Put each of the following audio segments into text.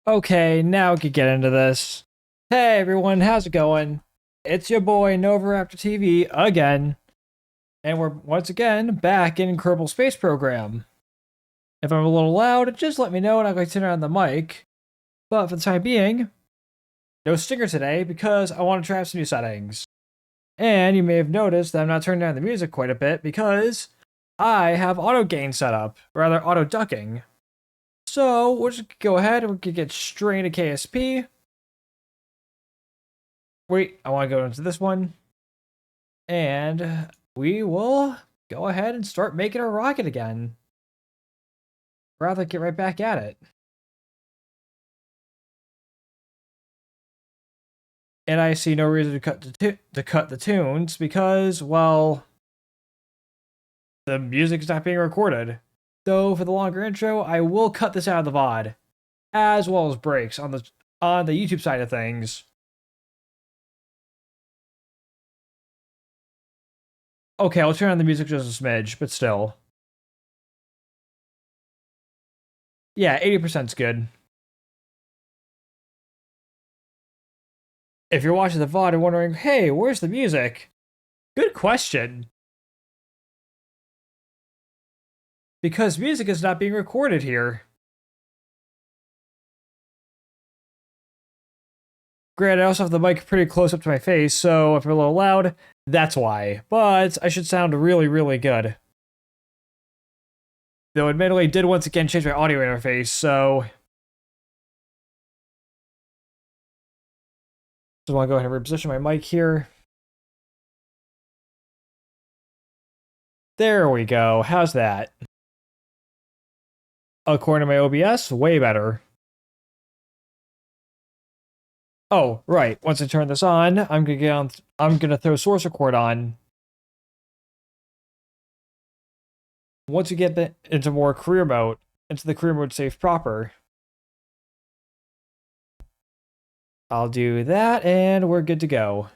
Okay, now we can get into this. Hey everyone, how's it going? It's your boy Nova After TV again, and we're once again back in Kerbal Space Program. If I'm a little loud, just let me know and I'll go turn on the mic. But for the time being, no stinger today because I want to try out some new settings. And you may have noticed that I'm not turning down the music quite a bit because I have auto gain set up, rather auto ducking. So we'll just go ahead and we can get straight into KSP. Wait, I want to go into this one. And we will go ahead and start making our rocket again. Rather get right back at it. And I see no reason to cut the tunes because, well, the music's not being recorded. So for the longer intro, I will cut this out of the VOD, as well as breaks on the YouTube side of things. Okay, I'll turn on the music just a smidge, but still. Yeah, 80%'s good. If you're watching the VOD and wondering, hey, where's the music? Good question. Because music is not being recorded here. Granted, I also have the mic pretty close up to my face, so if I'm a little loud, that's why. But I should sound really, really good. Though admittedly, I did once again change my audio interface, so... Just want to go ahead and reposition my mic here. There we go. How's that? According to my OBS, way better. Oh, right. Once I turn this on, I'm gonna throw source record on. Once you get into more career mode, into the career mode save proper. I'll do that, and we're good to go.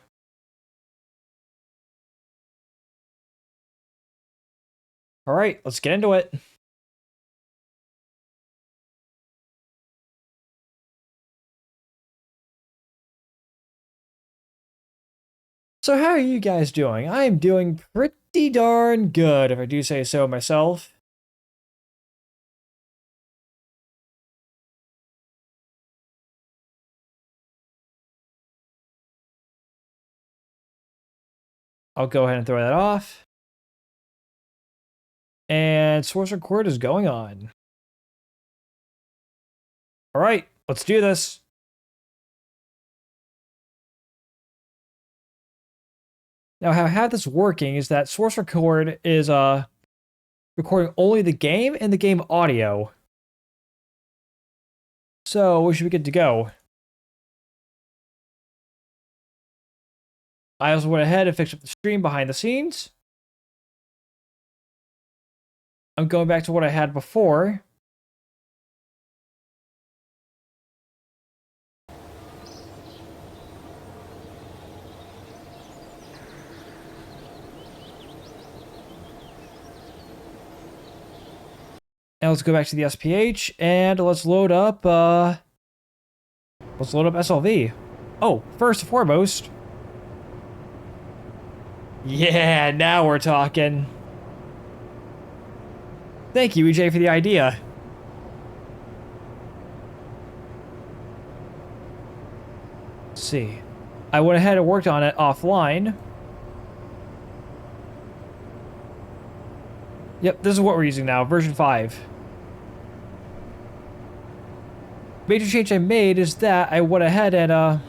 All right, let's get into it. So how are you guys doing? I'm doing pretty darn good, if I do say so myself. I'll go ahead and throw that off. And source record is going on. All right, let's do this. Now, how I have this working is that source record is recording only the game and the game audio. So we should be good to go. I also went ahead and fixed up the stream behind the scenes. I'm going back to what I had before. And let's go back to the SPH and let's load up SLV. Oh, first and foremost. Yeah, now we're talking. Thank you, EJ, for the idea. Let's see. I went ahead and worked on it offline. Yep, this is what we're using now, version 5. Major change I made is that I went ahead and,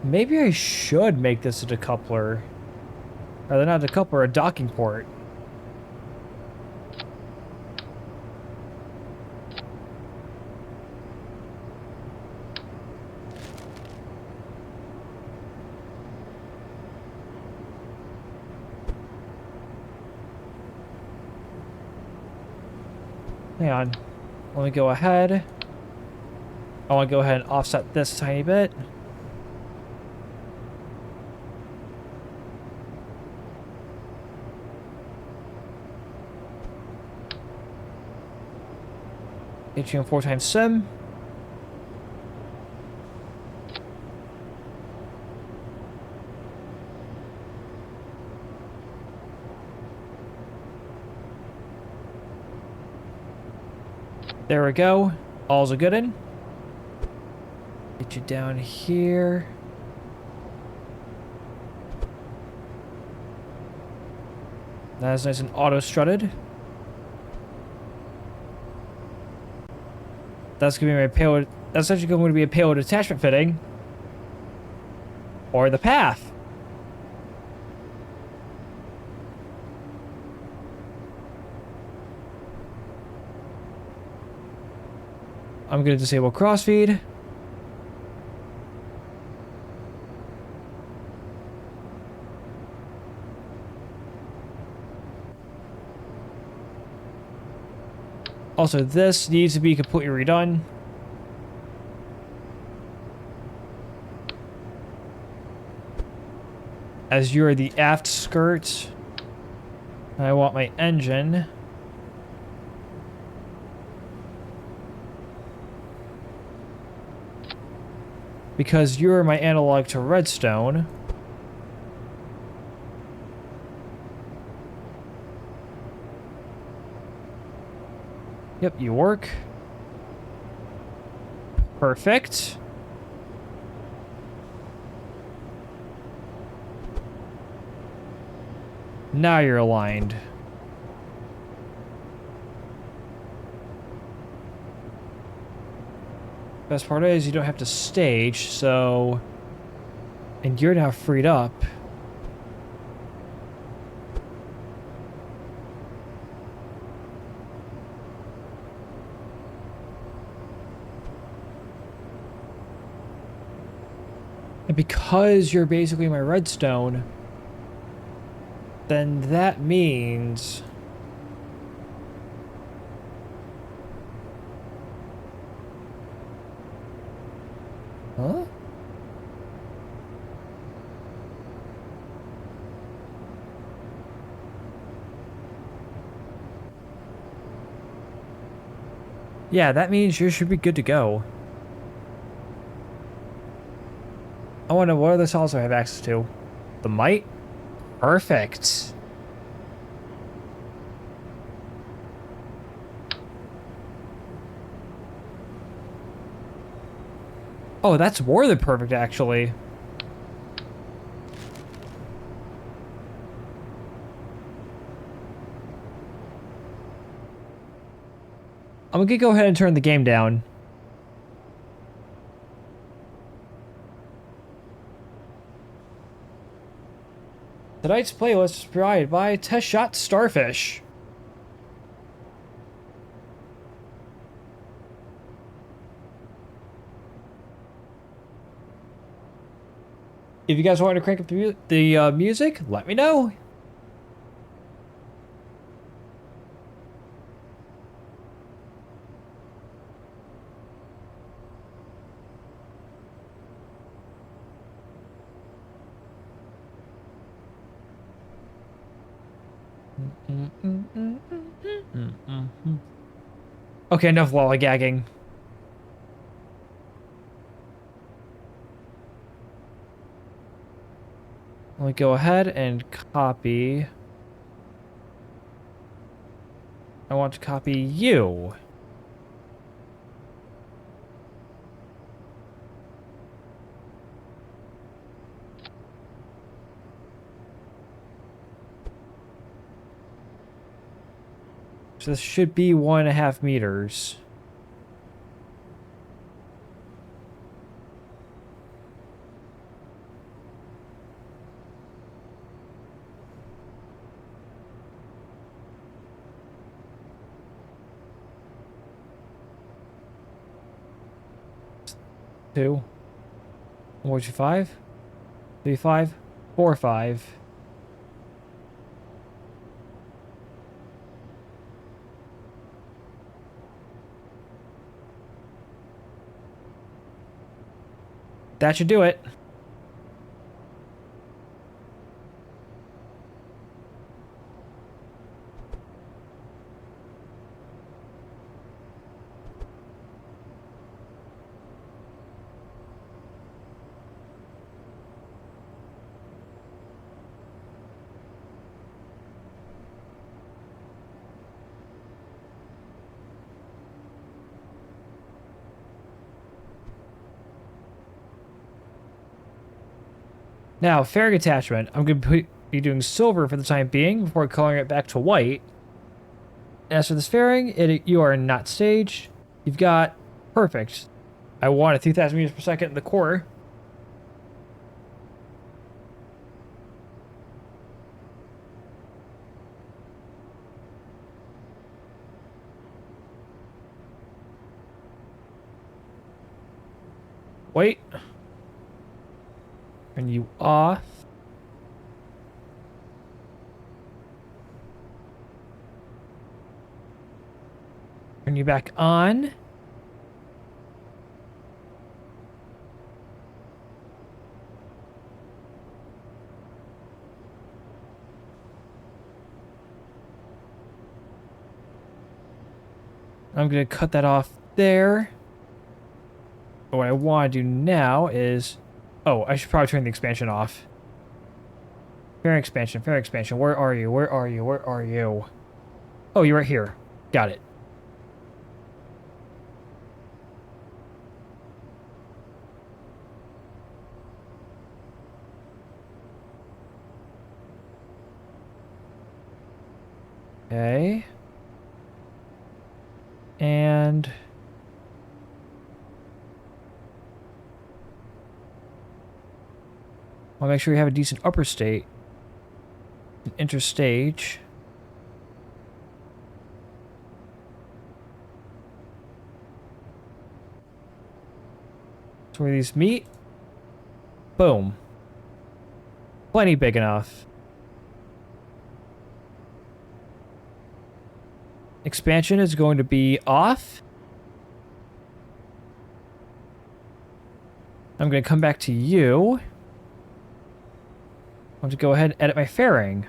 Maybe I should make this a decoupler. Rather not a decoupler, a docking port. Hang on. Let me go ahead. I want to go ahead and offset this a tiny bit. Atrium 4 times sim. There we go. All's a good in. Get you down here. That's nice and auto-strutted. That's gonna be my payload. That's actually going to be a payload attachment fitting. Or the path. I'm gonna disable crossfeed. Also, this needs to be completely redone. As you're the aft skirt, I want my engine. Because you're my analog to redstone. Yep, you work. Perfect. Now you're aligned. Best part is you don't have to stage, so... And you're now freed up. And because you're basically my redstone, then that means... Huh? Yeah, that means you should be good to go. I wonder what other cells I have access to. The might? Perfect. Oh, that's more than perfect, actually. I'm gonna go ahead and turn the game down. Tonight's playlist is provided by Test Shot Starfish. If you guys want to crank up the music, let me know. Okay, enough lollygagging. Let me go ahead and copy. I want to copy you. So this should be 1.5 meters. Two. 1.5. 3.5. 4.5. That should do it. Now, fairing attachment. I'm going to be doing silver for the time being before coloring it back to white. As for this fairing, you are not staged. You've got perfect. I want 3,000 meters per second in the core. Wait. Turn you off. Turn you back on. I'm going to cut that off there. But what I want to do now is... Oh, I should probably turn the expansion off. Fairing expansion, fairing expansion. Where are you? Where are you? Where are you? Oh, you're right here. Got it. Okay. And... I'll make sure we have a decent upper state. An interstage. So where these meet. Boom. Plenty big enough. Expansion is going to be off. I'm going to come back to you. I want to go ahead and edit my fairing.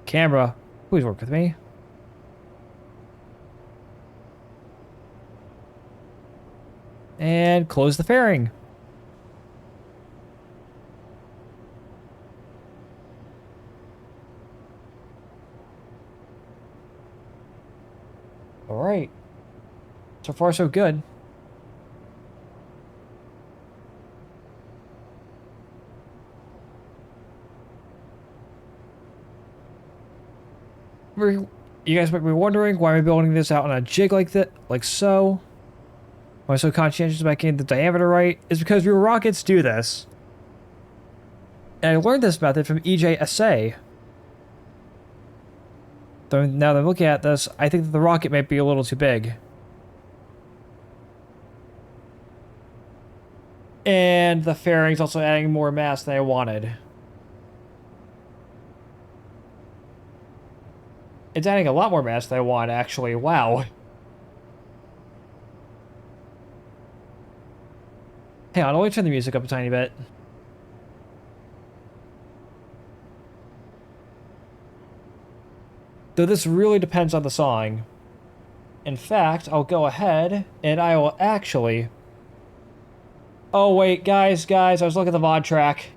Camera, please work with me. And close the fairing. All right. So far, so good. You guys might be wondering why am I building this out on a jig like that, like so. Why I'm so conscientious about getting the diameter right is because real rockets do this. And I learned this method from EJSA. Though now that I'm looking at this, I think that the rocket might be a little too big. And the fairing's also adding more mass than I wanted. It's adding a lot more mass than I want, actually. Wow. Hang on, I'll turn the music up a tiny bit. Though this really depends on the song. In fact, I'll go ahead and I will actually... Oh, wait, guys, I was looking at the mod track.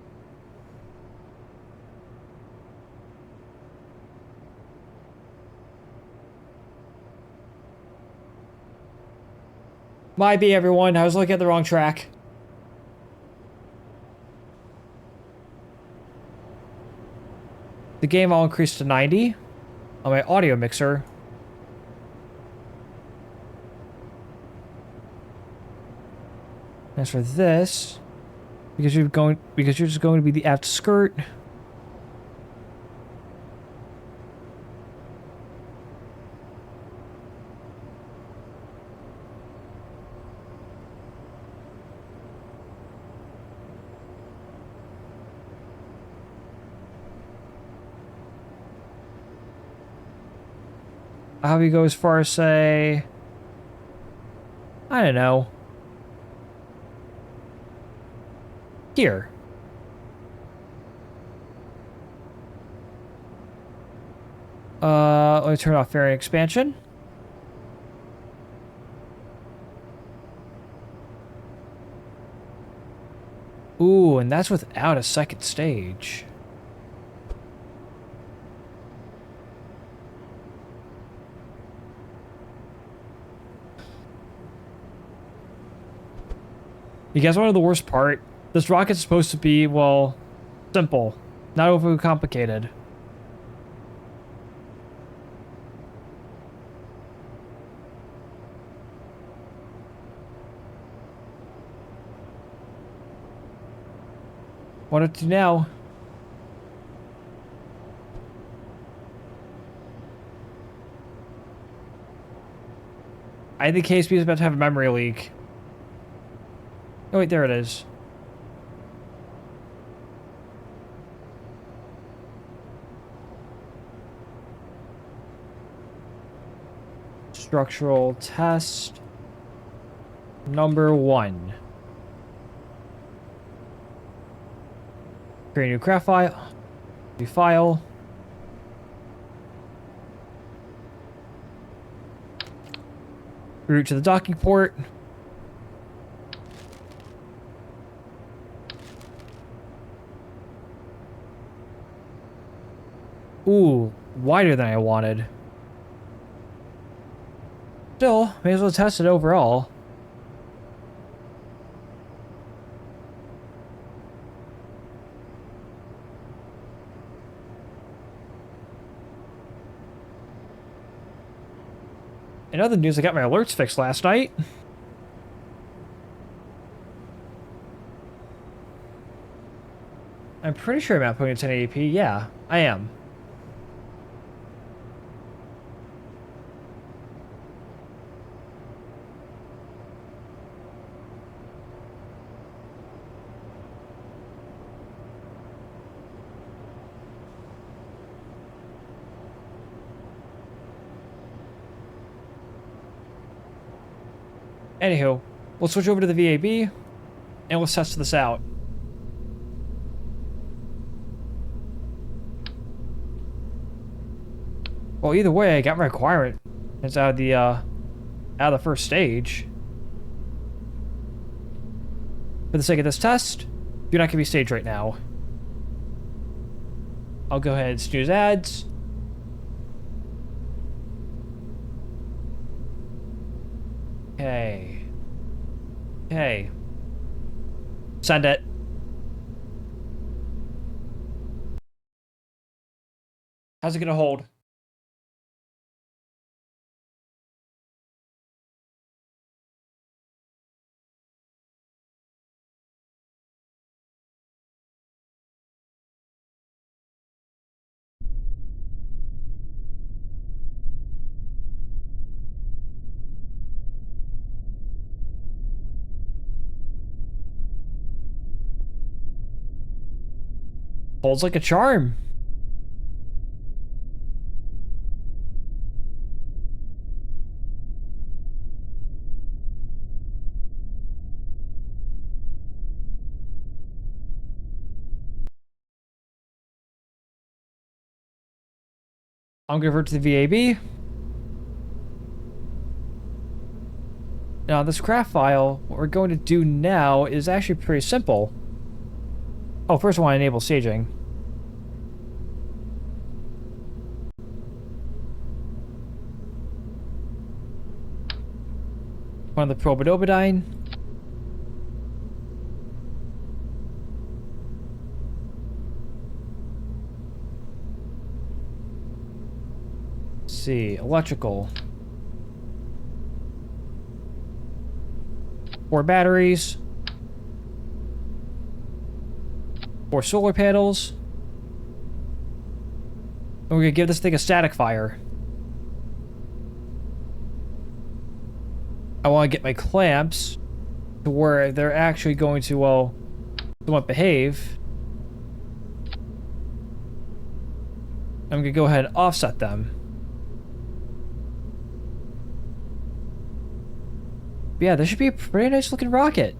Might be, everyone. I was looking at the wrong track. The game I'll increase to 90 on my audio mixer. As for this, because you're just going to be the aft skirt. How do we go as far as say, I don't know, here. Let me turn off fairing expansion. Ooh, and that's without a second stage. You guys want to know the worst part? This rocket's supposed to be, well, simple, not overly complicated. What to do now? I think KSP is about to have a memory leak. Oh wait, there it is. Structural test number 1. Create a new craft file. New file. Route to the docking port. Ooh, wider than I wanted. Still, may as well test it overall. In other news, I got my alerts fixed last night. I'm pretty sure I'm outputting 1080p. Yeah, I am. Anywho, we'll switch over to the VAB, and we'll test this out. Well, either way, I got my requirement. It's out of the first stage. For the sake of this test, you're not gonna be staged right now. I'll go ahead and snooze ads. Okay. Okay. Send it. How's it gonna hold? Holds like a charm. I'm gonna revert to the VAB. Now, this craft file, what we're going to do now is actually pretty simple. Oh, first I want to enable staging. One of the probidobidine. Let's see, electrical. 4 batteries. 4 solar panels. And we're gonna give this thing a static fire. I want to get my clamps to where they're actually going to, well, somewhat behave. I'm gonna go ahead and offset them. But yeah, this should be a pretty nice looking rocket.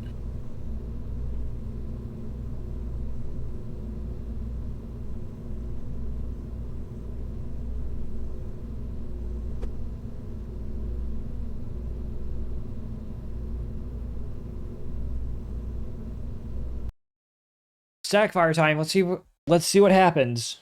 Static fire time. Let's see what happens.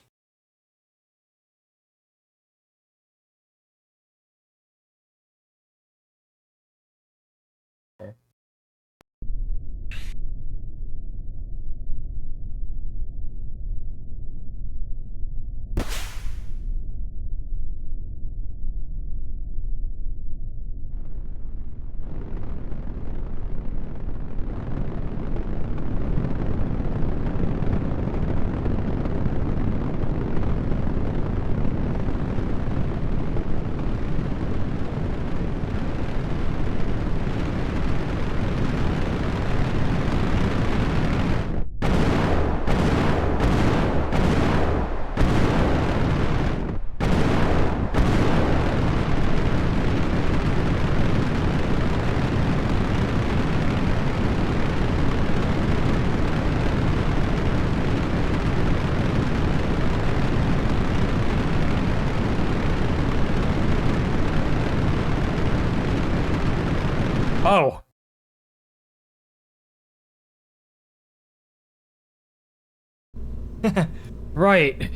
Right.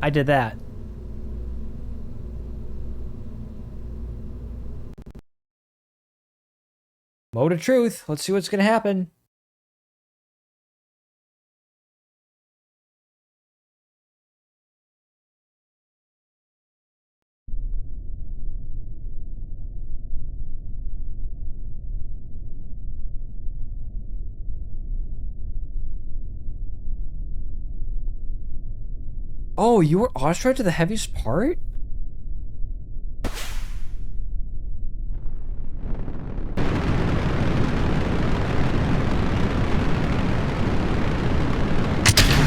I did that. Mode of truth. Let's see what's gonna happen. Oh, you were auto to the heaviest part?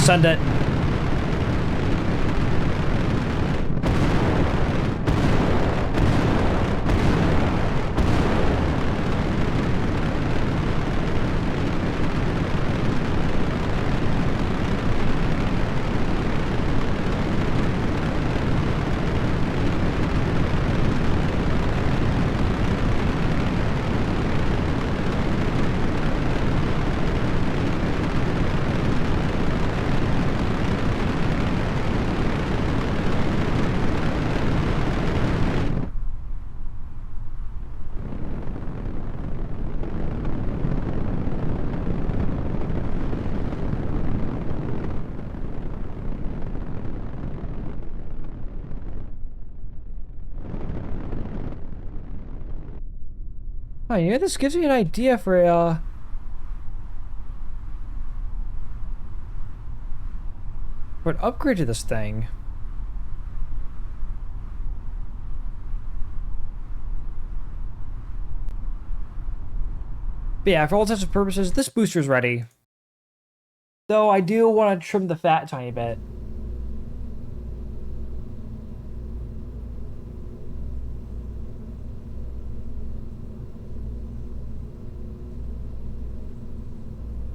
Send it. Oh, yeah, this gives me an idea for an upgrade to this thing. But yeah, for all intents and purposes, this booster's ready. Though I do want to trim the fat a tiny bit.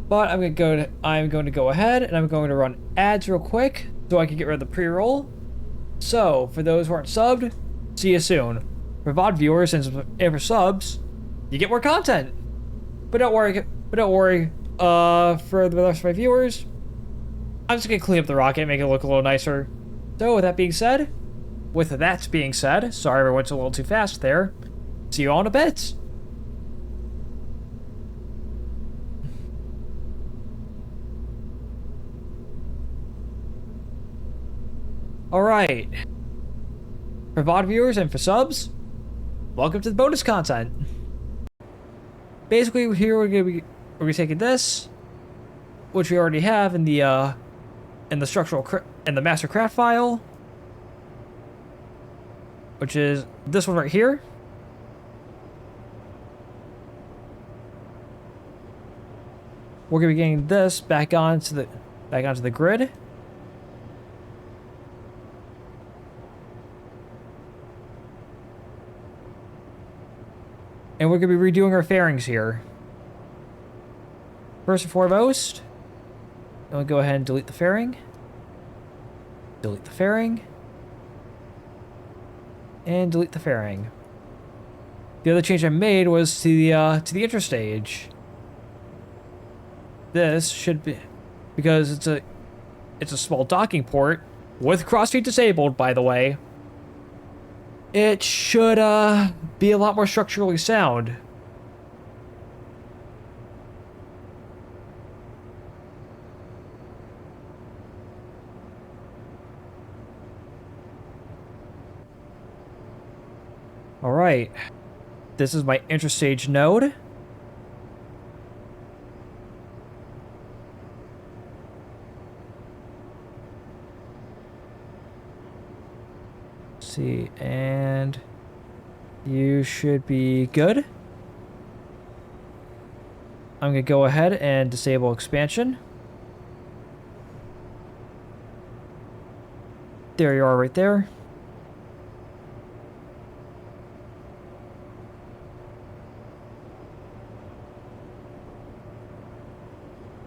But I'm going to go ahead and I'm going to run ads real quick so I can get rid of the pre-roll. So, for those who aren't subbed, see you soon. For VOD viewers and for subs, you get more content. But don't worry, for the rest of my viewers, I'm just gonna clean up the rocket, make it look a little nicer. So with that being said, sorry I went a little too fast there. See you all in a bit. Alright. For VOD viewers and for subs, welcome to the bonus content. Basically, here we're gonna be taking this, which we already have in the master craft file, which is this one right here. We're gonna be getting this back onto the grid. And we're going to be redoing our fairings here. First and foremost, I'll go ahead and delete the fairing. Delete the fairing. And delete the fairing. The other change I made was to the interstage. This should be, because it's a small docking port with crossfeed disabled, by the way. It should be a lot more structurally sound. All right. This is my interstage node. See, and you should be good. I'm gonna go ahead and disable expansion. There you are right there.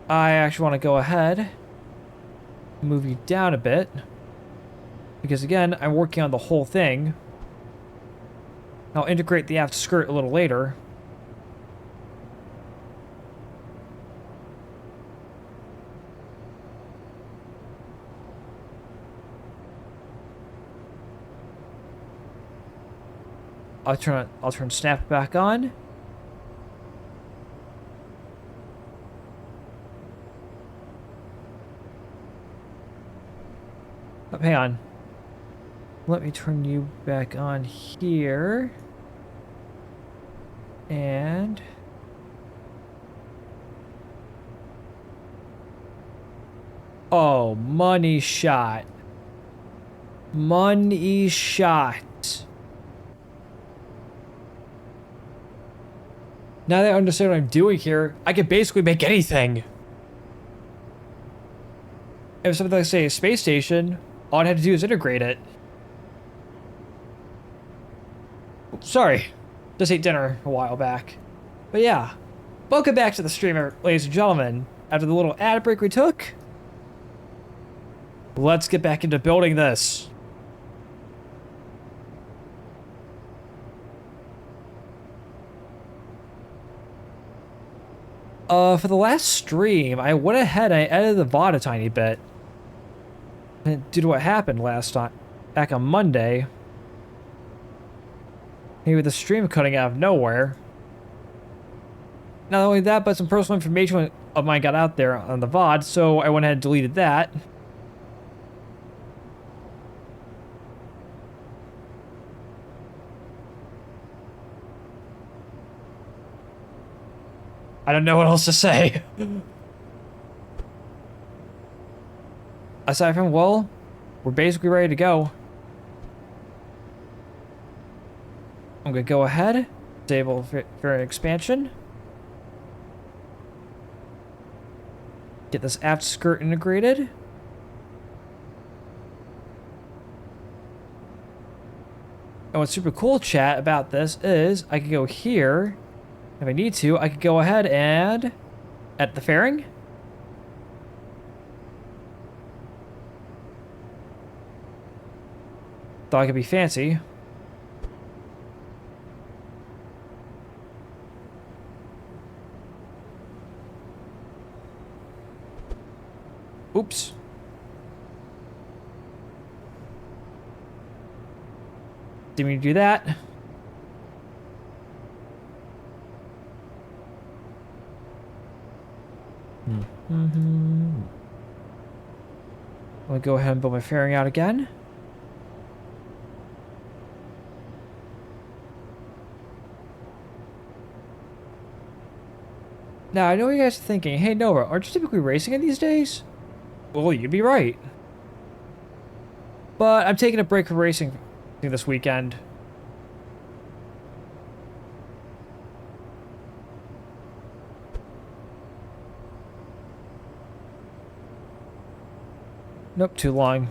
I actually want to go ahead, move you down a bit. Because again, I'm working on the whole thing. I'll integrate the aft skirt a little later. I'll turn Snap back on. Oh, hang on. Let me turn you back on here. And oh, money shot. Money shot. Now that I understand what I'm doing here, I can basically make anything. If something like, say, a space station, all I had to do is integrate it. Sorry, just ate dinner a while back. But yeah, welcome back to the stream, ladies and gentlemen. After the little ad break we took, let's get back into building this. For the last stream, I went ahead and I edited the VOD a tiny bit. And due to what happened last time, back on Monday, maybe the stream cutting out of nowhere. Not only that, but some personal information of mine got out there on the VOD, so I went ahead and deleted that. I don't know what else to say. Aside from, well, we're basically ready to go. I'm gonna go ahead, disable variant expansion. Get this aft skirt integrated. And what's super cool, chat, about this is I can go here. If I need to, I could go ahead and at the fairing. Thought I could be fancy. Oops. Didn't mean to do that. I'll go ahead and build my fairing out again. Now, I know you guys are thinking, hey Nova, aren't you typically racing in these days? Well, you'd be right. But I'm taking a break from racing this weekend. Nope, too long.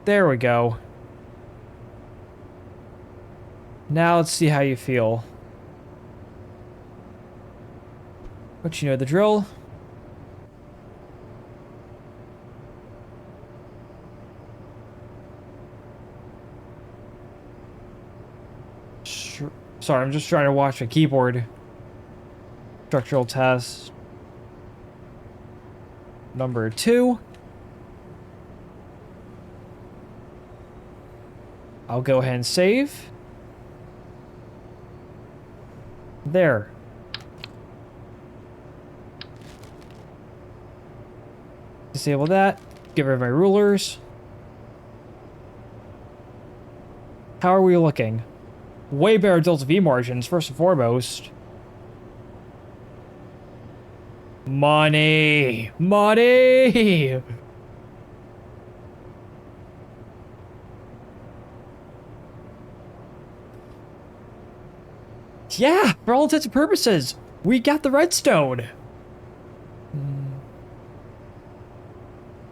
There we go. Now let's see how you feel. But you know the drill. Sorry, I'm just trying to watch a keyboard. Structural test. Number 2. I'll go ahead and save. There. Disable that. Get rid of my rulers. How are we looking? Way better delta V margins, first and foremost. Money! Money! Yeah, for all intents and purposes, we got the redstone.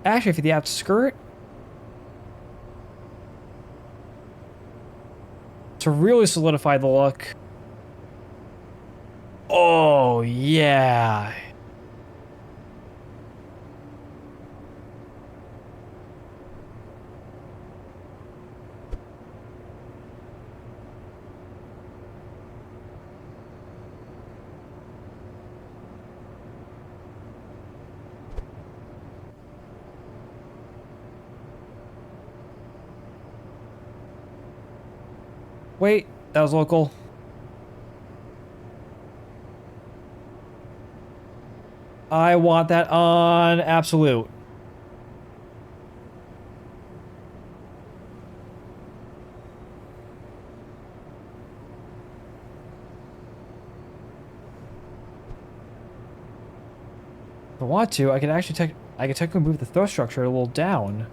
Actually, for the outskirt, to really solidify the look. Oh, yeah. Wait, that was local. I want that on absolute. If I want to, I can actually I can technically move the throw structure a little down.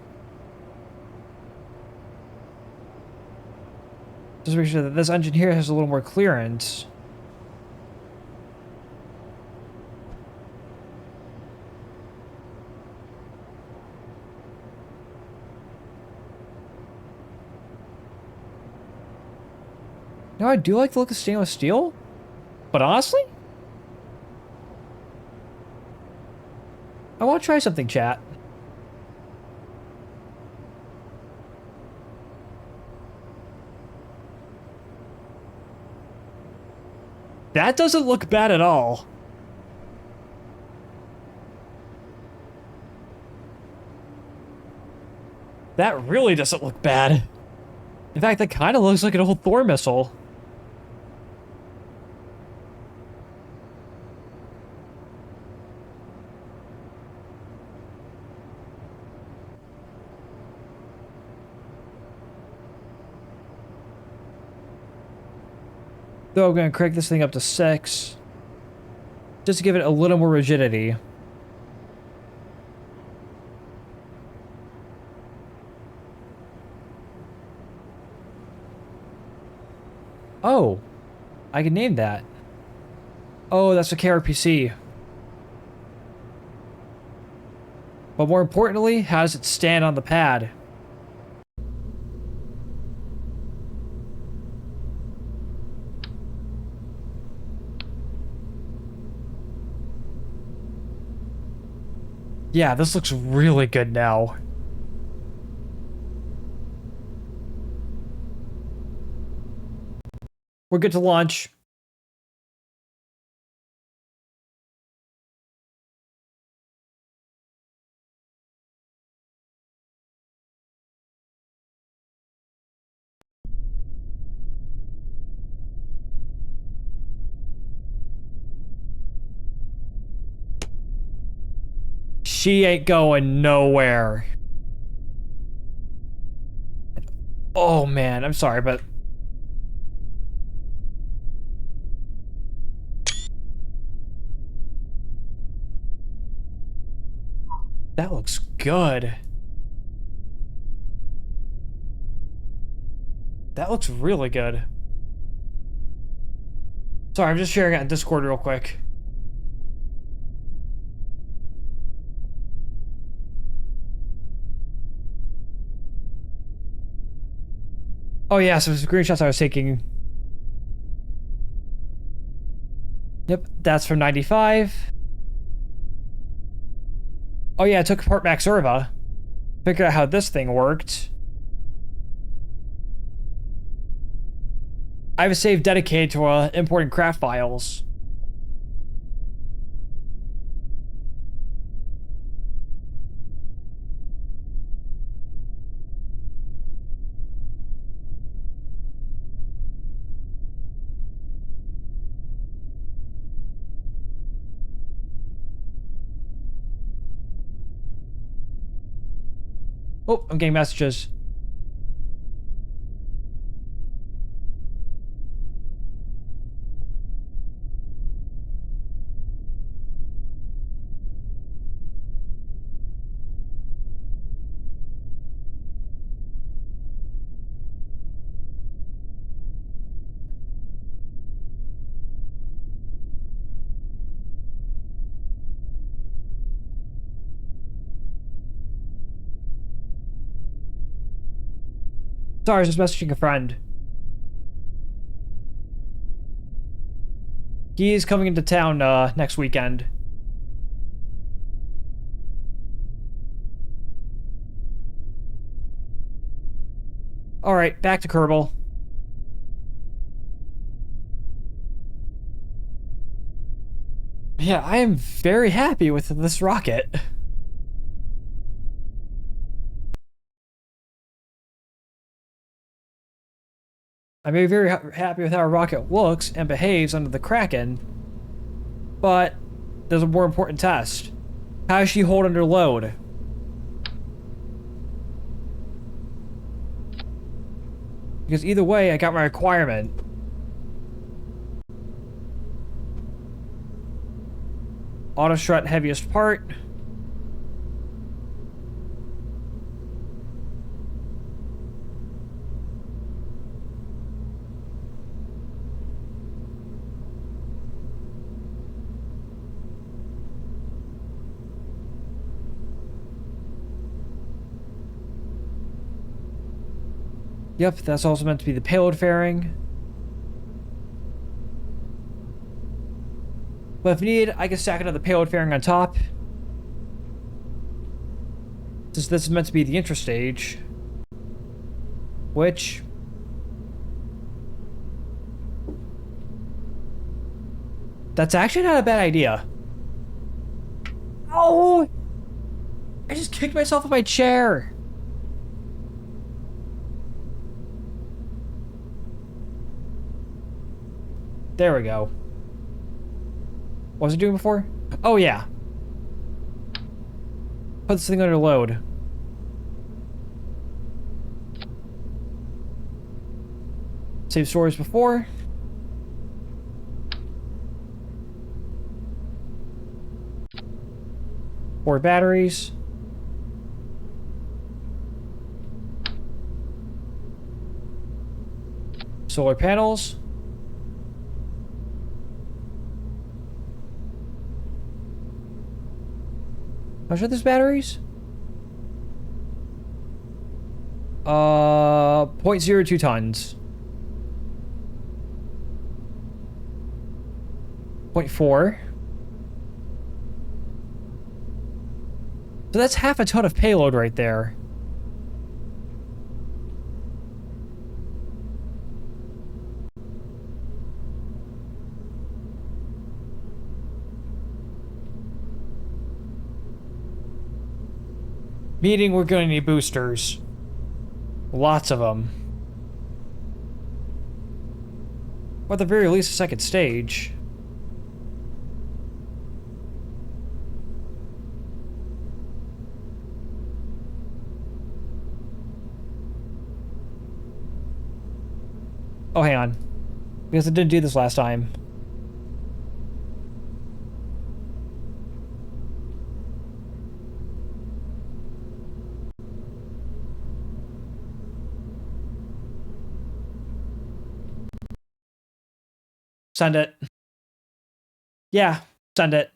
Just make sure that this engine here has a little more clearance. No, I do like the look of stainless steel, but honestly, I want to try something, chat. That doesn't look bad at all. That really doesn't look bad. In fact, that kind of looks like an old Thor missile. Though I'm going to crank this thing up to 6. Just to give it a little more rigidity. Oh, I can name that. Oh, that's a KRPC. But more importantly, how does it stand on the pad? Yeah, this looks really good now. We're good to launch. She ain't going nowhere. Oh man, I'm sorry, but that looks good. That looks really good. Sorry, I'm just sharing it on Discord real quick. Oh yeah, so screenshots I was taking. Yep, that's from 95. Oh yeah, I took apart Max Irva. Figure out how this thing worked. I have a save dedicated to importing craft files. Oh, I'm getting messages. Sorry, I was just messaging a friend. He's coming into town next weekend. Alright, back to Kerbal. Yeah, I am very happy with this rocket. I may be very happy with how our rocket looks and behaves under the Kraken, but there's a more important test. How does she hold under load? Because either way, I got my requirement. Auto strut heaviest part. Yep, that's also meant to be the payload fairing. But if needed, I can stack another payload fairing on top. Since this is meant to be the intrastage. Which... that's actually not a bad idea. Oh! I just kicked myself in my chair. There we go. What was it doing before? Oh, yeah. Put this thing under load. Same story as before. Four batteries. Solar panels. How much are these batteries? 0.02 tons. 0.4. So that's half a ton of payload right there. Meaning we're gonna need boosters. Lots of them. Or at the very least a second stage. Oh, hang on. Because I didn't do this last time. Send it. Yeah, send it.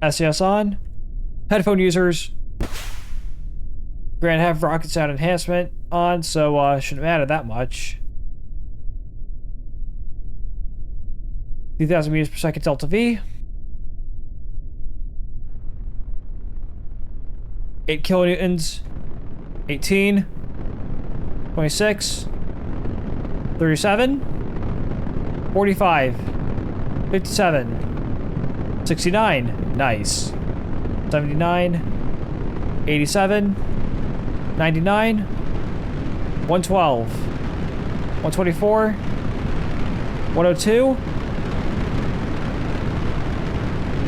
SES on. Headphone users. We're gonna have rocket sound enhancement on, so shouldn't matter that much. 2,000 meters per second delta V. 8 kilonewtons. 18. 26. 37. 45. 57. 69. Nice. 79. 87. 99. 112. 124. 102.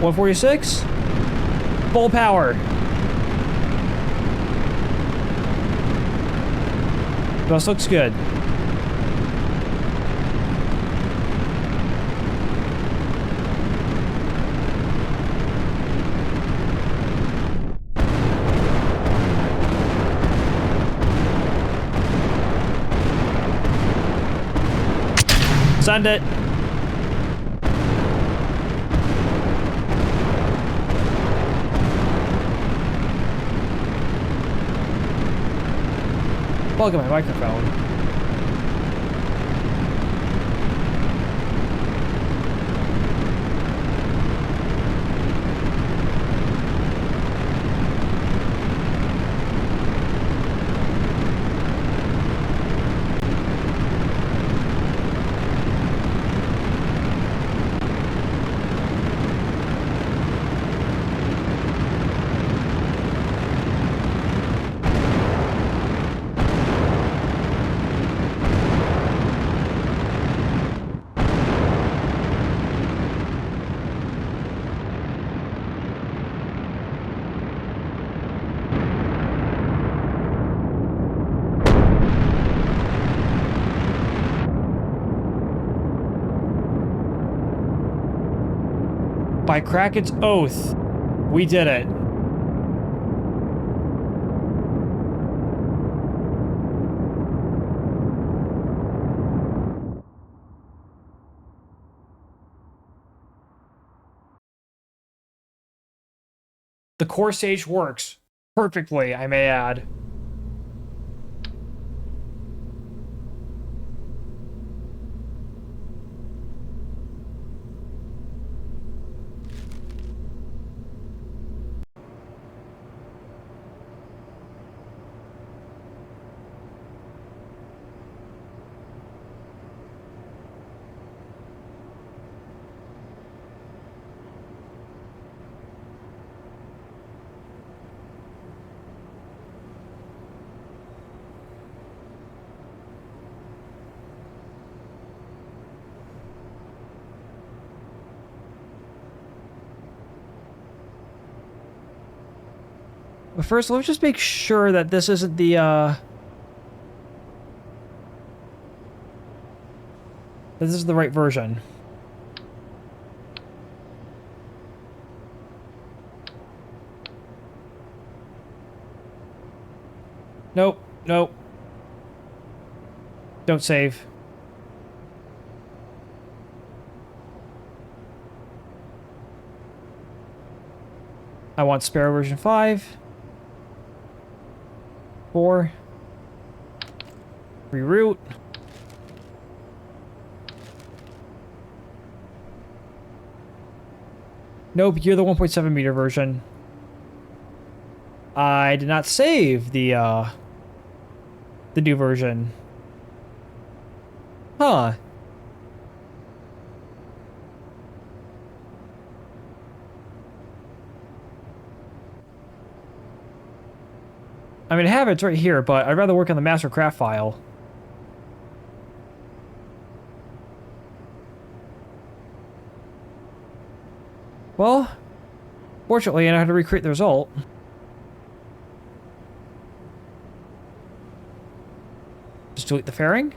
146. Full power. This looks good. Send it. Plug in my microphone. By Kraken's oath, we did it. The core stage works perfectly, I may add. But first, let's just make sure that this isn't the, this is the right version. Nope, nope. Don't save. I want spare version 5. 4. Reroute. Nope, you're the 1.7 meter version. I did not save the new version. Huh. I mean, I have it right here, but I'd rather work on the master craft file. Well, fortunately, I know how to recreate the result. Just delete the fairing.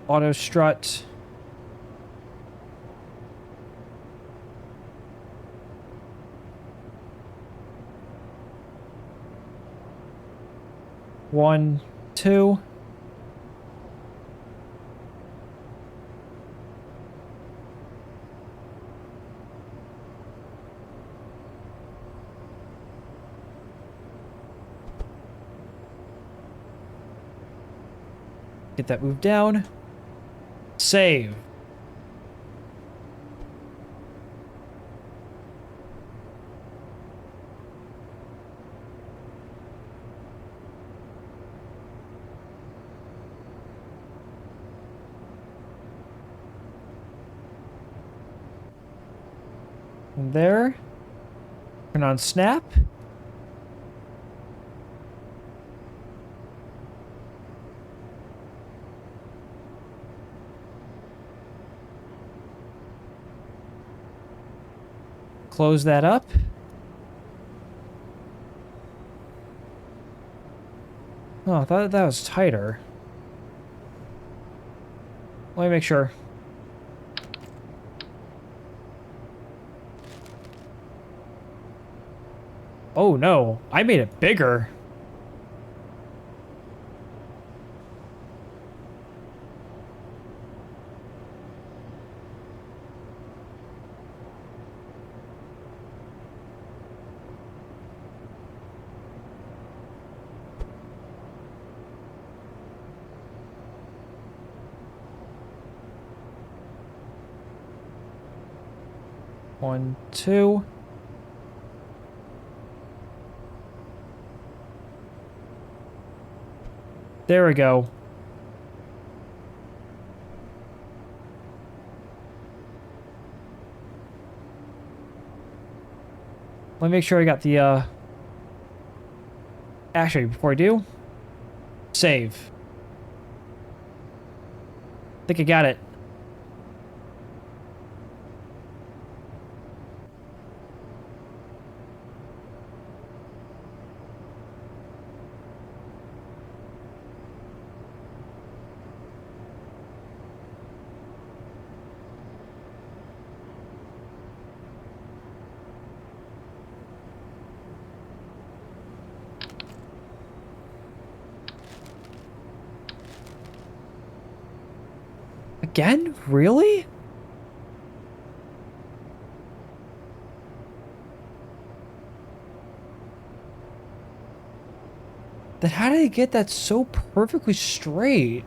Auto strut. One, two. Get that moved down. Save. And there. Turn on snap. Close that up. Oh, I thought that was tighter. Let me make sure. Oh no, I made it bigger. One, two. There we go. Let me make sure I got the, actually, before I do, save. think I got it. Again? Really? Then how did he get that so perfectly straight?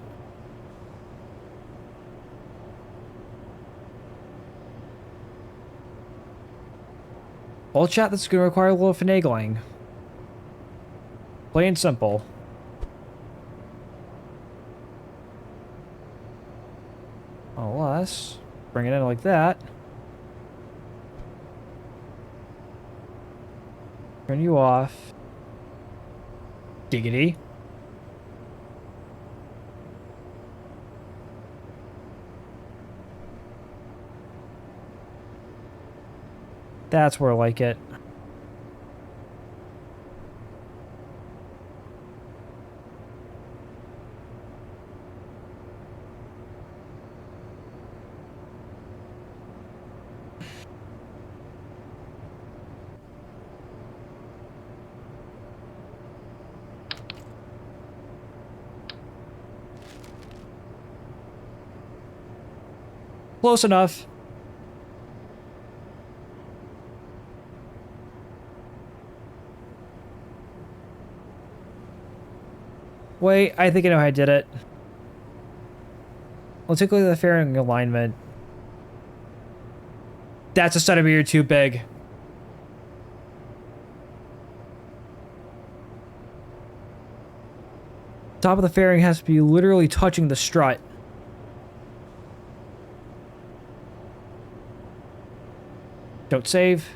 Well, chat, this is going to require a little finagling. Plain and simple. Unless, bring it in like that. Turn you off. Diggity. That's where I like it. Close enough. Wait, I think I know how I did it. Let's take a look at the fairing alignment. That's a centimeter too big. Top of the fairing has to be literally touching the strut. Don't save.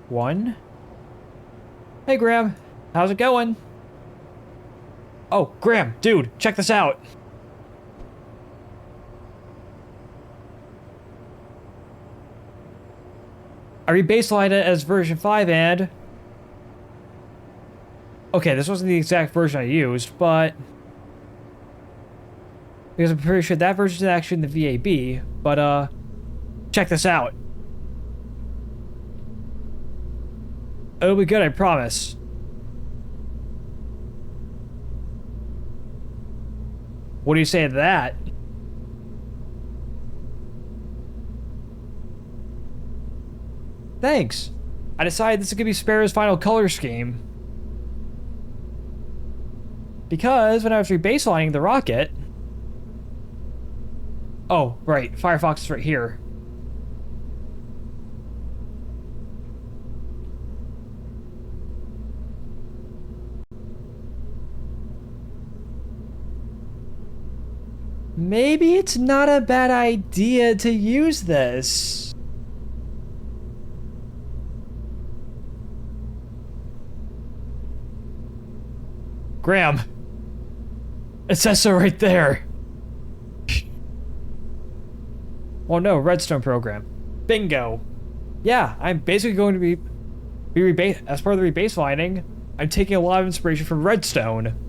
One. Hey, Graham. How's it going? Oh, Graham, dude, check this out. I rebaselined it as version 5 and... Okay, this wasn't the exact version I used, but... Because I'm pretty sure that version is actually in the VAB, but, check this out. It'll be good, I promise. What do you say to that? Thanks. I decided this is gonna be Sparrow's final color scheme. Because when I was rebaselining the rocket... Oh, right. Firefox is right here. Maybe it's not a bad idea to use this. Graham. It says so right there. Oh no, Redstone program. Bingo. Yeah, I'm basically going to be as part of the rebaselining, I'm taking a lot of inspiration from Redstone.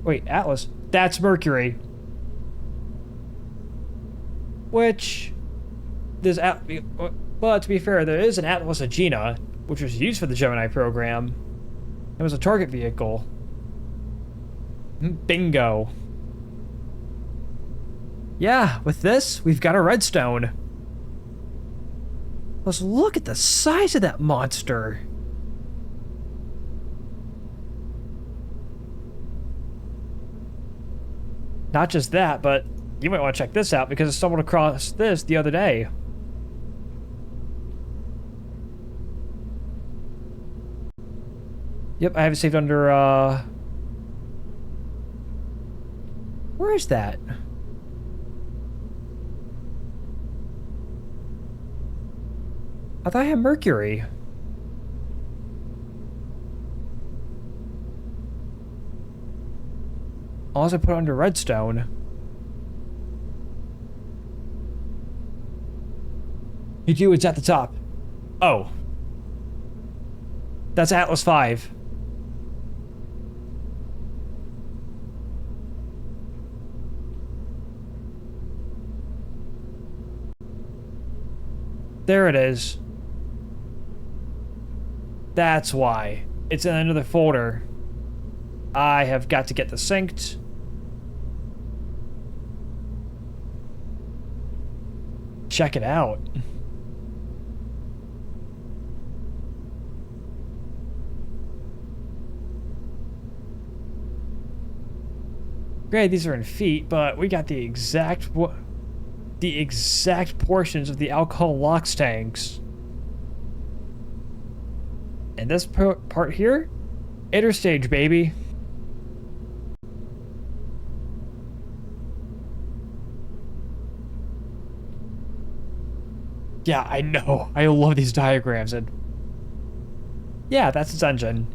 Wait, Atlas. That's Mercury. Which... But to be fair, there is an Atlas Agena, which was used for the Gemini program. It was a target vehicle. Bingo. Yeah, with this, we've got a redstone. Let's look at the size of that monster. Not just that, but you might want to check this out because I stumbled across this the other day. Yep, I have it saved under, Where is that? I thought I had Mercury. Unless I put it under redstone. You do, it's at the top. Oh. That's Atlas 5. There it is. That's why. It's in another folder. I have got to get this synced. Check it out. Great, these are in feet, but we got the exact portions of the alcohol LOX tanks. And this part here, interstage, baby. Yeah, I know. I love these diagrams. And yeah, that's its engine.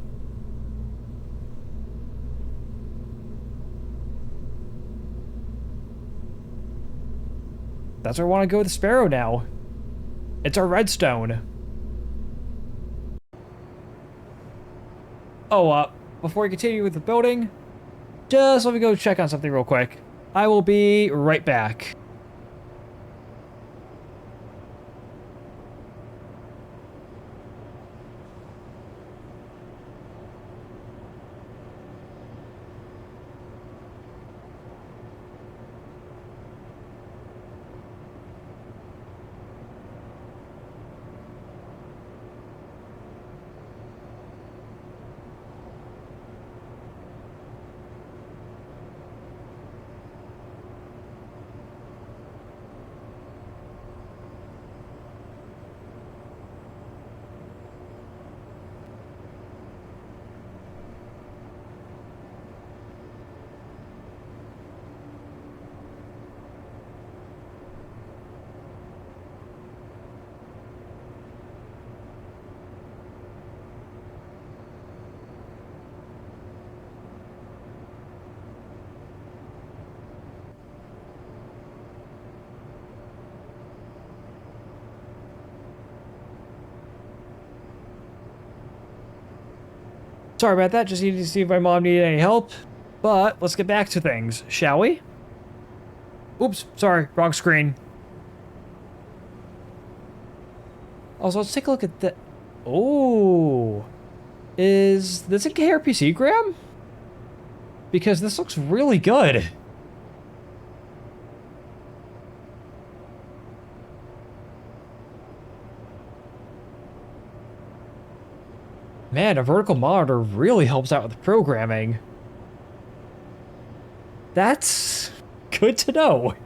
That's where I want to go with the Sparrow now. It's our redstone. Oh, before we continue with the building, just let me go check on something real quick. I will be right back. Sorry about that, just needed to see if my mom needed any help. But let's get back to things, shall we? Oops, sorry, wrong screen. Also, let's take a look at the... Oh. Is this a KRPC gram? Because this looks really good. Man, a vertical monitor really helps out with programming. That's good to know.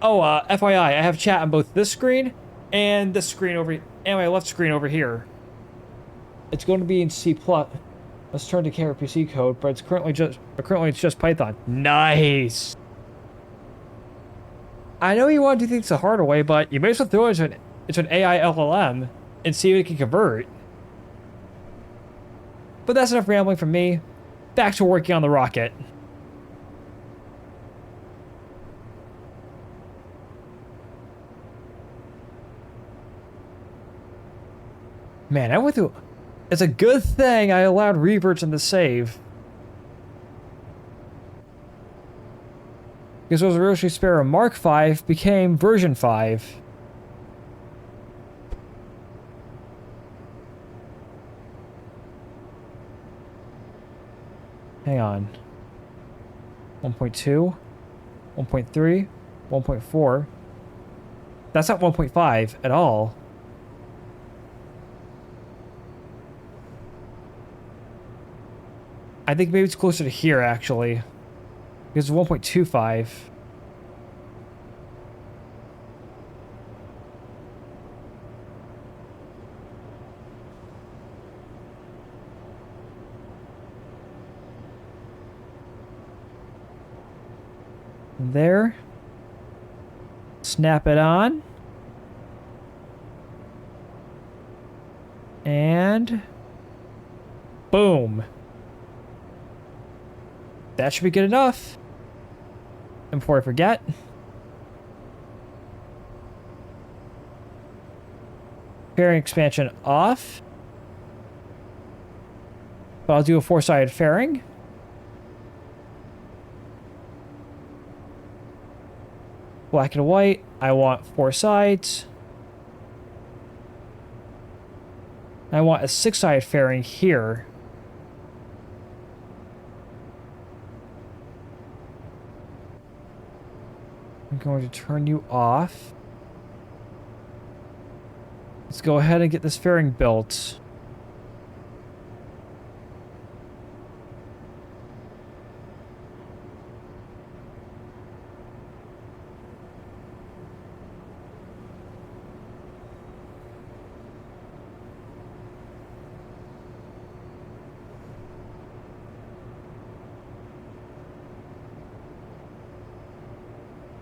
Oh, FYI, I have chat on both this screen and this screen over, and my left screen over here. It's going to be in C++. Let's turn to KRPC code, but it's currently just Python. Nice. I know you want to do things the harder way, but you may as well throw it into an AI LLM and see if it can convert. But that's enough rambling from me. Back to working on the rocket. Man, I went through... It's a good thing I allowed reverts in the save. Because it was originally Sparrow Mark 5 became version 5. Hang on. 1.2, 1.3, 1.4. That's not 1.5 at all. I think maybe it's closer to here, actually. Because it's 1.25. there. Snap it on. And boom. That should be good enough. And before I forget, fairing expansion off. But I'll do a four-sided fairing. Black and white. I want four sides. I want a six-sided fairing here. I'm going to turn you off. Let's go ahead and get this fairing built.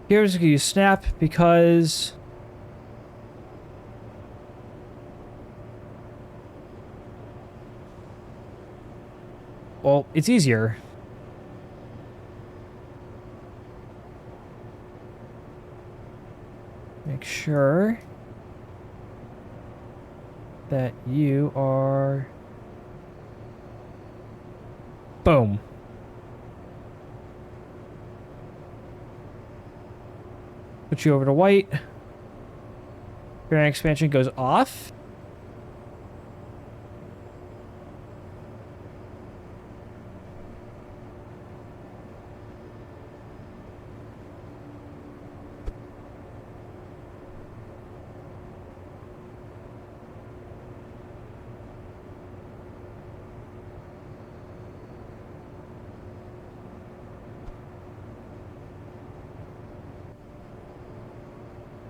Here's going to use snap because well, it's easier. Make sure that you are boom. Put you over to white. Fairing expansion goes off.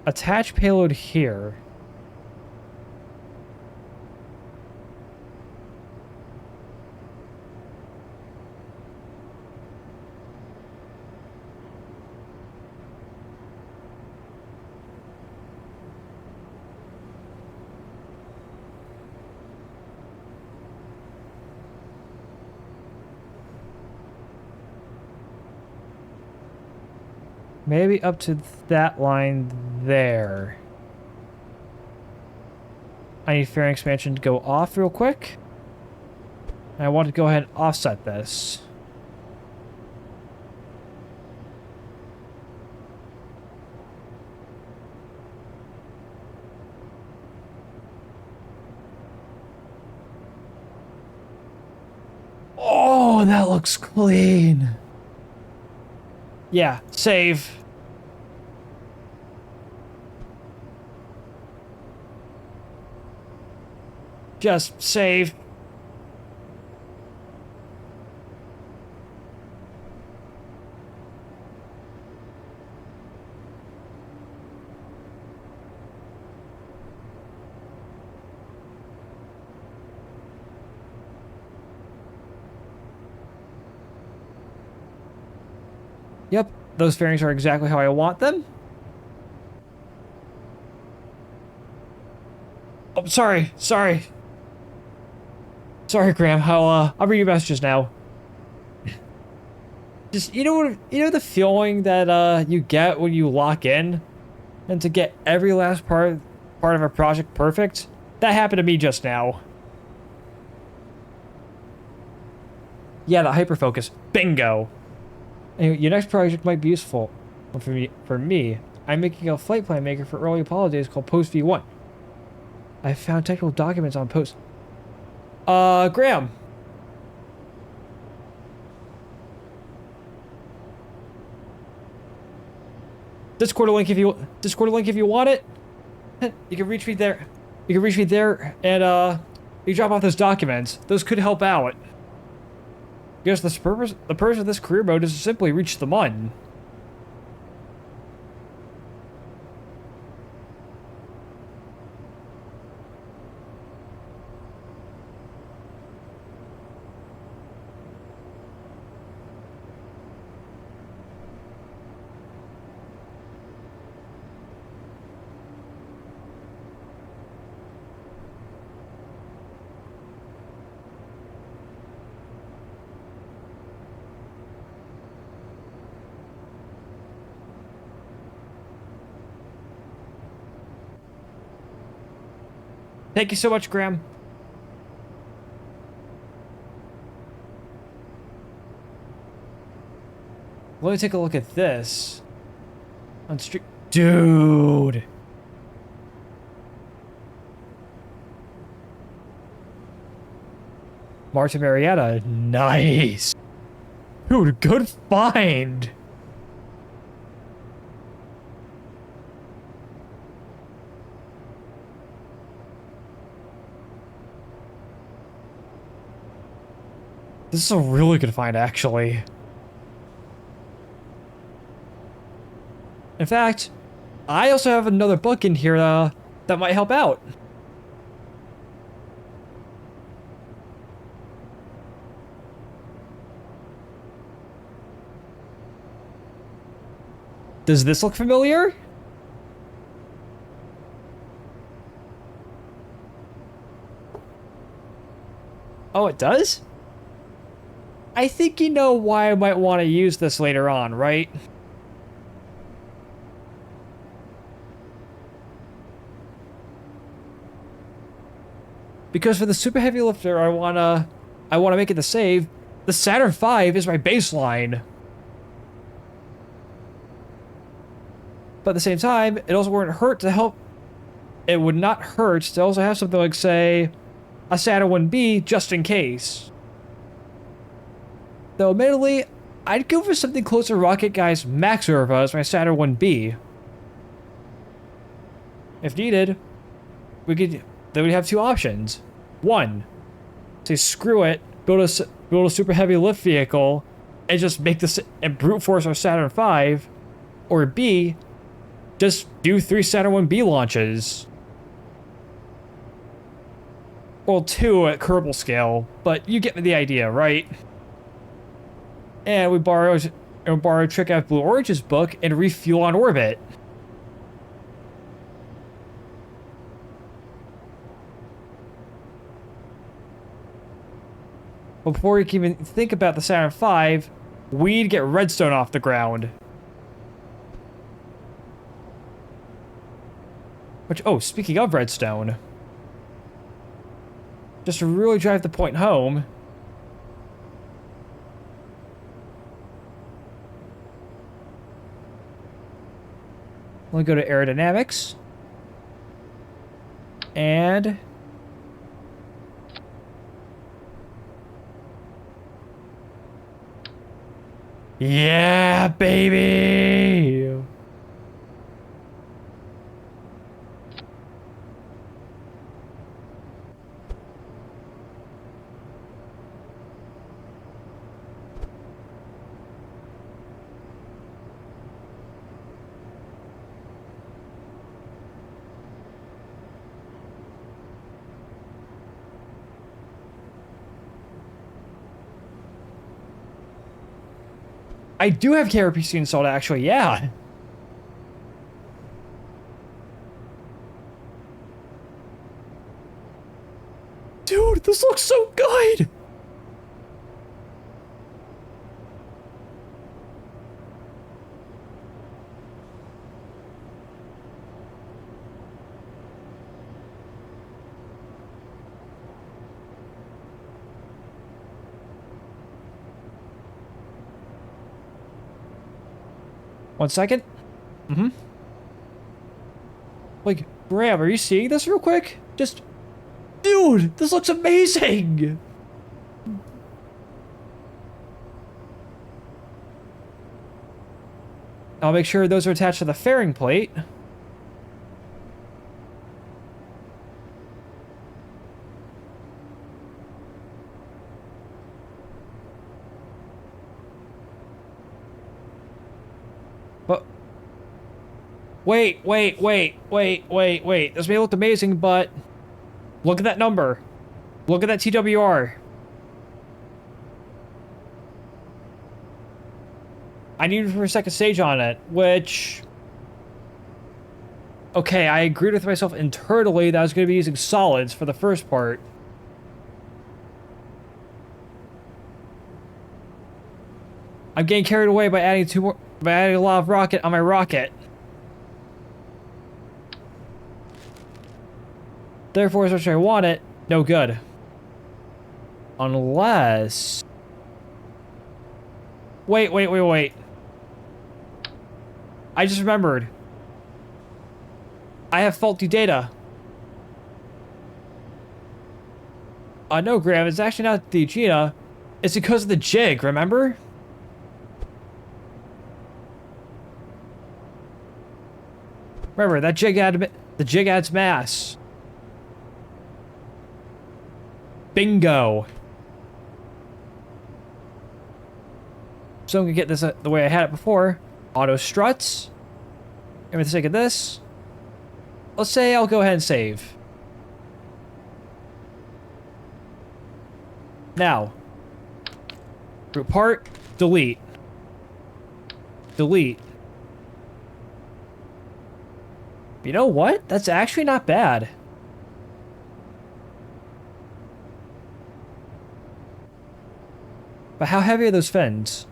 Attach payload here. Maybe up to that line there. I need fairing expansion to go off real quick. And I want to go ahead and offset this. Oh, that looks clean. Yeah, save. Just save. Yep, those fairings are exactly how I want them. Oh, sorry. Sorry, Graham. I'll read your messages now. Just you know the feeling that you get when you lock in, and to get every last part of a project perfect. That happened to me just now. Yeah, the hyperfocus. Bingo. Anyway, your next project might be useful. Well, for me, I'm making a flight plan maker for early Apollo days called Post V1. I found technical documents on Post. Graham. Discord link if you want it. You can reach me there. And you drop off those documents. Those could help out. Because the purpose of this career mode is to simply reach the mun. Thank you so much, Graham. Let me take a look at this. On street. Dude. Martin Marietta. Nice. Dude, good find. This is a really good find, actually. In fact, I also have another book in here that might help out. Does this look familiar? Oh, it does? I think you know why I might want to use this later on, right? Because for the super heavy lifter, I wanna make it the save. The Saturn V is my baseline. But at the same time, it also wouldn't hurt to help. It would not hurt to also have something like, say, a Saturn 1B just in case. Though admittedly, I'd go for something closer to Rocket Guy's Max Urva as my Saturn 1B. If needed, then we'd have two options. One, say screw it, build a super heavy lift vehicle, and just make this and brute force our Saturn V. Or B, just do 3 Saturn 1B launches. Well, 2 at Kerbal scale, but you get the idea, right? And we borrow a trick out of Blue Orange's book and refuel on orbit. Before you can even think about the Saturn V, we'd get Redstone off the ground. Which, oh, speaking of Redstone, just to really drive the point home, let me go to aerodynamics, and yeah, baby! I do have KRPC installed, actually, yeah. Dude, this looks so good! One second. Like, Graham, are you seeing this real quick? Just... Dude, this looks amazing! I'll make sure those are attached to the fairing plate. But... Wait. This may look amazing, but... Look at that number. Look at that TWR. I need for a second stage on it, which... Okay, I agreed with myself internally that I was going to be using solids for the first part. I'm getting carried away by adding a lot of rocket on my rocket. Therefore, as much as I want it, no good. Unless... Wait. I just remembered. I have faulty data. No, Graham, it's actually not the Gina. It's because of the jig, remember? Remember, that jig the jig adds mass. Bingo. So I'm gonna get this the way I had it before. Auto struts. And for the sake of this, let's say I'll go ahead and save. Now, root part, delete. Delete. You know what? That's actually not bad. But how heavy are those fins?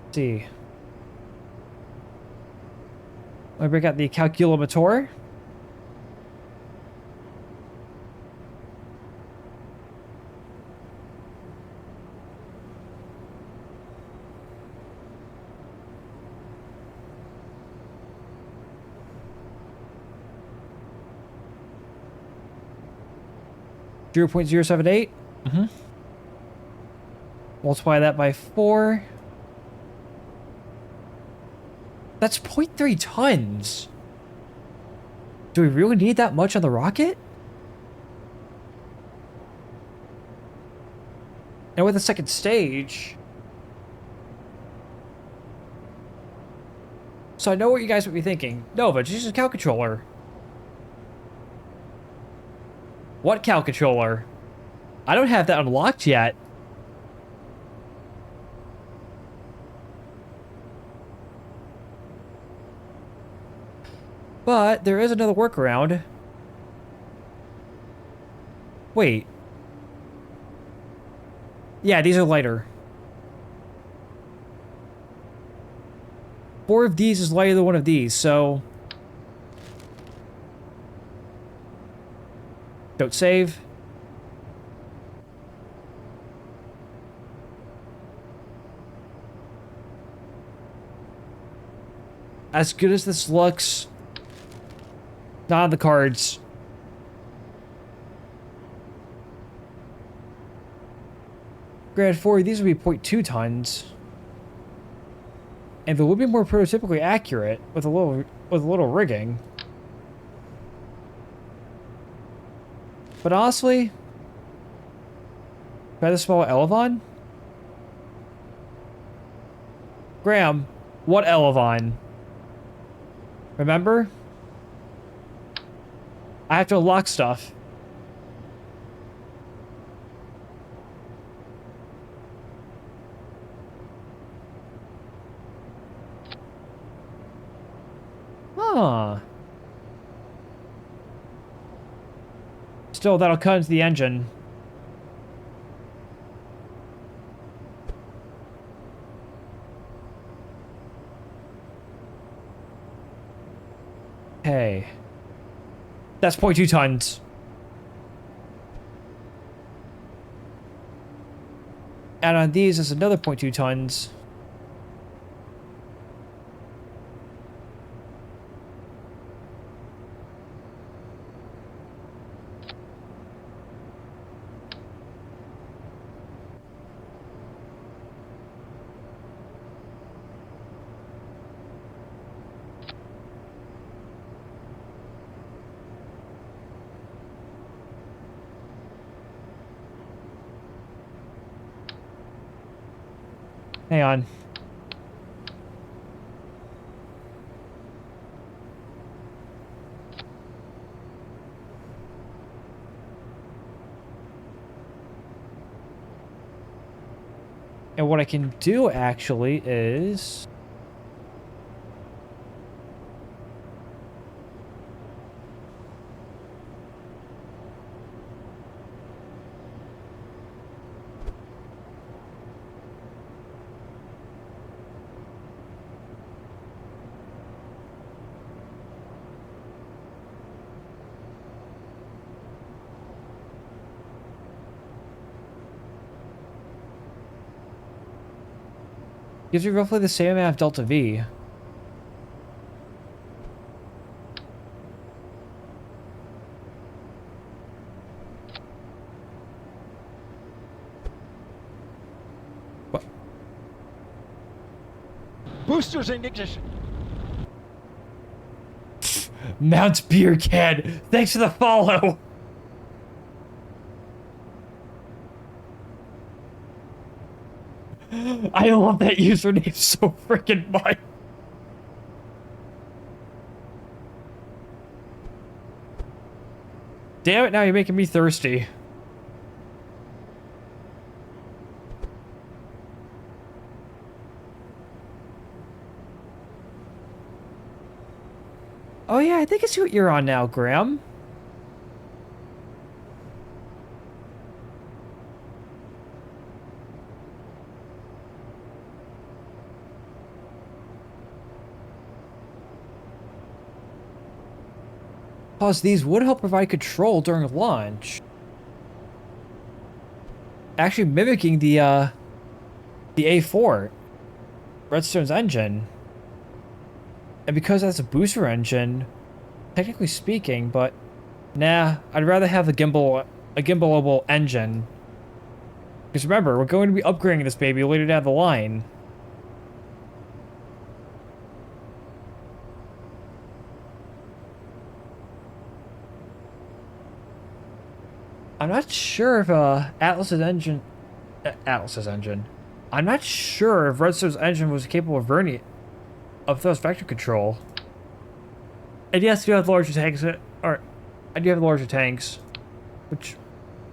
Let's see. Let me break out the calculator. 0.078. Multiply that by 4. That's 0.3 tons. Do we really need that much on the rocket? And with the second stage... So I know what you guys would be thinking. Nova, just use a Cal controller. What Cal controller? I don't have that unlocked yet. But there is another workaround. Wait. Yeah, these are lighter. 4 of these is lighter than 1 of these, so... Don't save. As good as this looks, not on the cards. Granted, 4 of these would be 0.2 tons. And they would be more prototypically accurate with a little rigging. But honestly, try the small Elevon? Graham, what Elevon? Remember? I have to unlock stuff. Huh. Still, that'll cut into the engine. Okay. That's 0.2 tons. And on these, is another 0.2 tons. Hang on. And what I can do actually is... Gives you roughly the same amount of delta V. What? Boosters in ignition. Mount Beer Can. Thanks for the follow. I love that username so freaking much. Damn it, now you're making me thirsty. Oh yeah, I think I see what you're on now, Graham. Plus, these would help provide control during launch. Actually mimicking the A4, Redstone's engine. And because that's a booster engine, technically speaking, but nah, I'd rather have a gimbalable engine. Because remember, we're going to be upgrading this baby later down the line. I'm not sure if Atlas's engine. I'm not sure if Redstone's engine was capable of thrust vector control. And yes, you have larger tanks, or I do have larger tanks, which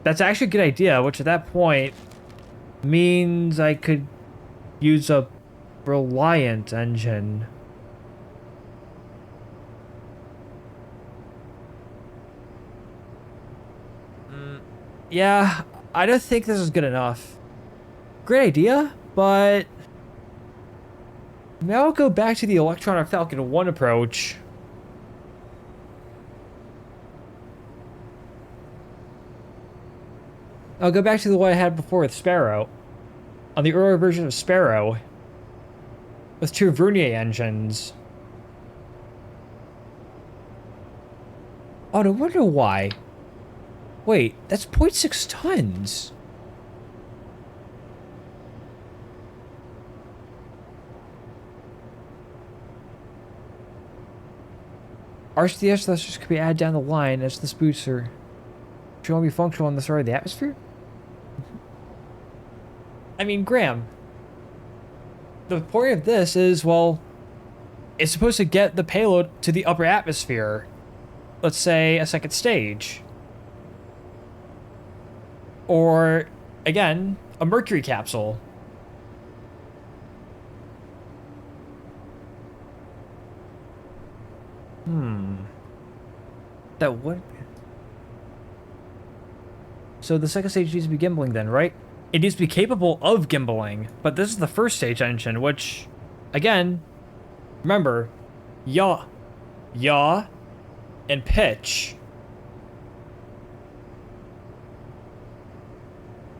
that's actually a good idea. Which at that point means I could use a Reliant engine. Yeah, I don't think this is good enough. Great idea, but now I'll go back to the Electron or Falcon 1 approach. I'll go back to the one I had before with Sparrow. On the earlier version of Sparrow. With two Vernier engines. Oh, no wonder why. Wait, that's 0.6 tons. RCDS thrusters could be added down the line as this booster should only be functional on the side of the atmosphere? I mean, Graham, the point of this is, well, it's supposed to get the payload to the upper atmosphere. Let's say a second stage. Or, again, a Mercury capsule. That would... So the second stage needs to be gimbaling then, right? It needs to be capable of gimbaling, but this is the first stage engine, which, again, remember, yaw, and pitch.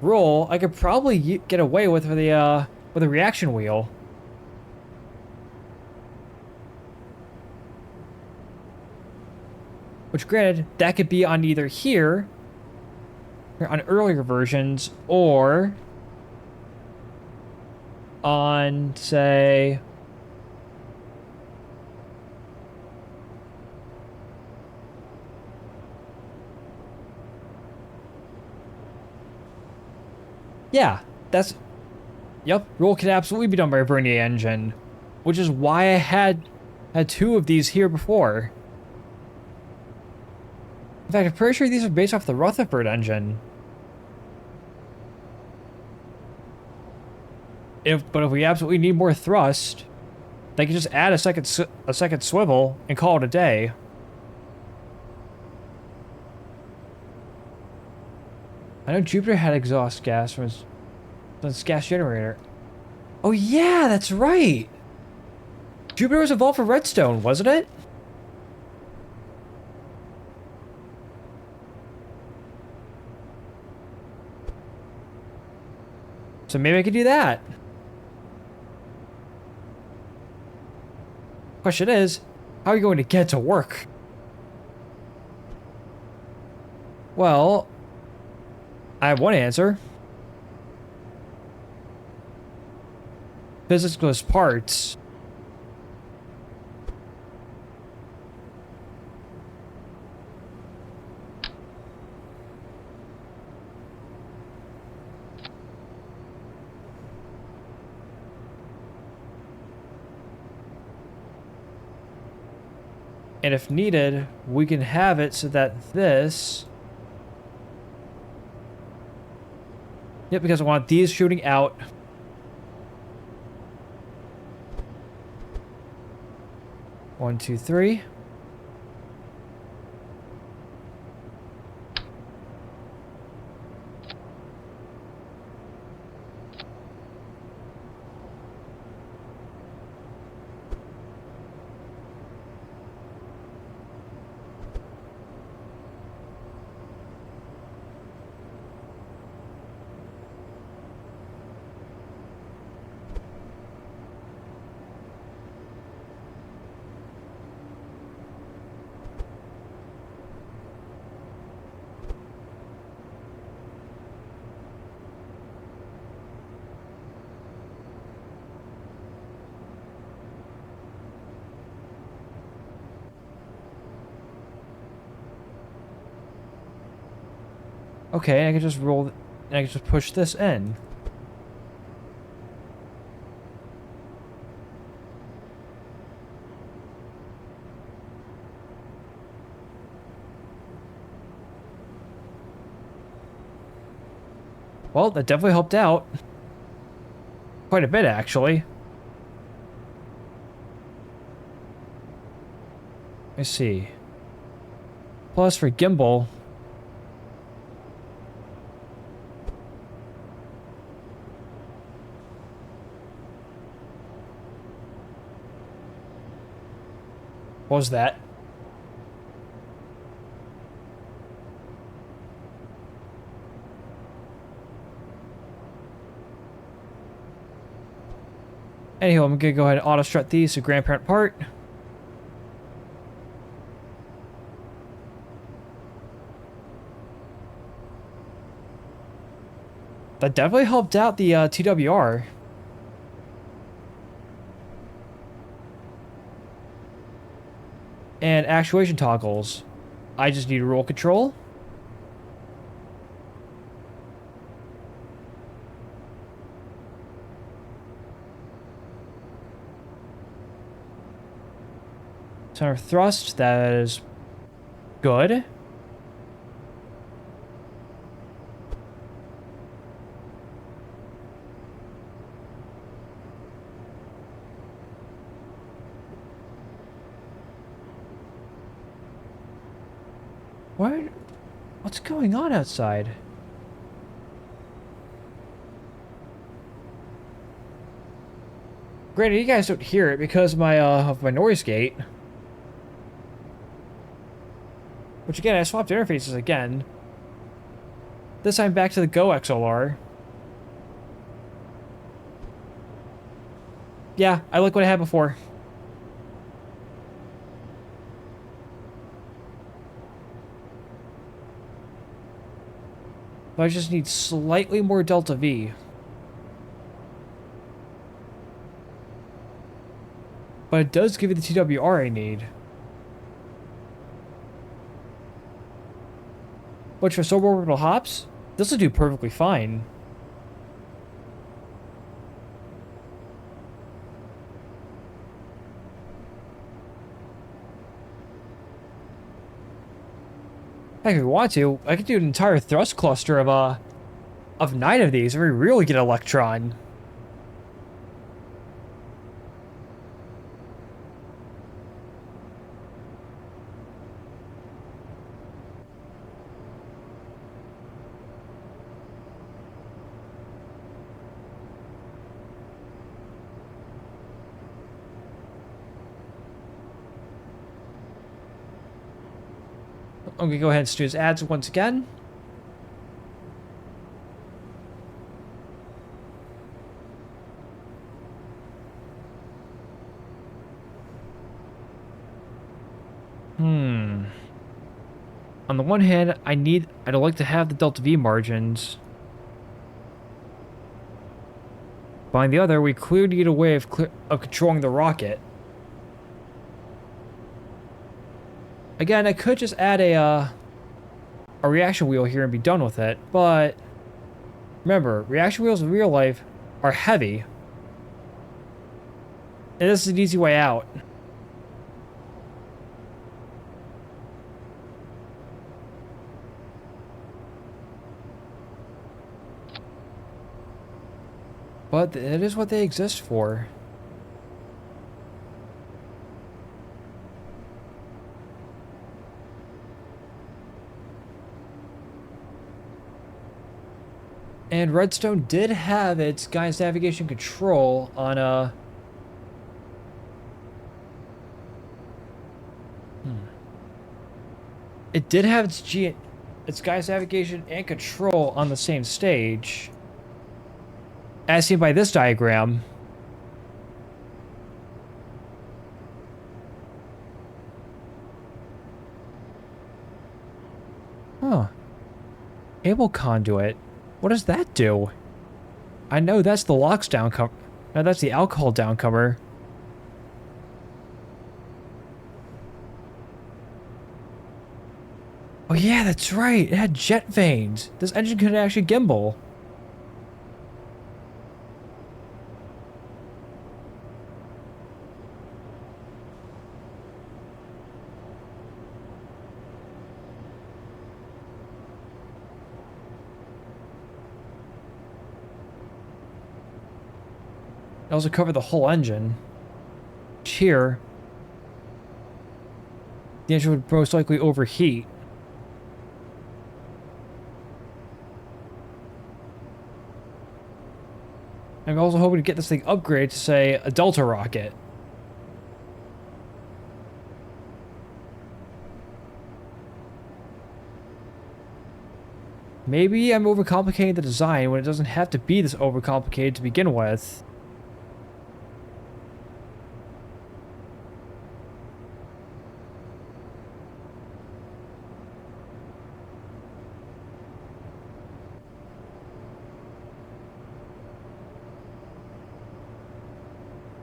Roll, I could probably get away with a reaction wheel. Which, granted, that could be on either here, or on earlier versions, or on, say... Yeah, that's... Yep, roll could absolutely be done by a Vernier engine, which is why I had two of these here before. In fact, I'm pretty sure these are based off the Rutherford engine. But if we absolutely need more thrust, they can just add a second swivel and call it a day. I know Jupiter had exhaust gas from its gas generator. Oh yeah, that's right. Jupiter was involved for Redstone, wasn't it? So maybe I could do that. Question is, how are you going to get to work? Well, I have one answer. Physicalist parts. And if needed, we can have it so that this... Yep, because I want these shooting out. One, two, three. Okay, I can just roll, and I can just push this in. Well, that definitely helped out. Quite a bit, actually. Let me see. Plus for gimbal. What was that? Anyhow, I'm gonna go ahead and auto strut these to grandparent part. That definitely helped out the TWR. And actuation toggles. I just need roll control. Center of thrust, that is good. What? What's going on outside? Granted, you guys don't hear it because of my noise gate. Which again, I swapped interfaces again. This time back to the Go XLR. Yeah, I like what I had before. But I just need slightly more Delta V. But it does give you the TWR I need. Which for suborbital hops, this will do perfectly fine. Heck, if we want to, I could do an entire thrust cluster of 9 of these if we really get Electron. I'm gonna go ahead and snooze ads once again. On the one hand, I'd like to have the delta V margins. But on the other, we clearly need a way of controlling the rocket. Again, I could just add a reaction wheel here and be done with it, but remember, reaction wheels in real life are heavy. And this is an easy way out. But it is what they exist for. And Redstone did have its guidance navigation control on a... It did have its guidance navigation and control on the same stage. As seen by this diagram. Huh. Able conduit. What does that do? I know that's the LOX downcomer. No, that's the alcohol downcomer. Oh yeah, that's right. It had jet vanes. This engine could actually gimbal. It also covered the whole engine. Here, the engine would most likely overheat. I'm also hoping to get this thing upgraded to, say, a Delta rocket. Maybe I'm overcomplicating the design when it doesn't have to be this overcomplicated to begin with.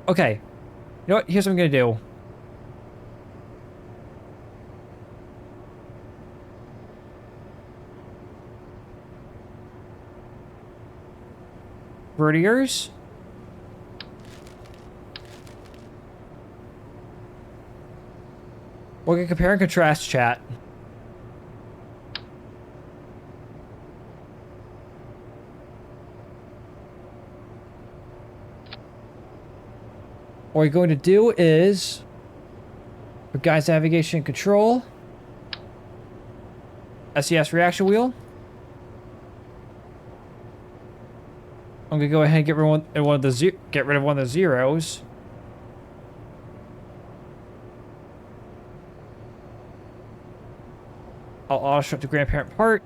Okay. You know what? Here's what I'm gonna do. Vertiers. We're gonna compare and contrast, chat. What we're going to do is, for guidance navigation control, SES reaction wheel. I'm gonna go ahead and get rid of one of the zeros. I'll auto shut the grandparent part.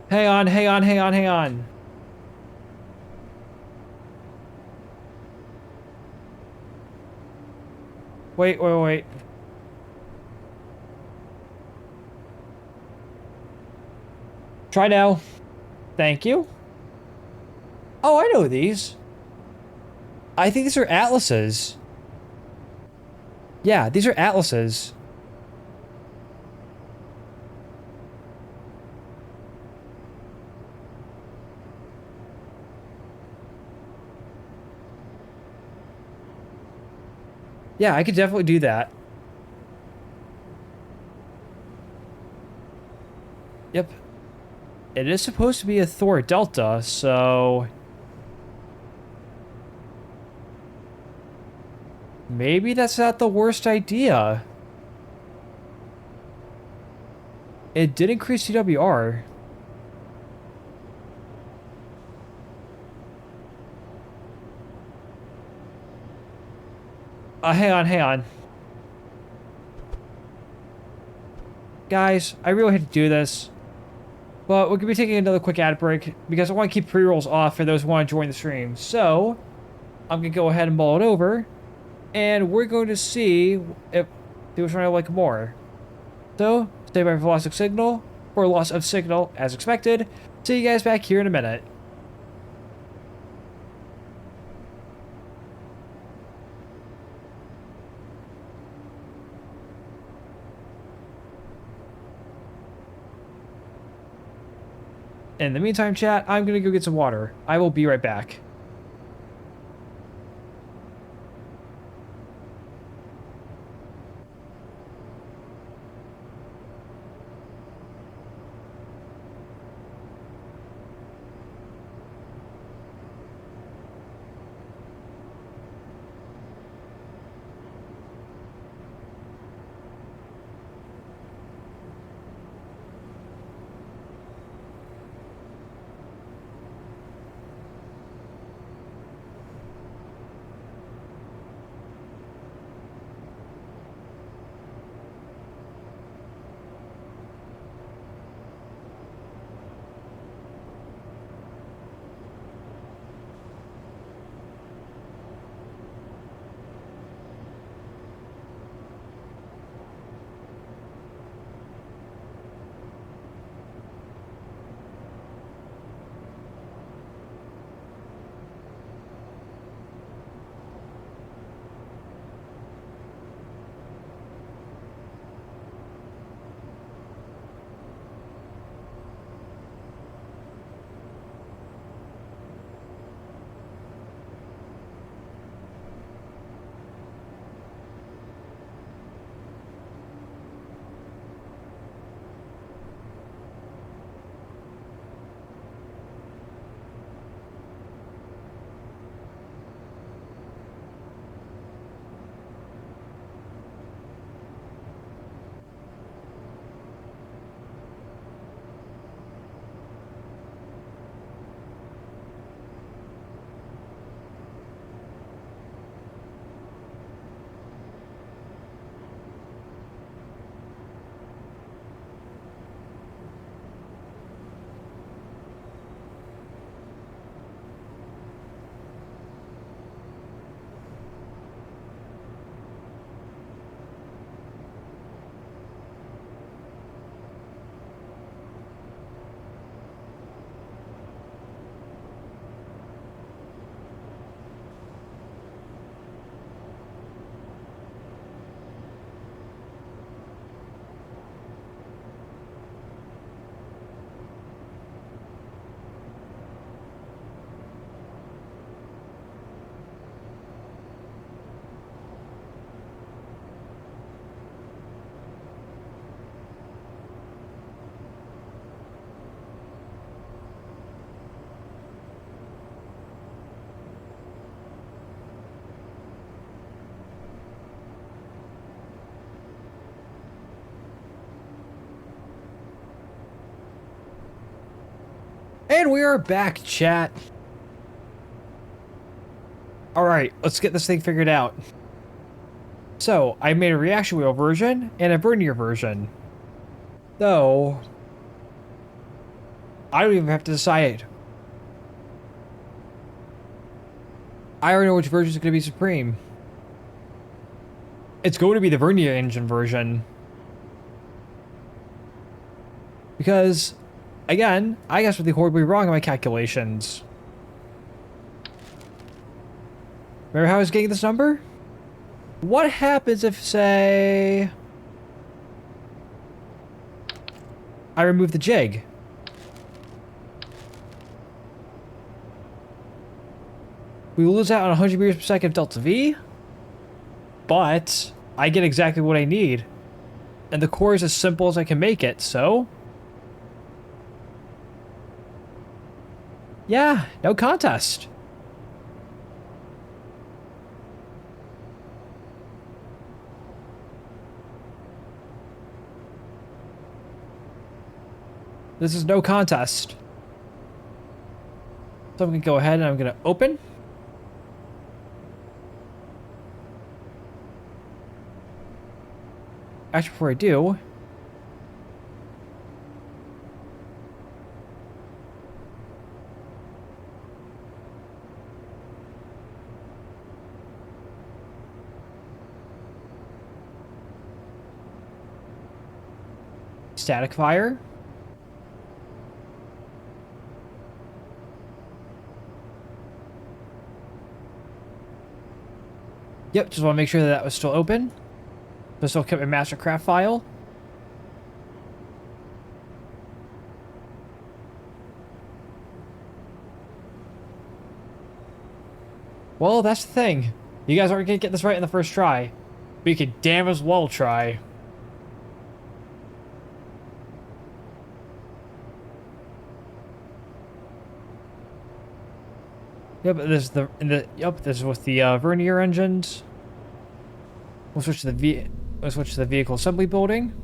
Hang on, hang on, hang on, hang on. Wait, wait, wait. Try now. Thank you. Oh, I know these. I think these are atlases. Yeah, these are atlases. Yeah, I could definitely do that. Yep. It is supposed to be a Thor Delta, so... maybe that's not the worst idea. It did increase CWR. Hang on, hang on. Guys, I really hate to do this. But we're going to be taking another quick ad break because I want to keep pre-rolls off for those who want to join the stream. So, I'm going to go ahead and mull it over. And we're going to see if which one I like more. So, stay by for loss of signal, or loss of signal as expected. See you guys back here in a minute. In the meantime, chat, I'm going to go get some water. I will be right back. And we are back, chat. Alright, let's get this thing figured out. So, I made a reaction wheel version and a vernier version. Though, I don't even have to decide. I already know which version is going to be supreme. It's going to be the vernier engine version. Because, again, I guess really horribly wrong in my calculations. Remember how I was getting this number? What happens if, say, I remove the jig? We lose out on 100 meters per second of delta V, but I get exactly what I need. And the core is as simple as I can make it, so... yeah, no contest. This is no contest. So I'm going to go ahead and I'm going to open. Actually, before I do, static fire. Yep, just want to make sure that that was still open. So I still kept my mastercraft file. Well, that's the thing. You guys aren't going to get this right in the first try. But you could damn as well try. Yep, this is this is with the vernier engines. We'll switch to the vehicle assembly building.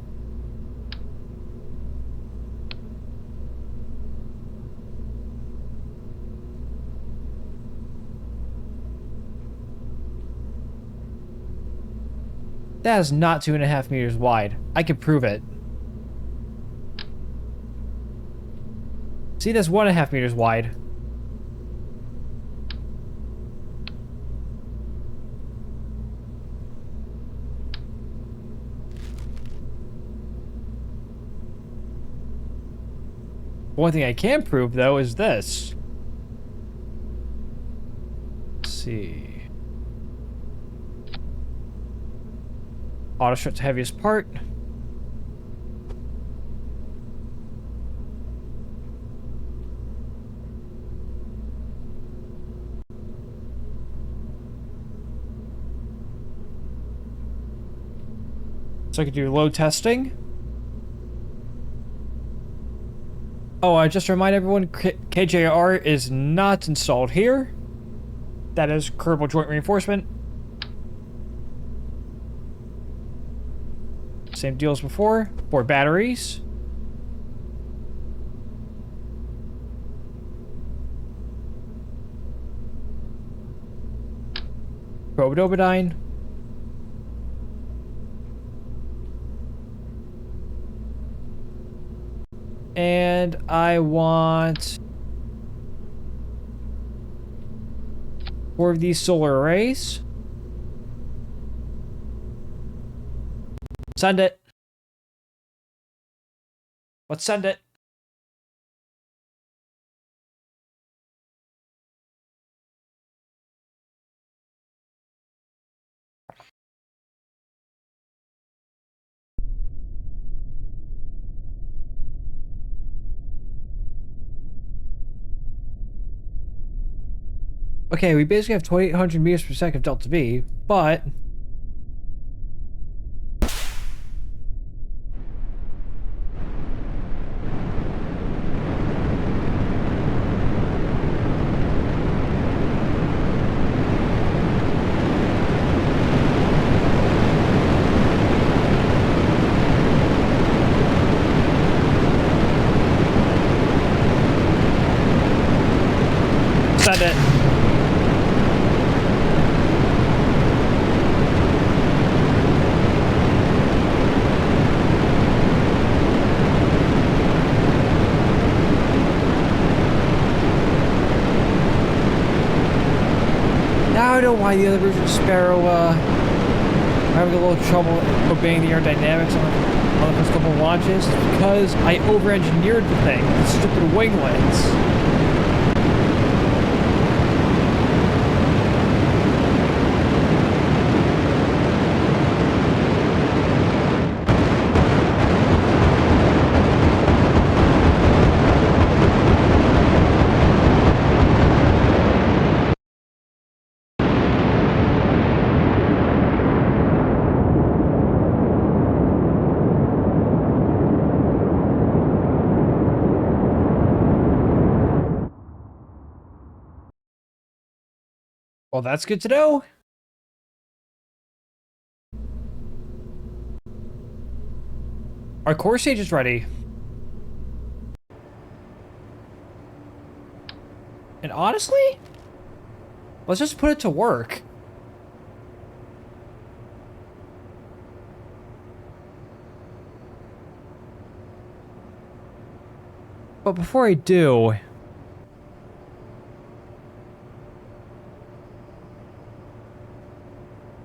That is not 2.5 meters wide. I can prove it. See, that's 1.5 meters wide. One thing I can prove, though, is this. Let's see. Auto strip's heaviest part. So I could do load testing. Oh, just to remind everyone, KJR is not installed here. That is Kerbal Joint Reinforcement. Same deal as before. 4 batteries. Probodobidine. And I want 4 of these solar arrays. Send it. Let's send it. Okay, we basically have 2,800 meters per second of delta V, but send it. Now I know why the other version of Sparrow having a little trouble obeying the aerodynamics on the first couple of launches. It's because I over-engineered the thing, the stupid winglets. Well, that's good to know. Our core stage is ready. And honestly, let's just put it to work. But before I do,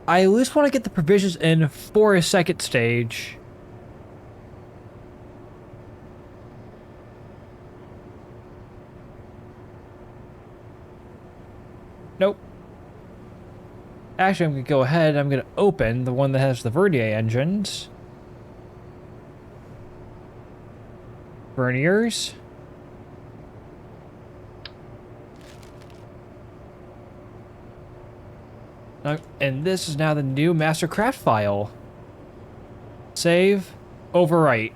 I at least want to get the provisions in for a second stage. Nope. Actually, I'm going to go ahead. I'm going to open the one that has the Vernier engines. Verniers. And this is now the new Mastercraft file. Save. Overwrite.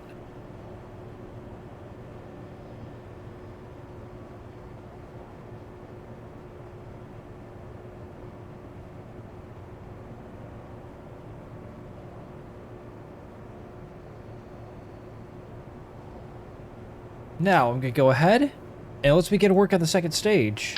Now, I'm going to go ahead, and let's begin work on the second stage.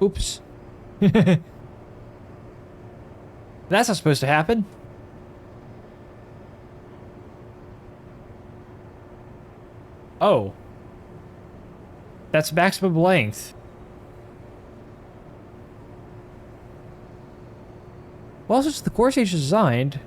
Oops. That's not supposed to happen. Oh. That's maximum length. Well, since the core stage is designed...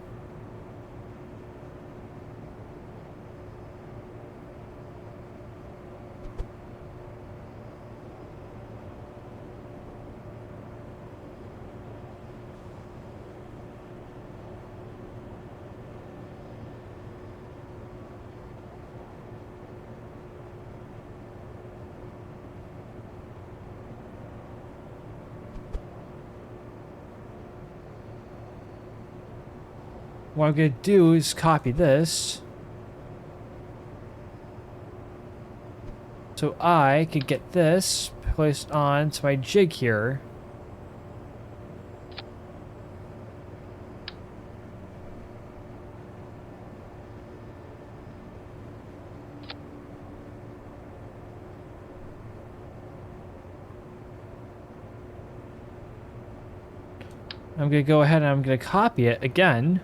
What I'm going to do is copy this. So I can get this placed onto my jig here. I'm going to go ahead and I'm going to copy it again.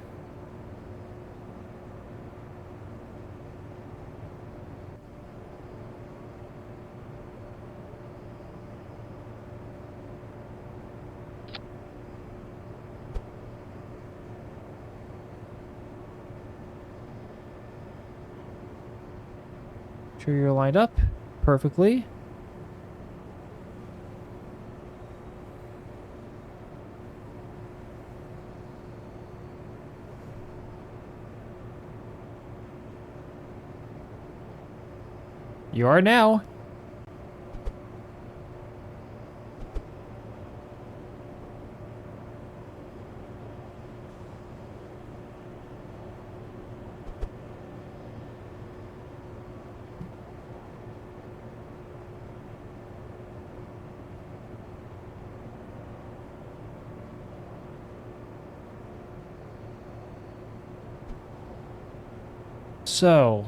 Sure you're lined up perfectly. You are now. So,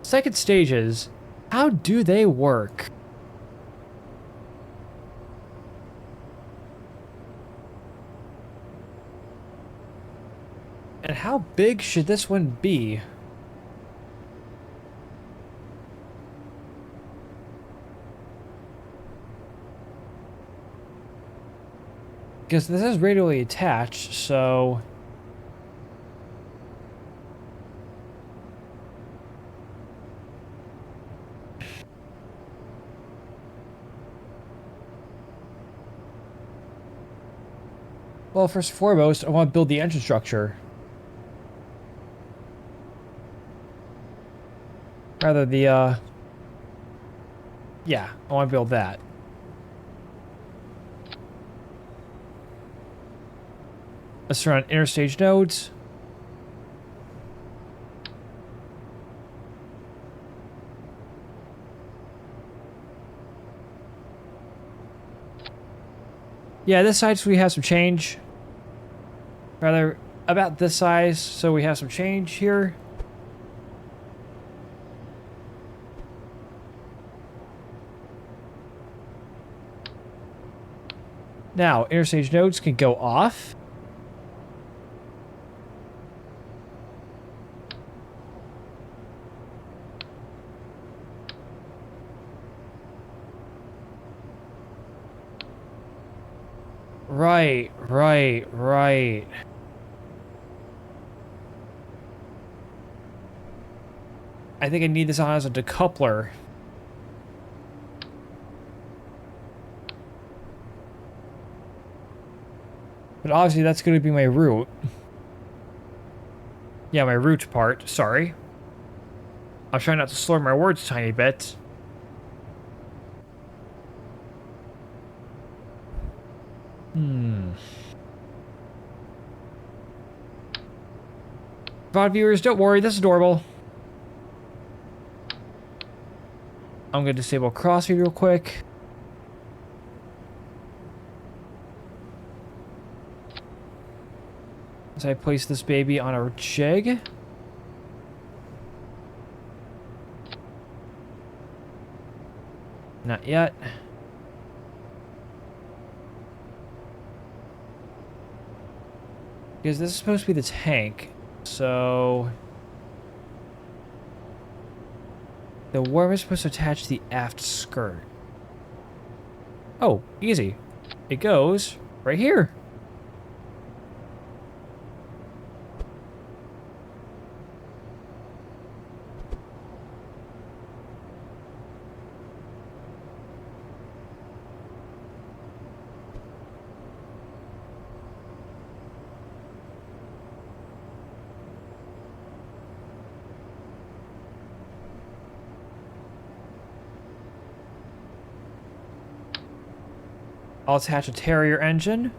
second stages, how do they work? And how big should this one be? Because this is radially attached, so... Well, first and foremost, I want to build the engine structure. Rather the, yeah, I want to build that. Let's run interstage nodes. Yeah, this size we have some change. Rather, about this size, so we have some change here. Now, interstage nodes can go off. Right. I think I need this on as a decoupler. But obviously that's going to be my root. Yeah, my root part. Sorry. I'm trying not to slur my words a tiny bit. VOD viewers, don't worry. This is adorable. I'm going to disable crossfeed real quick. As I place this baby on a jig. Not yet. Because this is supposed to be the tank. So... the worm is supposed to attach to the aft skirt. Oh, easy. It goes right here. I'll attach a Terrier engine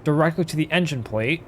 directly to the engine plate.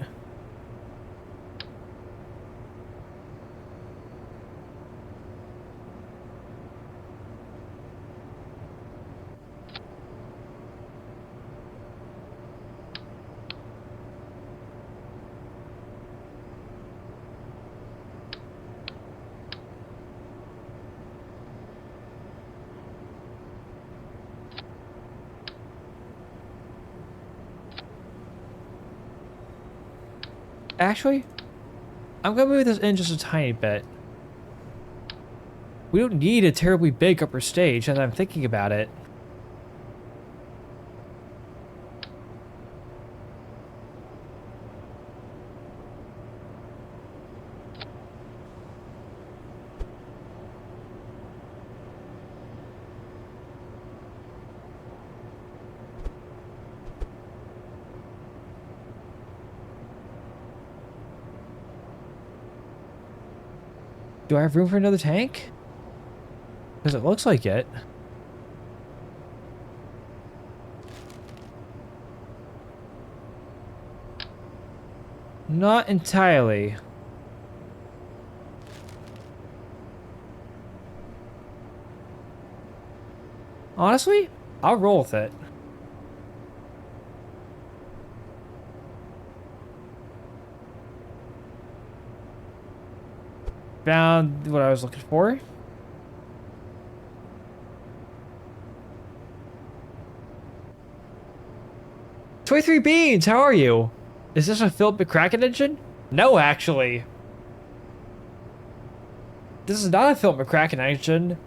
Actually, I'm gonna move this in just a tiny bit. We don't need a terribly big upper stage, as I'm thinking about it. Do I have room for another tank? Because it looks like it. Not entirely. Honestly, I'll roll with it. Found what I was looking for. "23 Beans, how are you? Is this a Philip McCracken engine?" No, actually. This is not a Philip McCracken engine.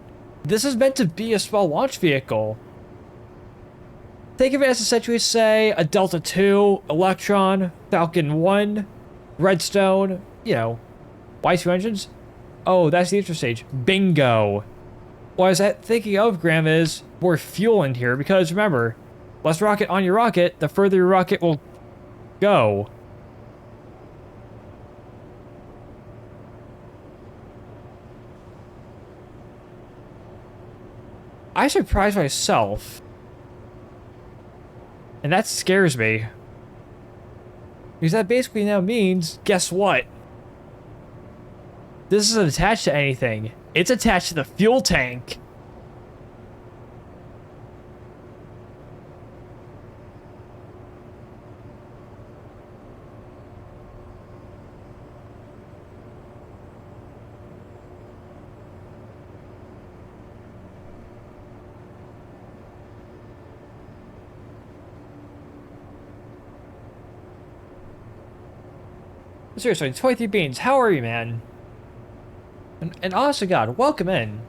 This is meant to be a small launch vehicle. Think of it as essentially, say, a Delta II, Electron, Falcon 1, Redstone, you know, Y2 engines. Oh, that's the interstage. Bingo. What I was thinking of, Graham, is more fuel in here, because remember, less rocket on your rocket, the further your rocket will go. I surprised myself. And that scares me. Because that basically now means, guess what? This isn't attached to anything. It's attached to the fuel tank. Seriously, 23 Beans, how are you, man? And honest to God, welcome in.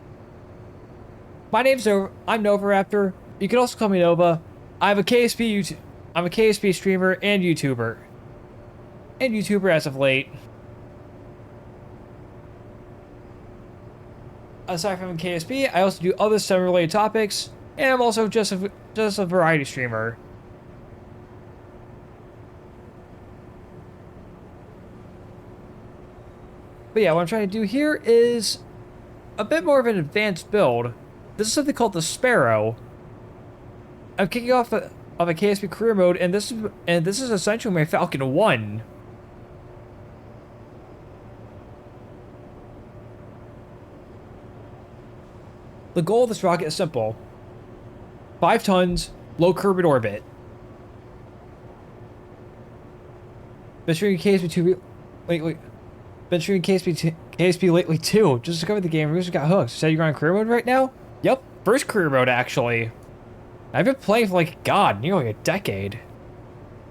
My name's Nova. I'm Nova Raptor. You can also call me Nova. I'm a KSP YouTube. I'm a KSP streamer and YouTuber. And YouTuber as of late. Aside from KSP, I also do other STEM-related topics, and I'm also just a variety streamer. But yeah, what I'm trying to do here is a bit more of an advanced build. This is something called the Sparrow. I'm kicking off of a KSP career mode, and this is essentially my Falcon 1. The goal of this rocket is simple. 5 tons, low curb in orbit. Been streaming KSP2 lately. Been streaming KSP lately too. Just discovered the game. Really got hooked. Said you're on career mode right now? Yep, first career mode actually. I've been playing for like, God, nearly a decade.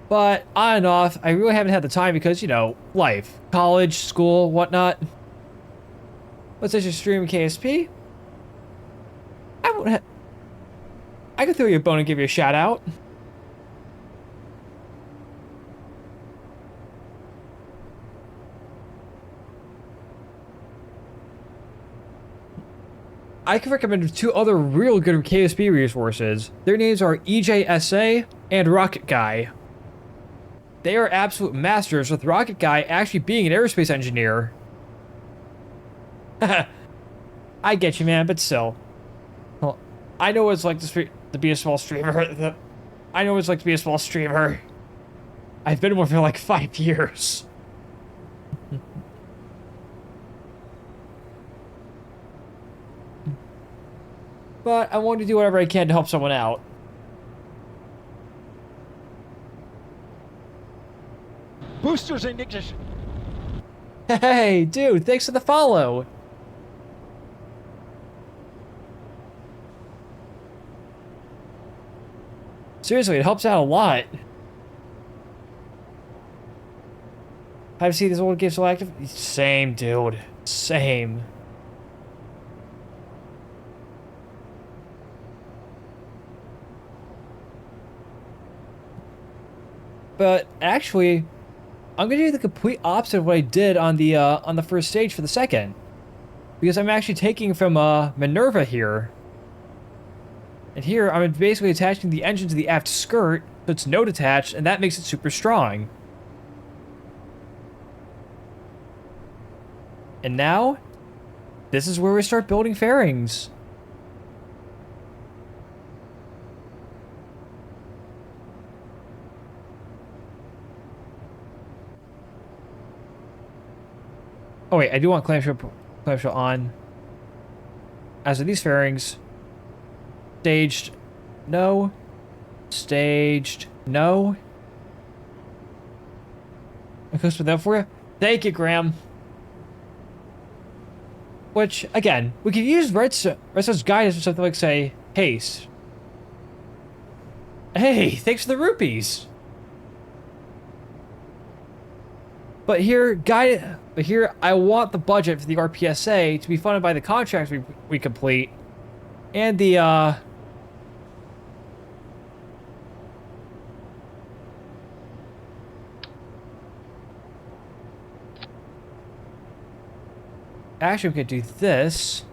But on and off, I really haven't had the time because, you know, life. College, school, whatnot. Let's just stream KSP. I could throw you a bone and give you a shout out. I can recommend 2 other real good KSP resources. Their names are EJSA and Rocket Guy. They are absolute masters, with Rocket Guy actually being an aerospace engineer. I get you, man, but still. Well, I know what it's like to be a small streamer. I know what it's like to be a small streamer. I've been one for like 5 years. But I want to do whatever I can to help someone out. Boosters in ignition. Hey, dude, thanks for the follow. Seriously, it helps out a lot. Have you seen this old game still active? Same, dude. Same. But actually, I'm gonna do the complete opposite of what I did on the first stage for the second, because I'm actually taking from Minerva here. And here, I'm basically attaching the engine to the aft skirt, so it's node attached, and that makes it super strong. And now, this is where we start building fairings. Oh wait, I do want clamshell on. As are these fairings. Staged, no. Staged, no. I close with that for you. Thank you, Graham. Which, again, we could use Redstone's guidance for something like, say, haste. Hey, thanks for the rupees. But here, I want the budget for the RPSA to be funded by the contracts we complete, and the actually, we could do this.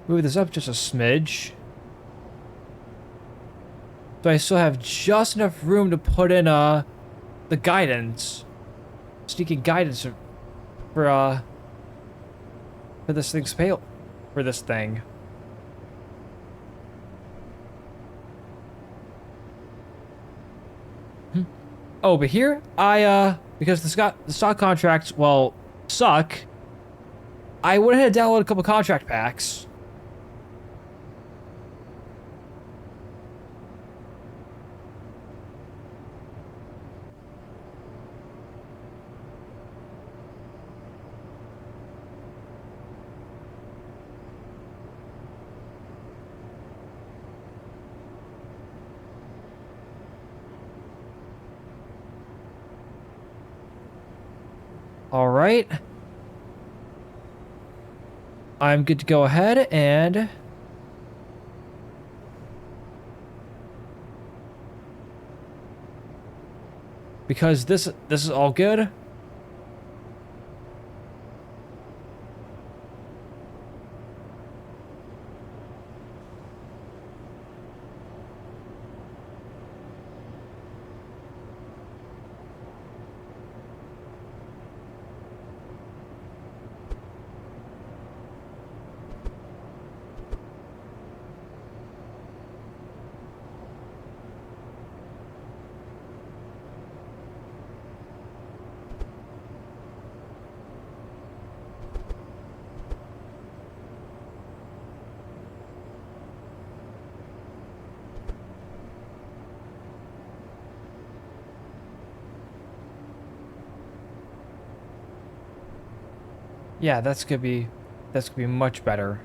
Move this up just a smidge. So I still have just enough room to put in the guidance. Sneaking guidance for this thing's pale. For this thing. Oh, but here because the stock contracts, well, suck. I went ahead and downloaded a couple contract packs. All right. I'm good to go ahead and... Because this is all good. Yeah, that's gonna be much better.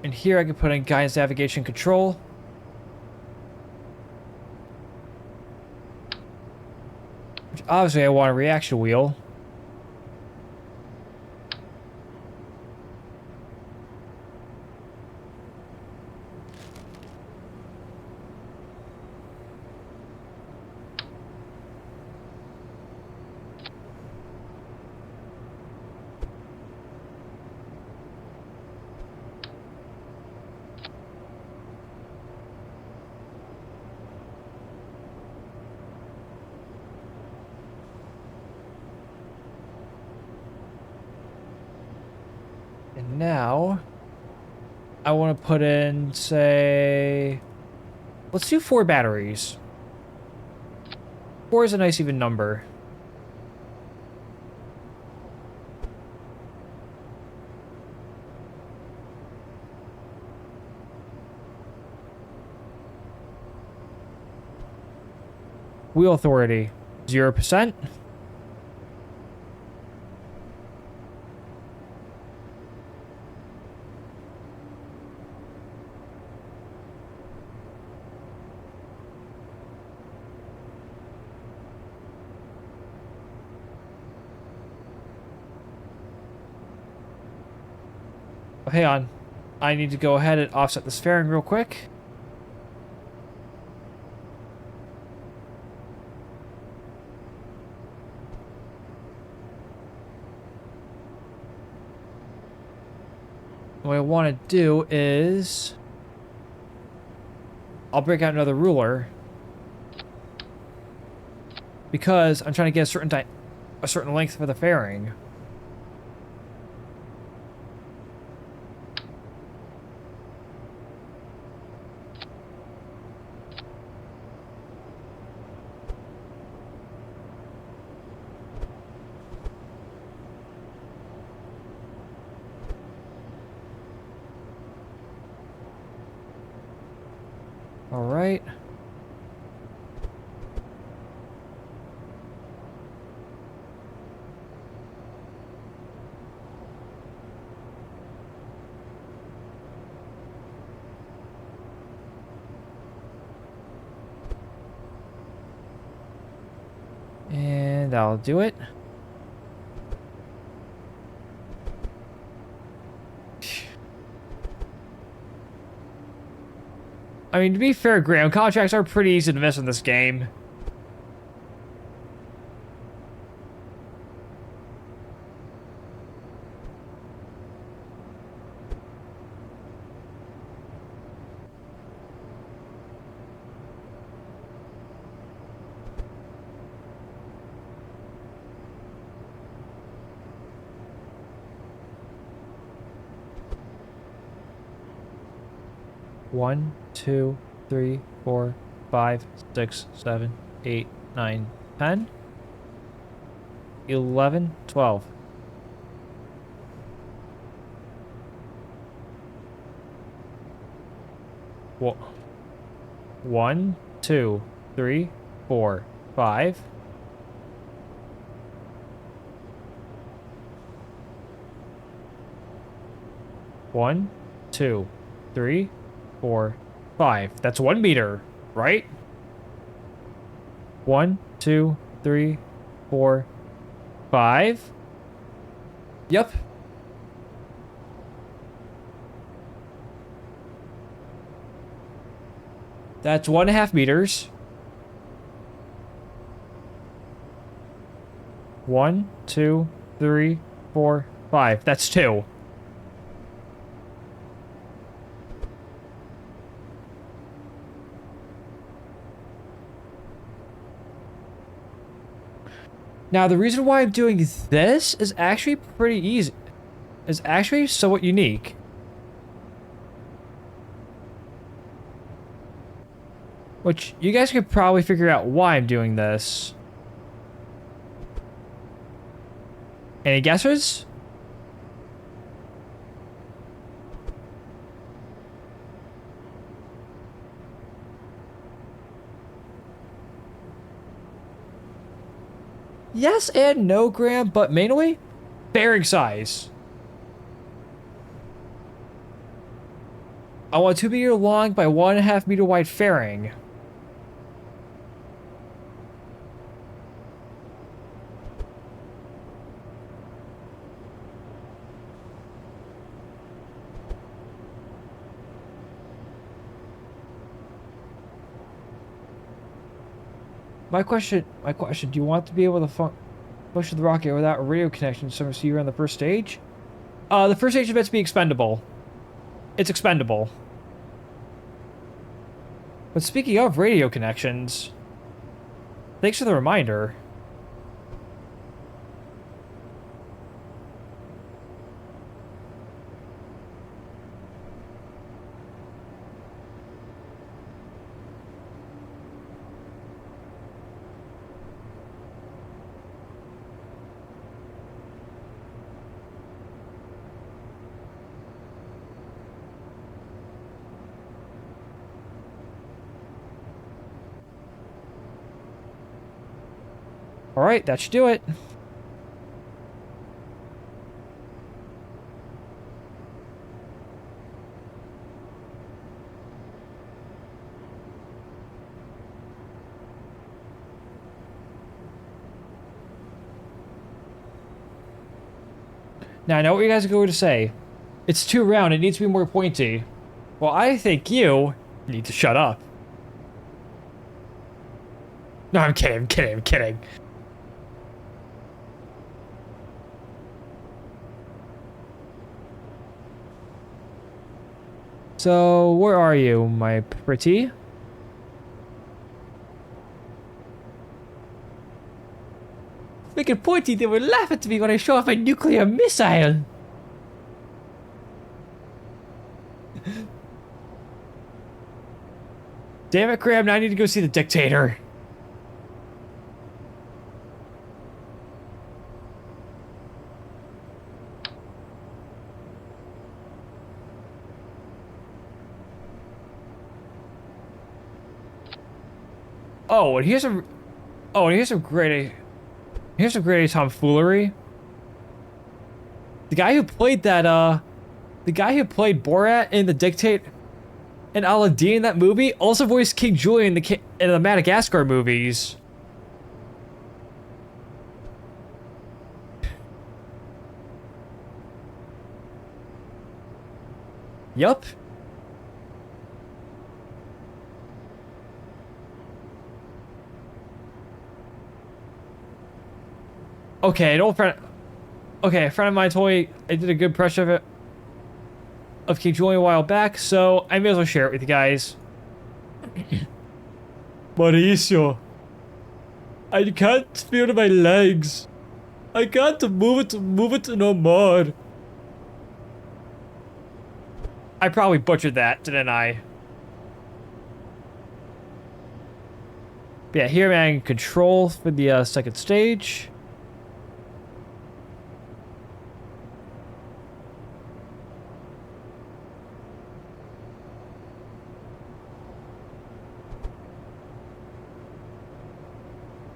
And here I can put in guidance navigation control. Which obviously I want a reaction wheel. And now I want to put in, say, let's do 4 batteries. 4 is a nice even number. Wheel authority, 0%. Oh, hang on. I need to go ahead and offset this fairing real quick. What I want to do is... I'll break out another ruler. Because I'm trying to get a certain length for the fairing. All right. And that'll do it. I mean, to be fair, ground contracts are pretty easy to miss in this game. One, 2, 3, 4, 5, 6, 7, 8, 9, 10, 11, 12. Wha- 1, 2, 3, 4, 5. 1, 2, 3, 4, 5. That's 1 meter, right? 1, 2, 3, 4, 5. Yep. That's 1.5 meters. 1, 2, 3, 4, 5. That's 2. Now, the reason why I'm doing this is actually pretty easy. It's actually somewhat unique. Which, you guys could probably figure out why I'm doing this. Any guesses? Yes and no, Graham, but mainly fairing size. I want 2 meter long by 1.5 meter wide fairing. My question, do you want to be able to push the rocket without a radio connection so you're on the first stage? The first stage is meant to be expendable. It's expendable. But speaking of radio connections, thanks for the reminder. All right, that should do it. Now, I know what you guys are going to say. It's too round, it needs to be more pointy. Well, I think you need to shut up. No, I'm kidding. So, where are you, my pretty? Make it pointy, they will laugh at me when I show off a nuclear missile. Damn it, Graham, now I need to go see the dictator. Oh, and here's some... Oh, and here's some great... Here's some great tomfoolery. The guy who played that, the guy who played Borat in The Dictator and Aladdin in that movie also voiced King Julian in the Madagascar movies. Yup. Okay, an old friend... Okay, a friend of mine told me I did a good impression of King Julian a while back, so I may as well share it with you guys. Mauricio, I can't feel my legs. I can't move it no more. I probably butchered that, didn't I? But yeah, here I'm in control for the second stage.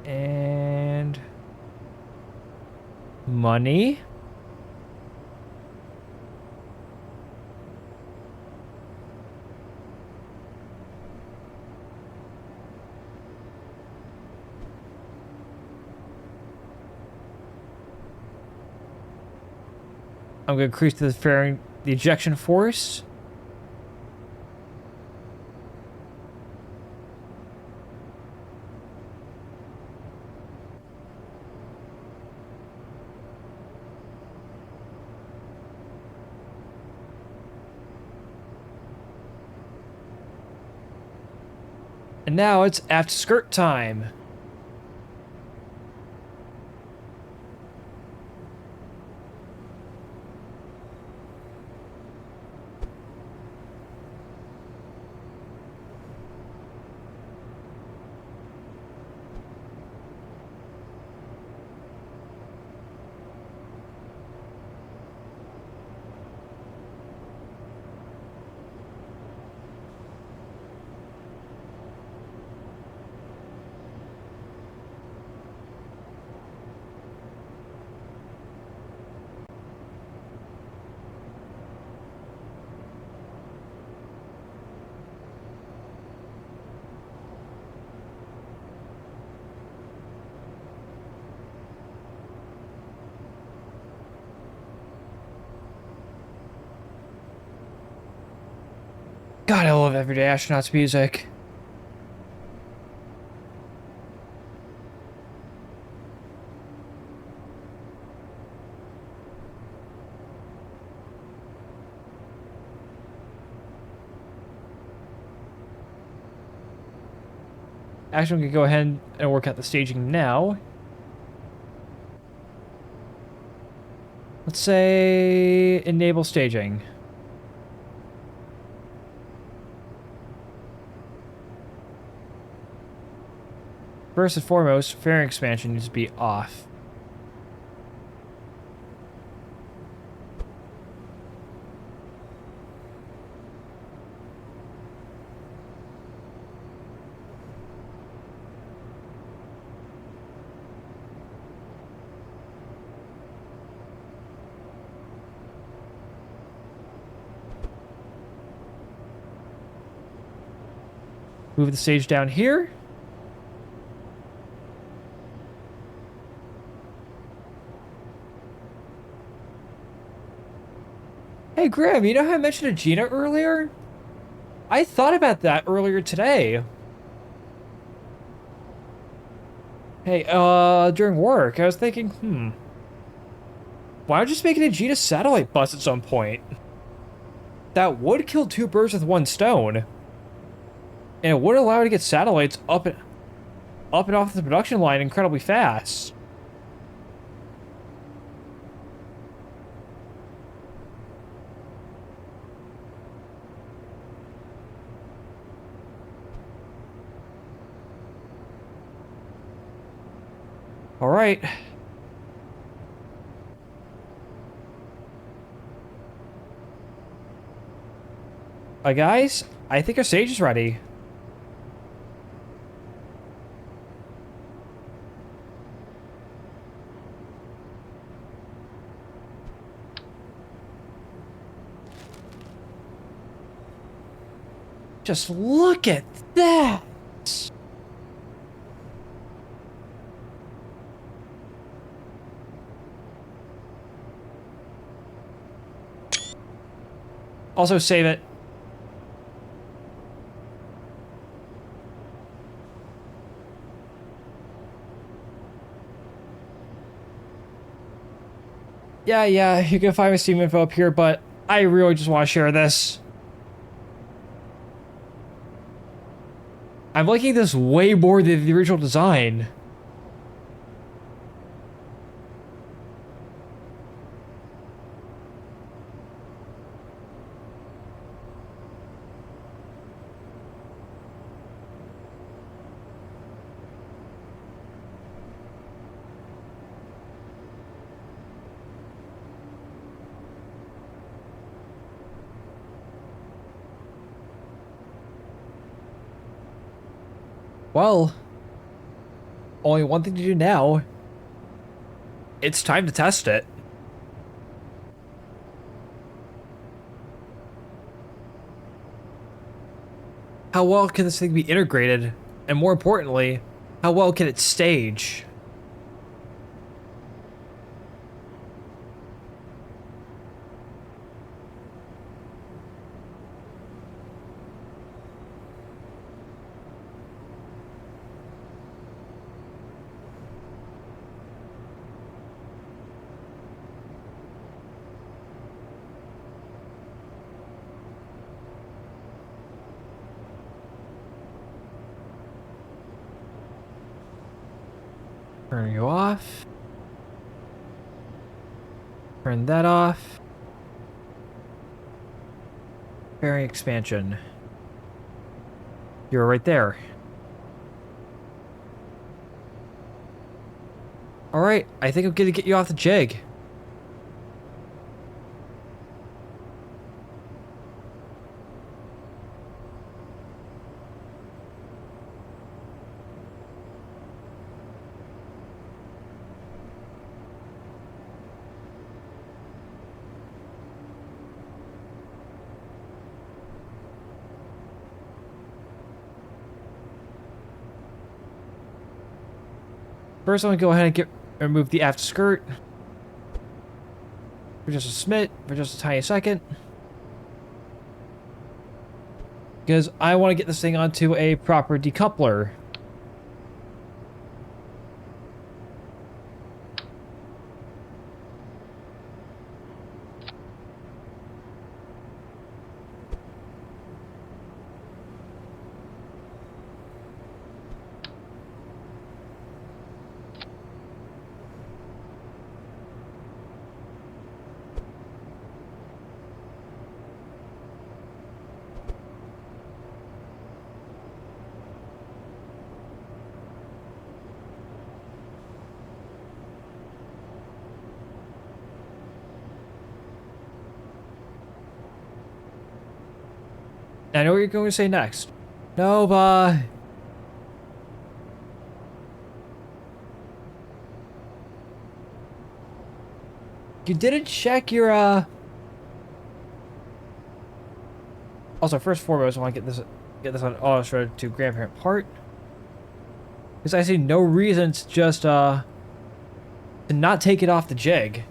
And money. I'm going to increase the ejection force. And now it's aft skirt time. God, I love Everyday Astronauts music. Actually, we can go ahead and work out the staging now. Let's say enable staging. First and foremost, fairing expansion needs to be off. Move the stage down here. Hey, Graham, you know how I mentioned Agena earlier? I thought about that earlier today. Hey, during work, I was thinking, why not just make an Agena satellite bus at some point? That would kill two birds with one stone. And it would allow it to get satellites up and off the production line incredibly fast. All right. Guys, I think our stage is ready. Just look at that. Also save it. Yeah, you can find my Steam info up here, but I really just want to share this. I'm liking this way more than the original design. Well, only one thing to do now. It's time to test it. How well can this thing be integrated? And more importantly, how well can it stage? Turn you off. Turn that off. Bearing expansion. You're right there. Alright, I think I'm gonna get you off the jig. First, I'm gonna go ahead and remove the aft skirt for just a smit, for just a tiny second, because I want to get this thing onto a proper decoupler. I know what you're going to say next. Nova. You didn't check your, Also, first and foremost, I want to get this on auto to grandparent part. Because I see no reason to just, to not take it off the jig.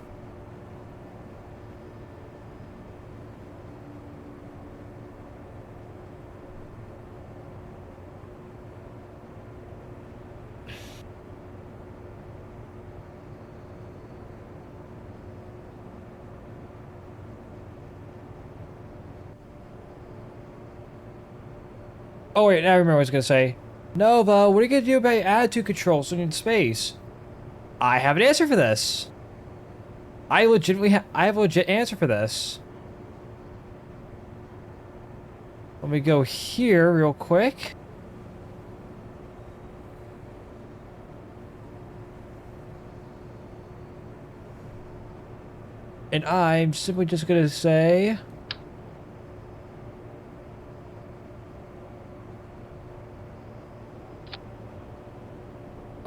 Oh wait, now I remember what I was gonna say. Nova, what are you gonna do about your attitude control when you're in space? I have an answer for this. I have a legit answer for this. Let me go here real quick. And I'm simply just gonna say...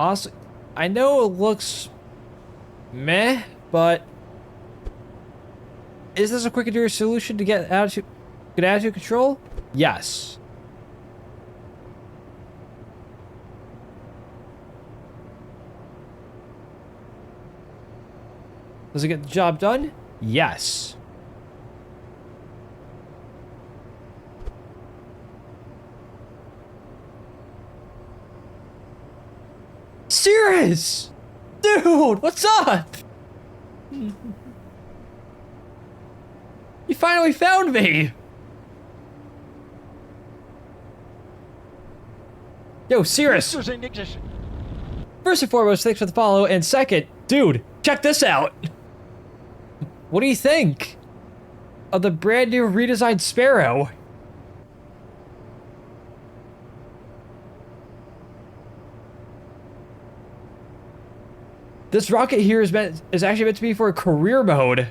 Awesome. I know it looks meh, but is this a quick and dirty solution to get attitude control? Yes. Does it get the job done? Yes. Serious? Dude, what's up? You finally found me. Yo, Cirrus. Boosters in ignition. First and foremost, thanks for the follow. And second, dude, check this out. What do you think of the brand new redesigned Sparrow? This rocket here is actually meant to be for a career mode.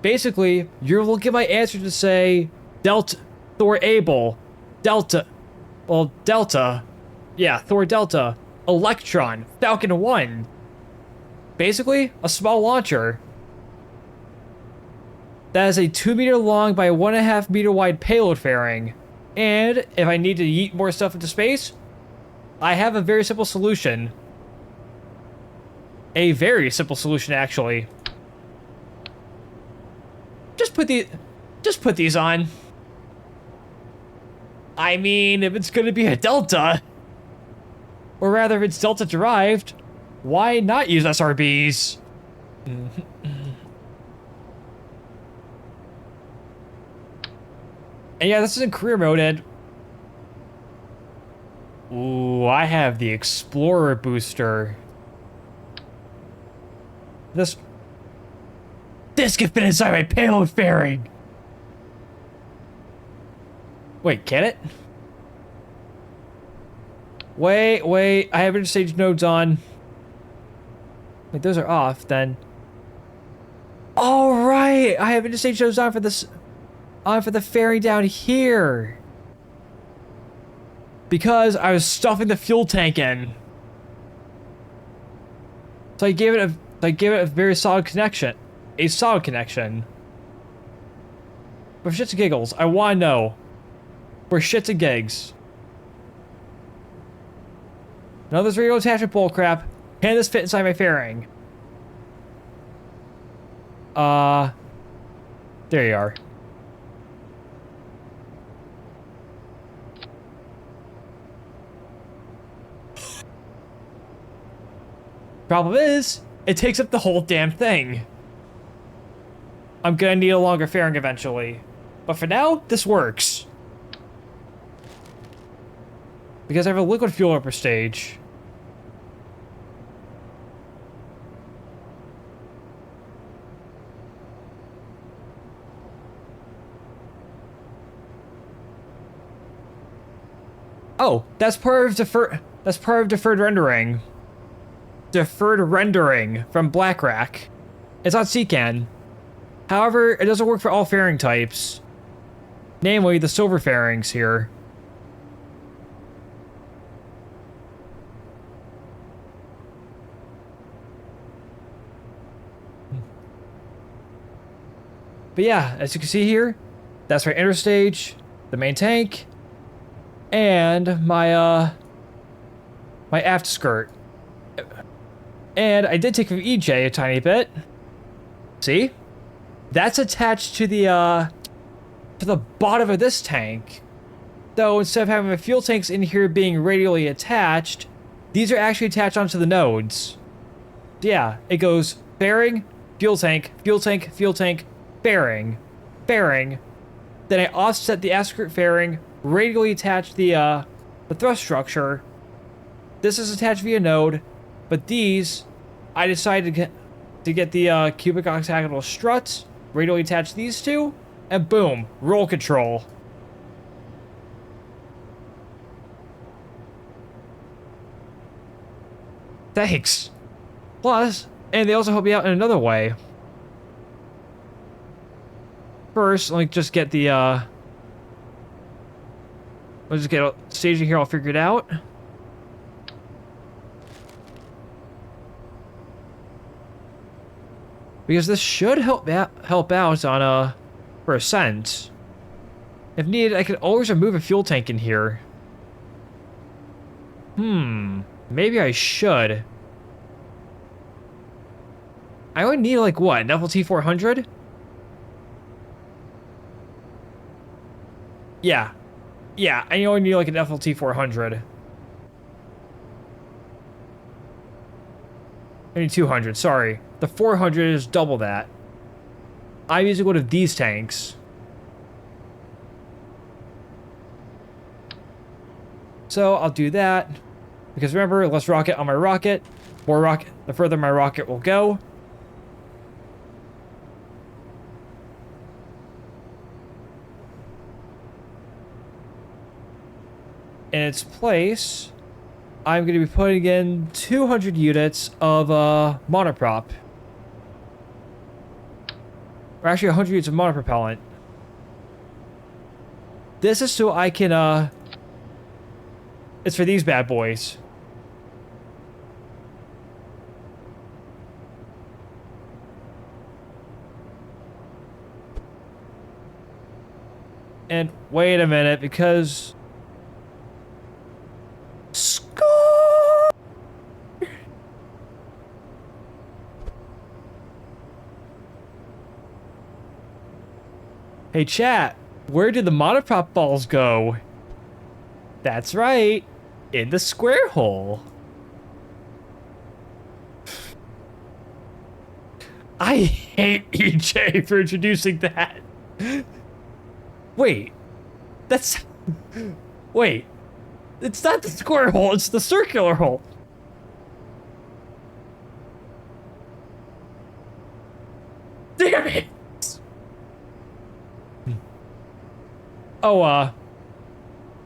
Basically, you're looking at my answer to say Delta, Thor Able, Delta, well, Delta, yeah, Thor Delta, Electron, Falcon 1. Basically, a small launcher. That is a 2-meter long by 1.5-meter wide payload fairing. And if I need to yeet more stuff into space, I have a very simple solution. A very simple solution, actually. Just put these on. I mean, if it's gonna be a Delta, or rather if it's Delta derived, why not use SRBs? And yeah, this is in career mode, and... Ooh. Ooh, I have the Explorer booster. This can fit inside my payload fairing. Wait, can it? Wait, I have interstage nodes on. Wait, those are off then. All right, I have interstage nodes on for this, for the fairing down here. Because I was stuffing the fuel tank in. So I gave it a very solid connection. A solid connection. But for shits and giggles, I want to know. For shits and gigs. None of this radio attachment bullcrap. Can this fit inside my fairing? There you are. Problem is, it takes up the whole damn thing. I'm gonna need a longer fairing eventually. But for now, this works. Because I have a liquid fuel upper stage. Oh, that's part of deferred rendering. Deferred rendering from BlackRack. It's on CCAN. However, it doesn't work for all fairing types. Namely, the silver fairings here. But yeah, as you can see here, that's my interstage, the main tank, and my my aft skirt. And I did take from EJ a tiny bit. See? That's attached to the bottom of this tank. Though instead of having my fuel tanks in here being radially attached, these are actually attached onto the nodes. So yeah, it goes fairing, fuel tank, fuel tank, fuel tank, fairing, fairing. Then I offset the aft skirt fairing, radially attach the thrust structure. This is attached via node, but these, I decided to get the cubic octagonal struts, radially attach these two, and boom, roll control. Thanks. Plus, and they also help me out in another way. First, let me just get the let's just get a staging here, I'll figure it out. Because this should help out on for ascent. If needed, I can always remove a fuel tank in here. Maybe I should. I only need like what, an FLT 400? Yeah, I only need like an FLT 400. I need 200, sorry. The 400 is double that. I'm using one of these tanks. So I'll do that. Because remember, less rocket on my rocket. More rocket, the further my rocket will go. In its place, I'm going to be putting in 200 units of monoprop. Or actually 100 units of monopropellant. This is so I can, it's for these bad boys. And wait a minute, because... Hey chat, where did the monoprop balls go? That's right, in the square hole. I hate EJ for introducing that. Wait, that's... Wait, It's not the square hole, it's the circular hole. Damn it! Oh,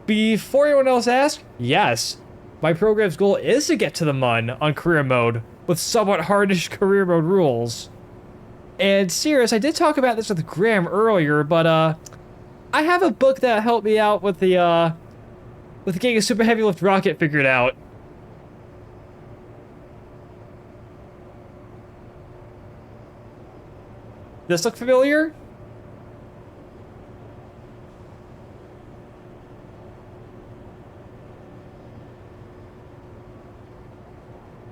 before anyone else asks, yes, my program's goal is to get to the Mun on career mode with somewhat hardish career mode rules. And serious, I did talk about this with Graham earlier, but I have a book that helped me out with getting a super heavy lift rocket figured out. This look familiar?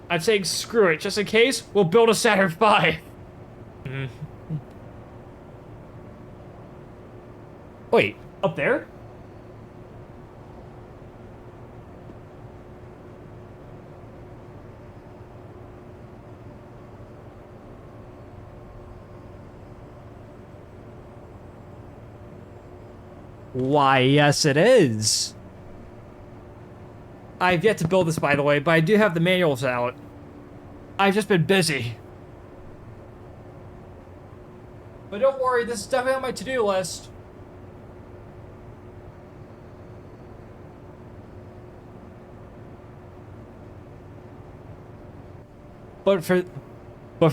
I'm saying screw it, just in case, we'll build a Saturn V. Wait, up there? Why, yes it is. I've yet to build this, by the way, but I do have the manuals out. I've just been busy. But don't worry, this is definitely on my to-do list. But for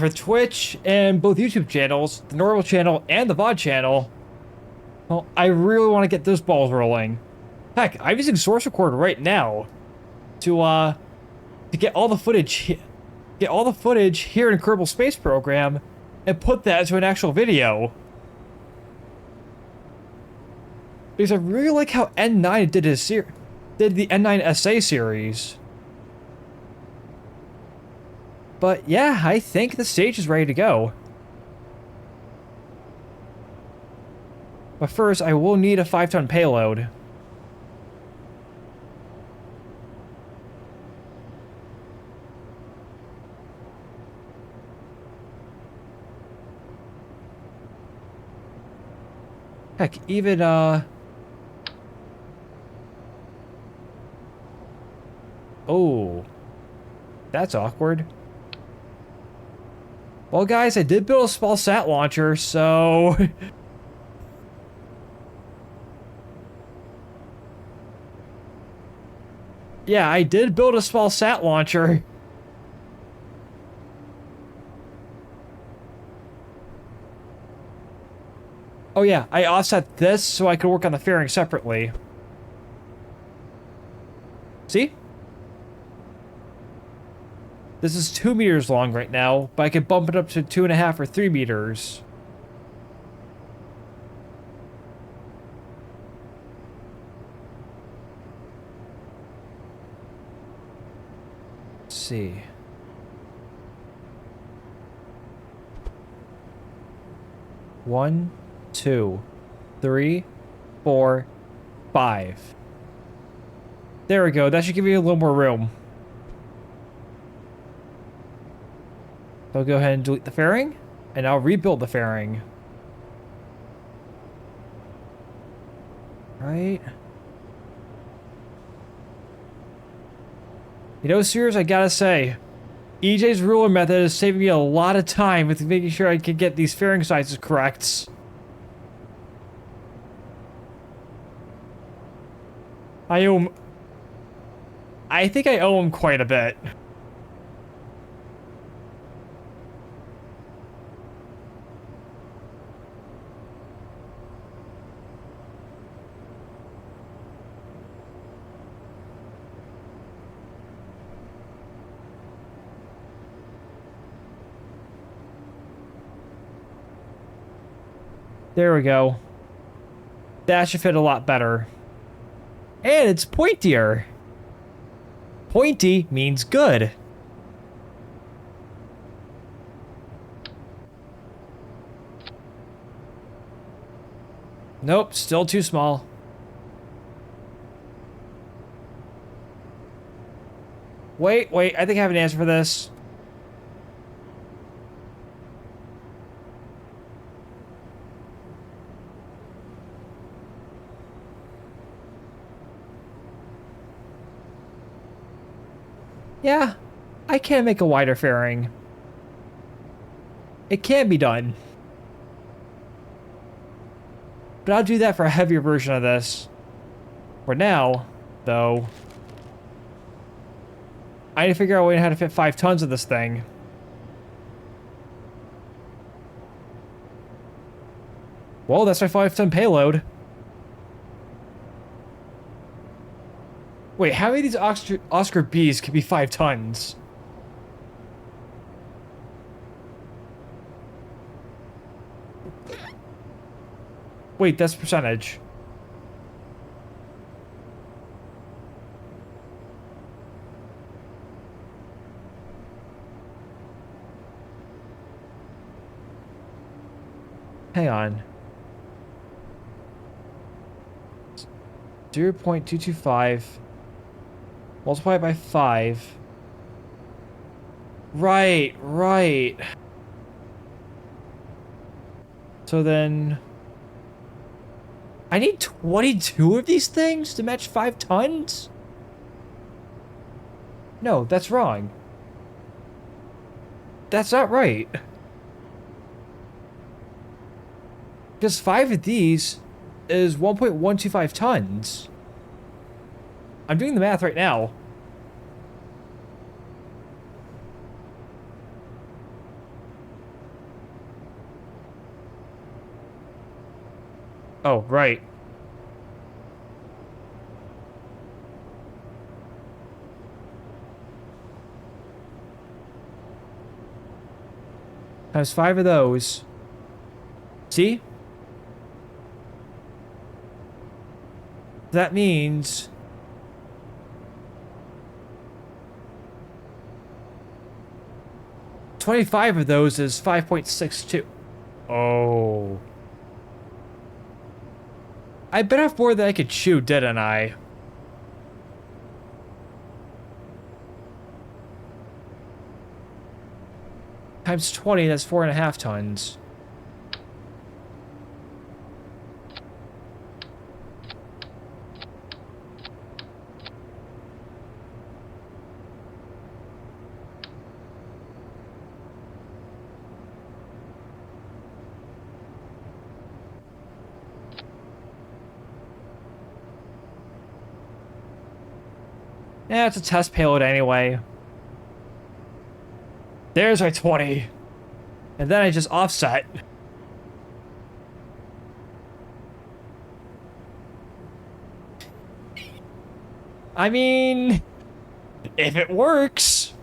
Twitch and both YouTube channels, the normal channel and the VOD channel, well, I really want to get those balls rolling. Heck, I'm using Source Record right now to get all the footage here in Kerbal Space Program and put that into an actual video. Because I really like how N9 did the N9 SA series. But yeah, I think the stage is ready to go. But first, I will need a 5-ton payload. Heck, even, oh. That's awkward. Well, guys, I did build a small sat launcher, so... yeah, I did build a small sat launcher. Oh yeah, I offset this so I could work on the fairing separately. See? This is 2 meters long right now, but I could bump it up to 2.5 or 3 meters. Let's see. One, 2, 3, 4, 5. There we go. That should give you a little more room. I'll go ahead and delete the fairing, and I'll rebuild the fairing. Right. You know, Sears, I gotta say, EJ's ruler method is saving me a lot of time with making sure I can get these fairing sizes correct. I think I owe him quite a bit. There we go. That should fit a lot better. And it's pointier. Pointy means good. Nope, still too small. Wait, I think I have an answer for this. Yeah, I can make a wider fairing. It can be done. But I'll do that for a heavier version of this. For now, though, I need to figure out a way how to fit 5 tons of this thing. Well, that's my 5-ton payload. Wait, how many of these Oscar Bs could be 5 tons? Wait, that's percentage. Hang on. 0.225 multiplied by 5. Right, right. So then I need 22 of these things to match 5 tons? No, that's wrong. That's not right. Because 5 of these is 1.125 tons. I'm doing the math right now. Oh, right. Times 5 of those. See? That means 25 of those is 5.62. Oh. I bit off more than I could chew, didn't I? Times 20, that's 4.5 tons. Yeah, it's a test payload anyway. There's my 20. And then I just offset. I mean, if it works.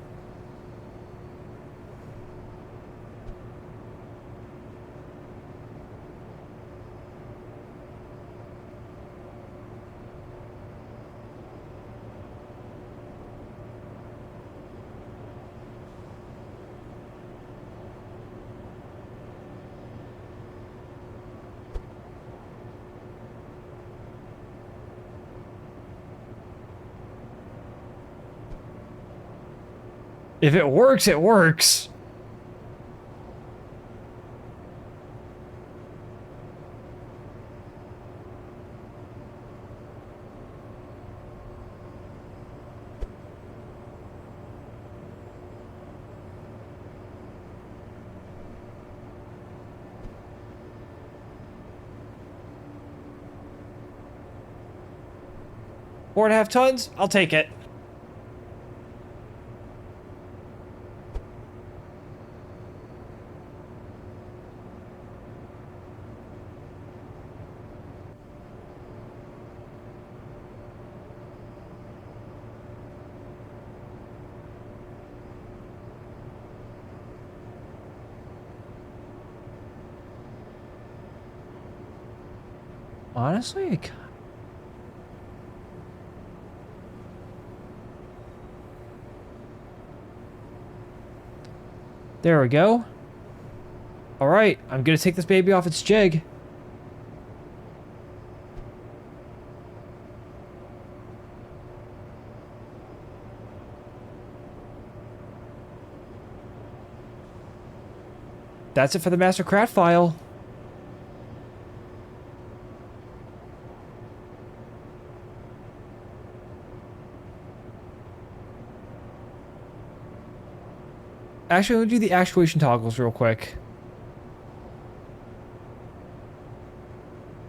If it works, it works. Four and a half tons? I'll take it. Honestly, there we go. All right, I'm gonna take this baby off its jig. That's it for the master craft file. Actually, let me do the actuation toggles real quick.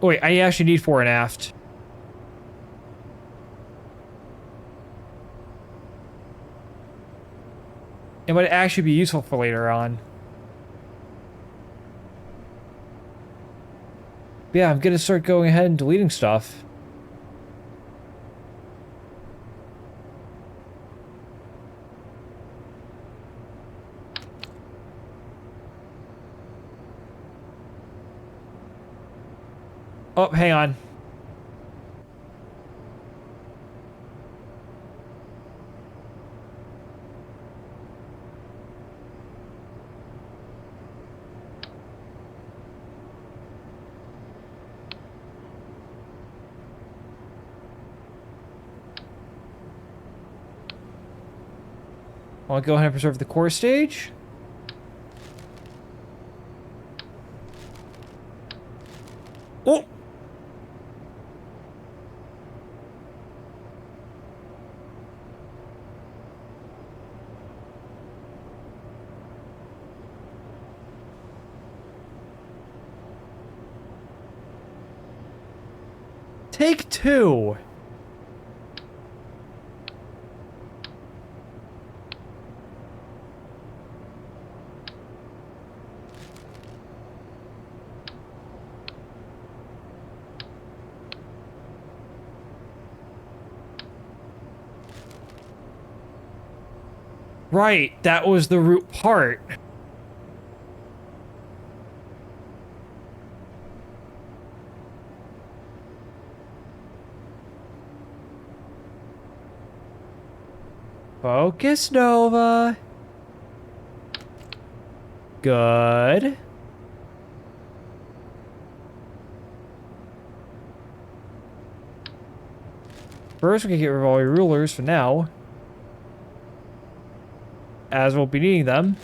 Oh, wait, I actually need fore and aft. It might actually be useful for later on. But yeah, I'm gonna start going ahead and deleting stuff. Oh, hang on. I'll go ahead and preserve the core stage. Oh! Take two. Right, that was the root part. Focus, Nova. Good. First, we can get rid of all your rulers for now, as we'll be needing them.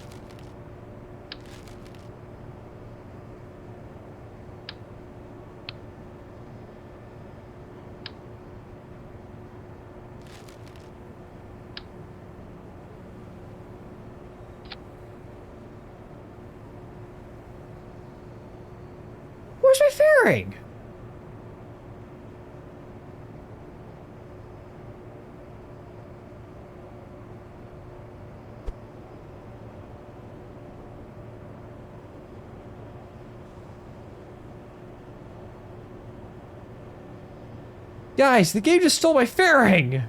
Where's my fairing? Guys, the game just stole my fairing!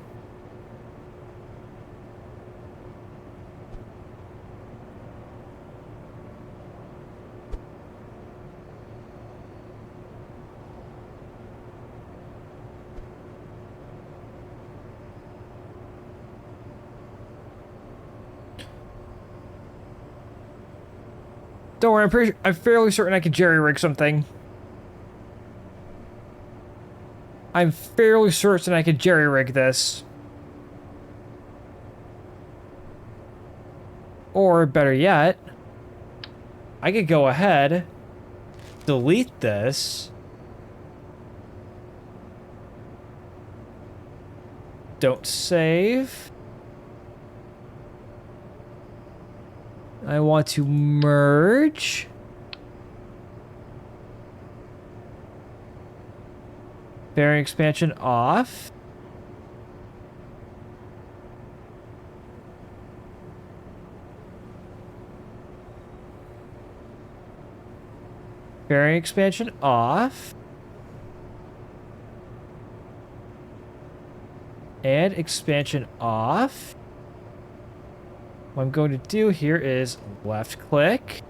Don't worry, I'm fairly certain I can jerry-rig something. I'm fairly certain I can jerry-rig this. Or, better yet, I could go ahead, delete this. Don't save. I want to merge. Bearing expansion off. Bearing expansion off. And expansion off. What I'm going to do here is left click.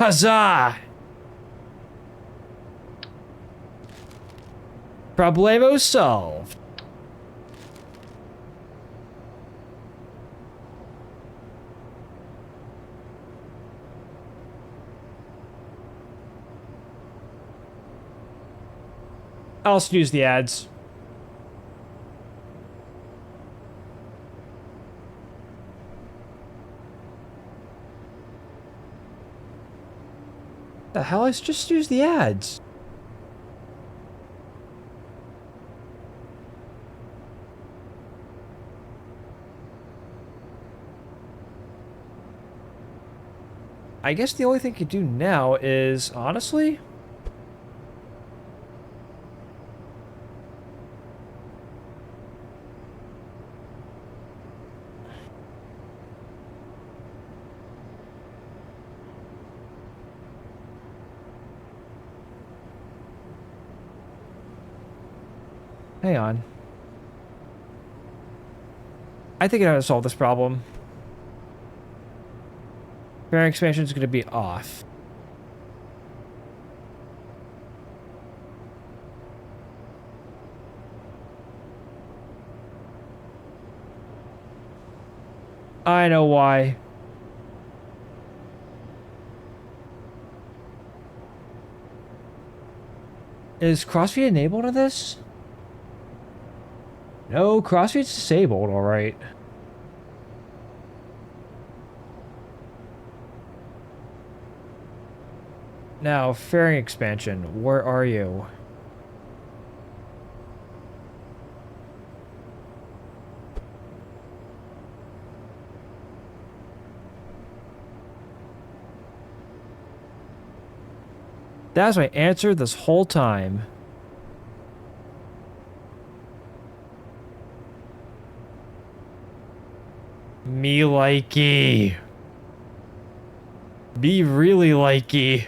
Huzzah! Problemo solved. I'll snooze the ads. The hell? I just snooze the ads. I guess the only thing I could do now is, honestly... Hang on. I think I know how to solve this problem. Bearing expansion is going to be off. I know why. Is crossfeed enabled on this? No, crossfeed's disabled, alright. Now, fairing expansion, where are you? That's my answer this whole time. Me likey. Be really likey.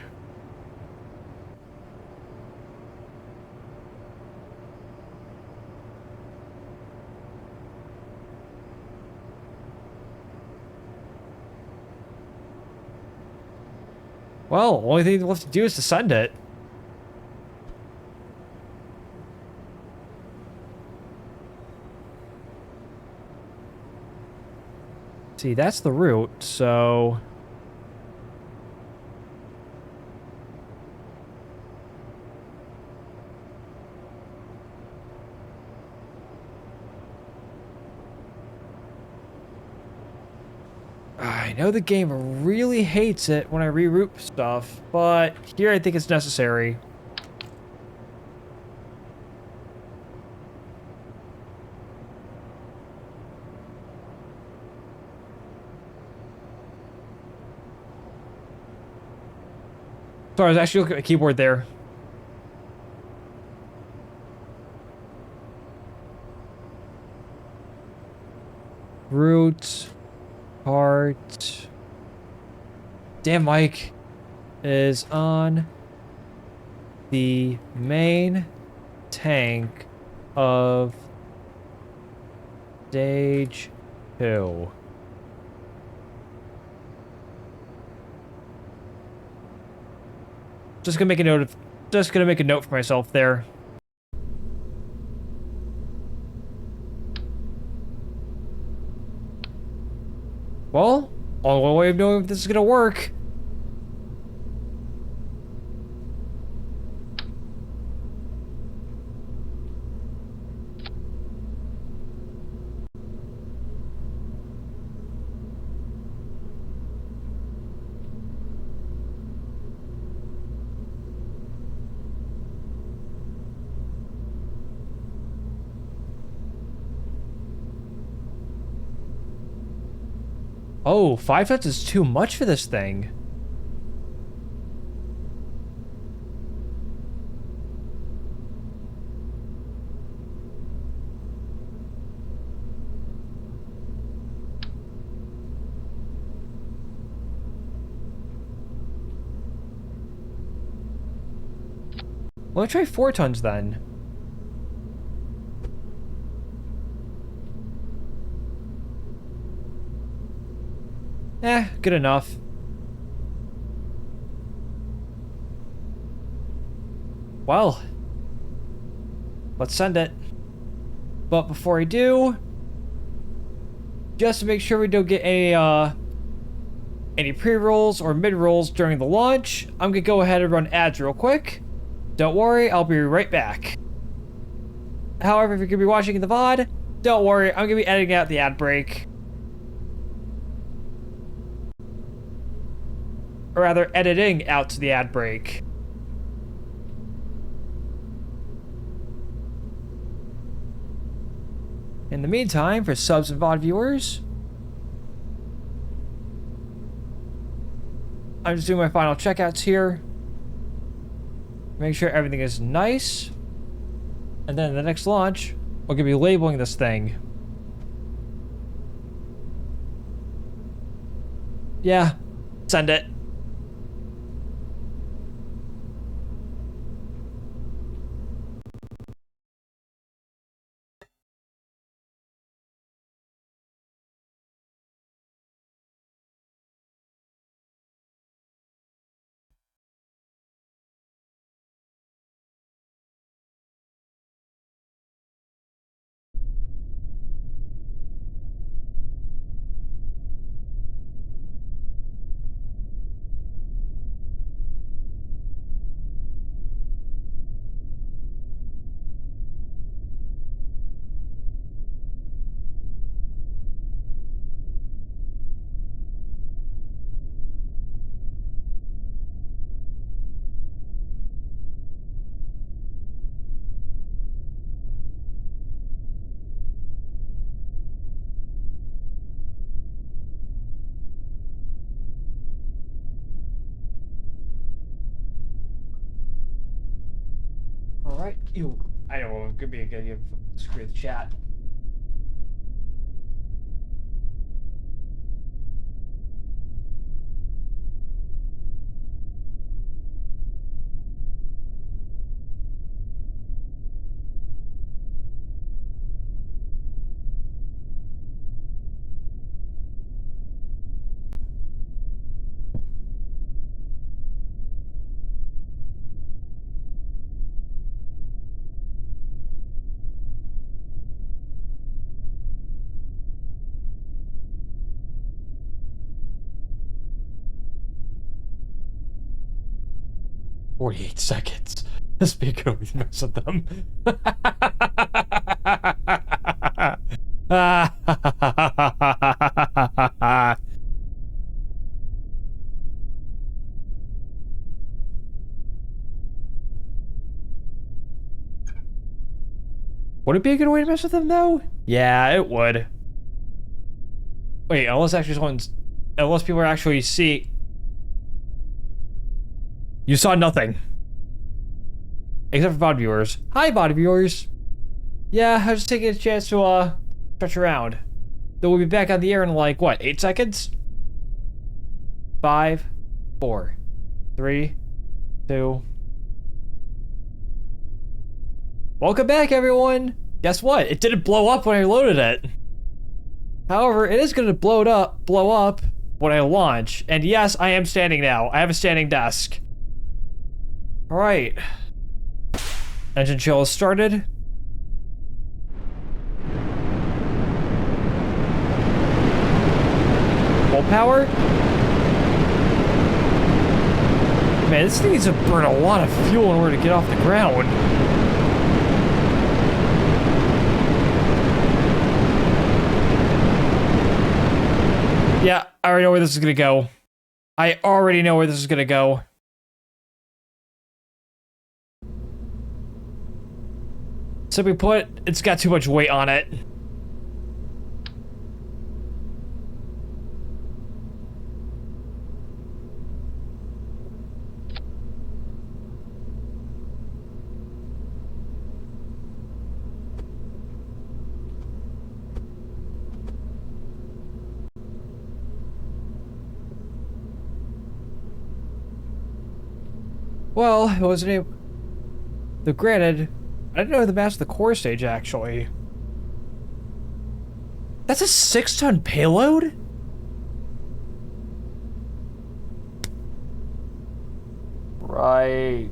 Well, only thing left to do is to send it. See, that's the route, so... I know the game really hates it when I reroute stuff, but here I think it's necessary. Sorry, I was actually looking at my keyboard there. Route, part. Damn, Mike is on the main tank of stage 2. Just gonna make a note for myself there. Well, only way of knowing if this is gonna work. Oh, 5 tons is too much for this thing. Well, let's try 4 tons then. Good enough. Well, let's send it. But before I do, just to make sure we don't get any pre-rolls or mid-rolls during the launch, I'm gonna go ahead and run ads real quick. Don't worry, I'll be right back. However, if you're gonna be watching the VOD, don't worry, I'm gonna be editing out the ad break. Or rather, editing out to the ad break. In the meantime, for subs and VOD viewers, I'm just doing my final checkouts here. Make sure everything is nice. And then the next launch, we're gonna be labeling this thing. Yeah, send it. All right, you. I know it could be a good idea to screw the chat. "48 seconds. This speaker always mess with them." Would it be a good way to mess with them, though? Yeah, it would. Wait, unless people actually see. You saw nothing. Except for VOD viewers. Hi, VOD viewers. Yeah, I was just taking a chance to, stretch around. Then we'll be back on the air in like, what, 8 seconds? 5, 4, 3, 2. Welcome back, everyone! Guess what? It didn't blow up when I loaded it. However, it is going to blow up when I launch. And yes, I am standing now. I have a standing desk. Alright. Engine chill has started. Full power. Man, this thing needs to burn a lot of fuel in order to get off the ground. Yeah, I already know where this is gonna go. I already know where this is gonna go. Simply put, it's got too much weight on it. Well, it wasn't able. Though granted, I didn't know the mass of the core stage actually. That's a 6-ton payload? Right.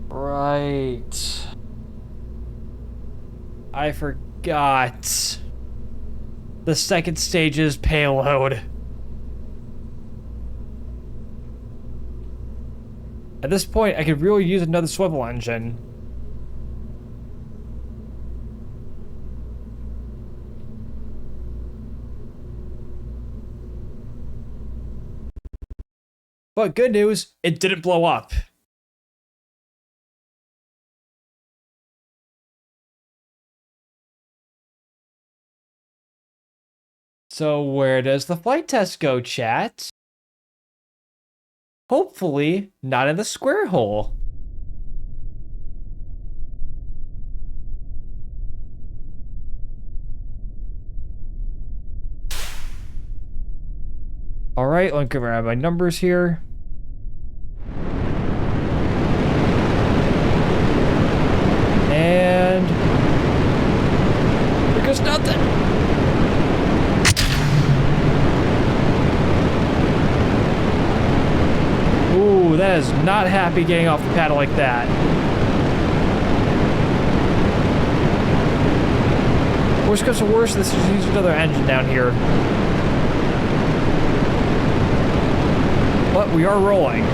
Right. I forgot. The second stage's payload. At this point, I could really use another swivel engine. But good news, it didn't blow up. So where does the flight test go, chat? Hopefully not in the square hole. All right, let me grab my numbers here. And there goes nothing. Ooh, that is not happy getting off the paddle like that. Worst comes to worst, let's just use another engine down here. But we are rolling.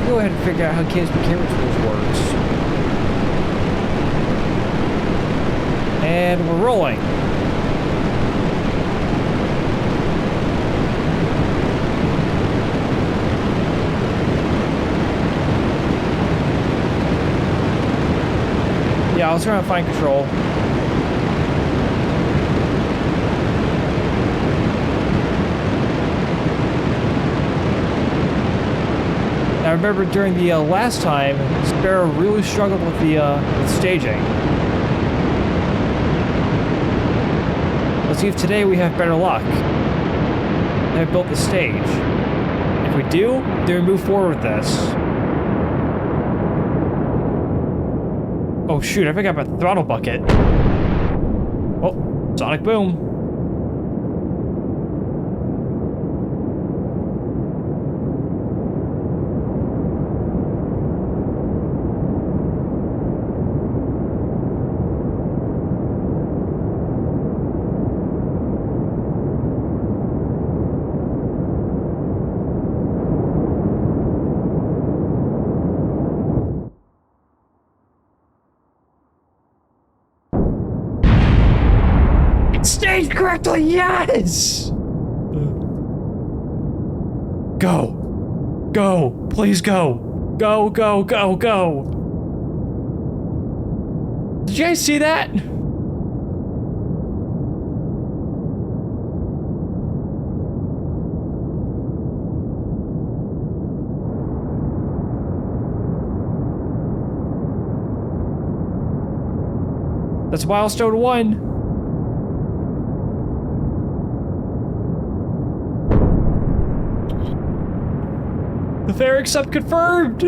Go ahead and figure out how KSP camera tools works. And we're rolling. Yeah, I'll try to find control. I remember during the last time, Sparrow really struggled with the with staging. Let's see if today we have better luck. I have built the stage. If we do, then we move forward with this. Oh shoot, I forgot about the throttle bucket. Oh, sonic boom. Staged correctly, yes! Go. Go. Please go. Go, go, go, go. Did you guys see that? That's milestone 1. The fare accept confirmed!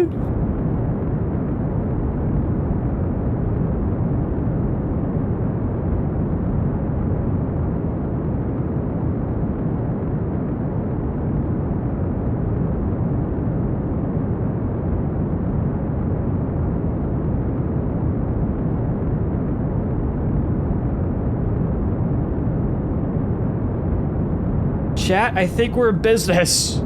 Chat, I think we're in business.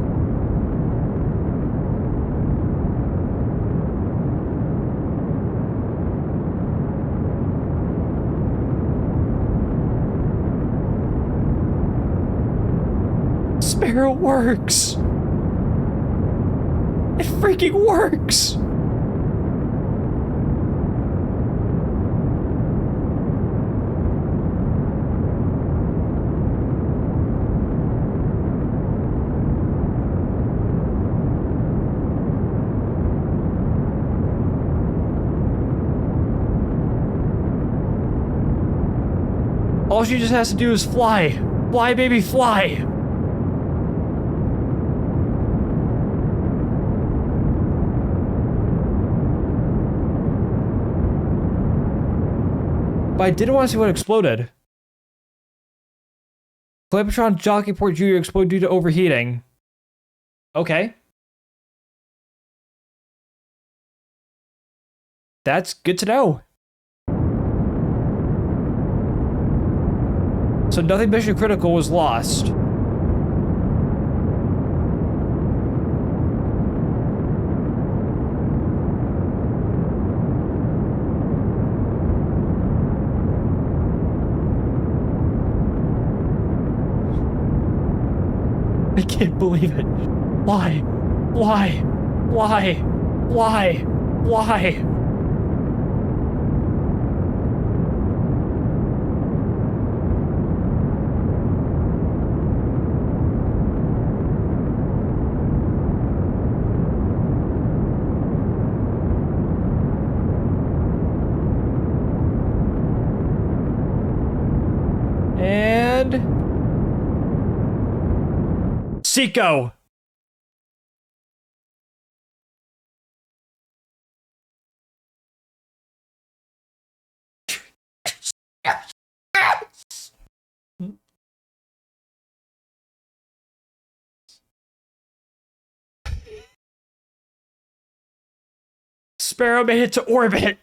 Sparrow works! It freaking works! All she just has to do is fly. Fly, baby, fly! But I didn't want to see what exploded. Clamotron Jockey Port Jr. exploded due to overheating. Okay. That's good to know. So nothing mission critical was lost. can't believe it. Why? Why? Why? Why? Why? And Seiko. Sparrow made it to orbit.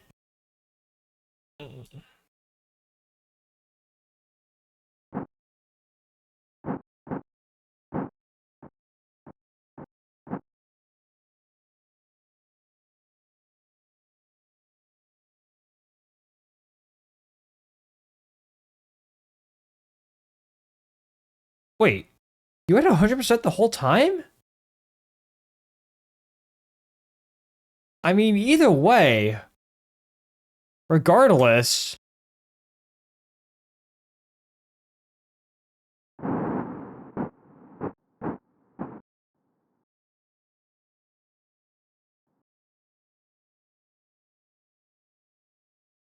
Wait, you had 100% the whole time? I mean, either way, regardless.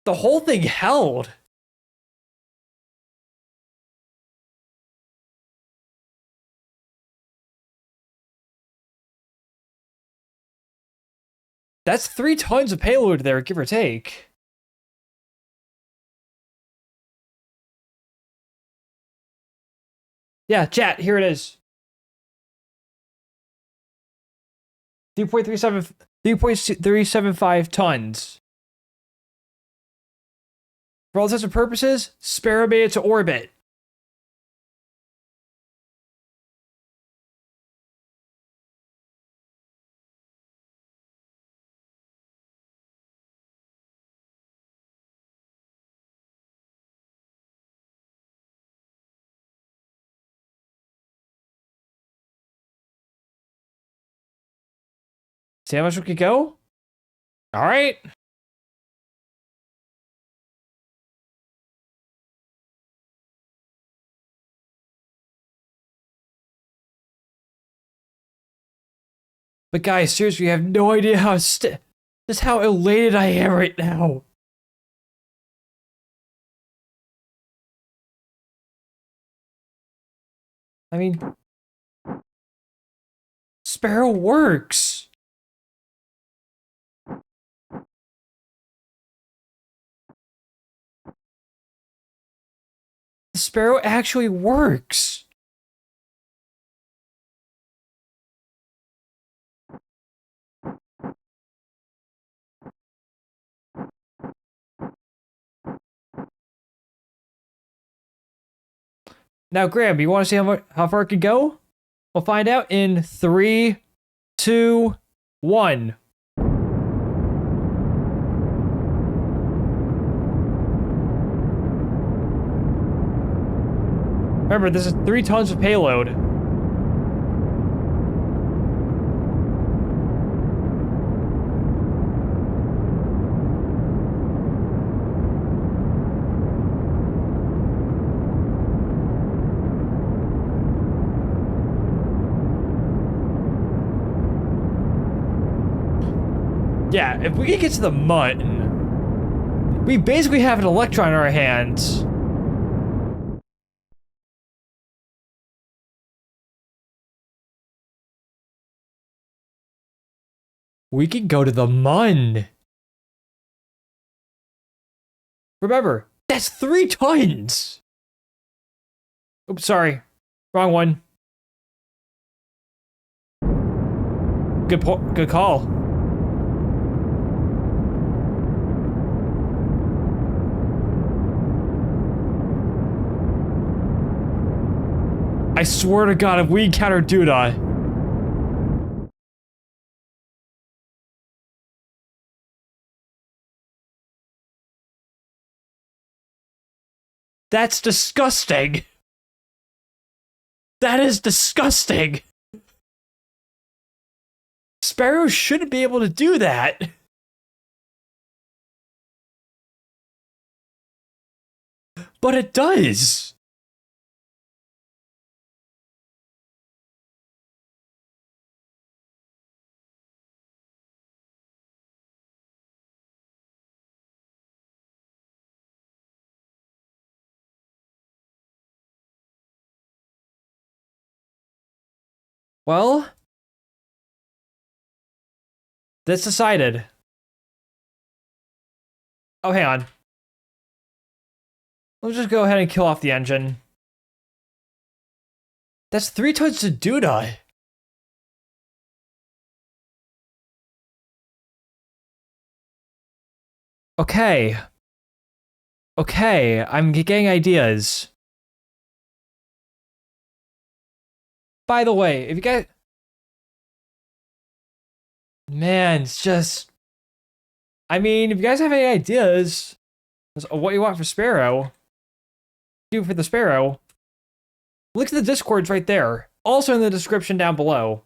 The whole thing held. That's 3 tons of payload there, give or take. Yeah, chat, here it is. 3.375 tons. For all intents and purposes, Sparrow made it to orbit. See how much we could go? All right. But guys, seriously, you have no idea how just how elated I am right now. I mean, Sparrow works. The Sparrow actually works. Now, Graham, you want to see how far it could go? We'll find out in 3, 2, 1. Remember, this is 3 tons of payload. Yeah, if we can get to the Mun, we basically have an Electron in our hands. We can go to the Mun. Remember, that's 3 tons. Oops, sorry. Wrong one. Good call. I swear to God, if we encounter Duda, that's disgusting. That is disgusting. Sparrow shouldn't be able to do that. But it does. Well, that's decided. Oh, hang on. Let's just go ahead and kill off the engine. That's 3 tons to Duda. Okay. Okay, I'm getting ideas. By the way, if you guys... Man, it's just... I mean, if you guys have any ideas of what you want for Sparrow, do for the Sparrow, look at the Discords right there. Also in the description down below.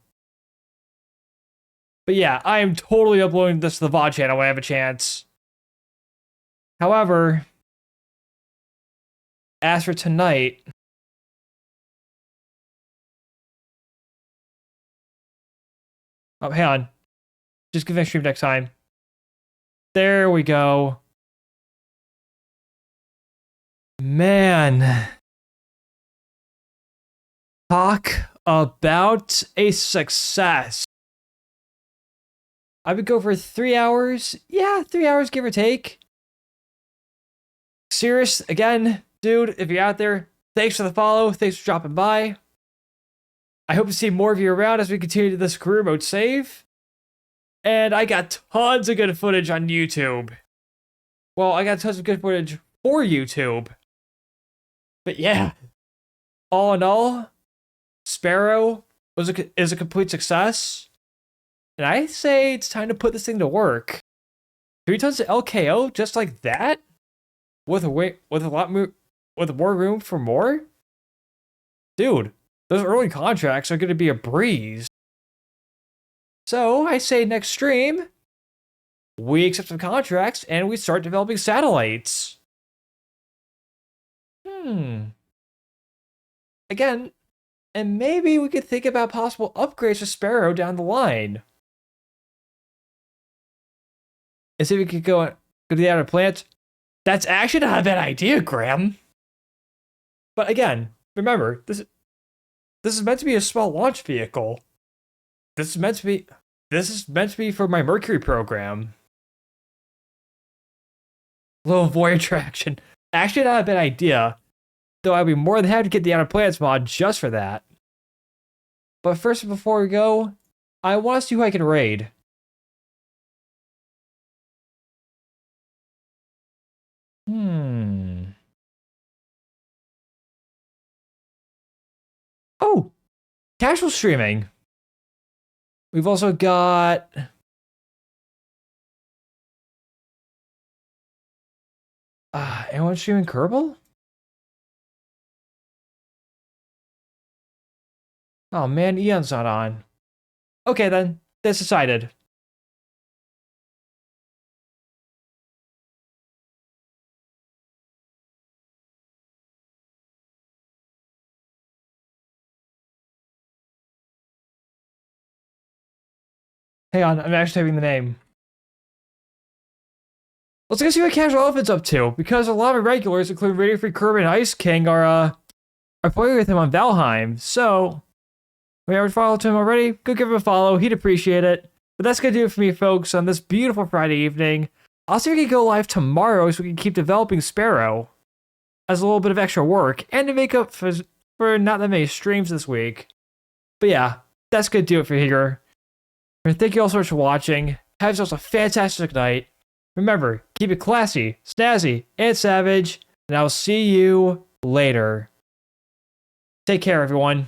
But yeah, I am totally uploading this to the VOD channel when I have a chance. However, as for tonight... Oh, hang on. Just give me a stream next time. There we go. Man. Talk about a success. I would go for 3 hours. Yeah, 3 hours, give or take. Serious, again, dude, if you're out there, thanks for the follow. Thanks for dropping by. I hope to see more of you around as we continue this career mode save. And I got tons of good footage on YouTube. Well, I got tons of good footage for YouTube. But yeah, all in all, Sparrow is a complete success. And I say it's time to put this thing to work. 3 tons of LKO just like that? With more room for more? Dude, those early contracts are going to be a breeze. So I say next stream, we accept some contracts and we start developing satellites. Again, and maybe we could think about possible upgrades to Sparrow down the line. And see if we could go to the outer planets. That's actually not a bad idea, Graham. But again, remember, this is meant to be a small launch vehicle. This is meant to be for my Mercury program. Little Voyager action. Actually not a bad idea. Though I'd be more than happy to get the Outer Planets mod just for that. But first, before we go, I want to see who I can raid. Oh! Casual streaming. We've also got... anyone streaming Kerbal? Oh man, Eon's not on. Okay then, that's decided. Hang on, I'm actually typing the name. Let's go see what Casual Elephant's up to, because a lot of regulars, including Radio Free Kirby and Ice King, are playing with him on Valheim. So, if you haven't followed him already, go give him a follow. He'd appreciate it. But that's gonna do it for me, folks, on this beautiful Friday evening. I'll see if we can go live tomorrow so we can keep developing Sparrow as a little bit of extra work and to make up for not that many streams this week. But yeah, that's gonna do it for here. Thank you all so much for watching. Have yourselves a fantastic night. Remember, keep it classy, snazzy, and savage, and I'll see you later. Take care, everyone.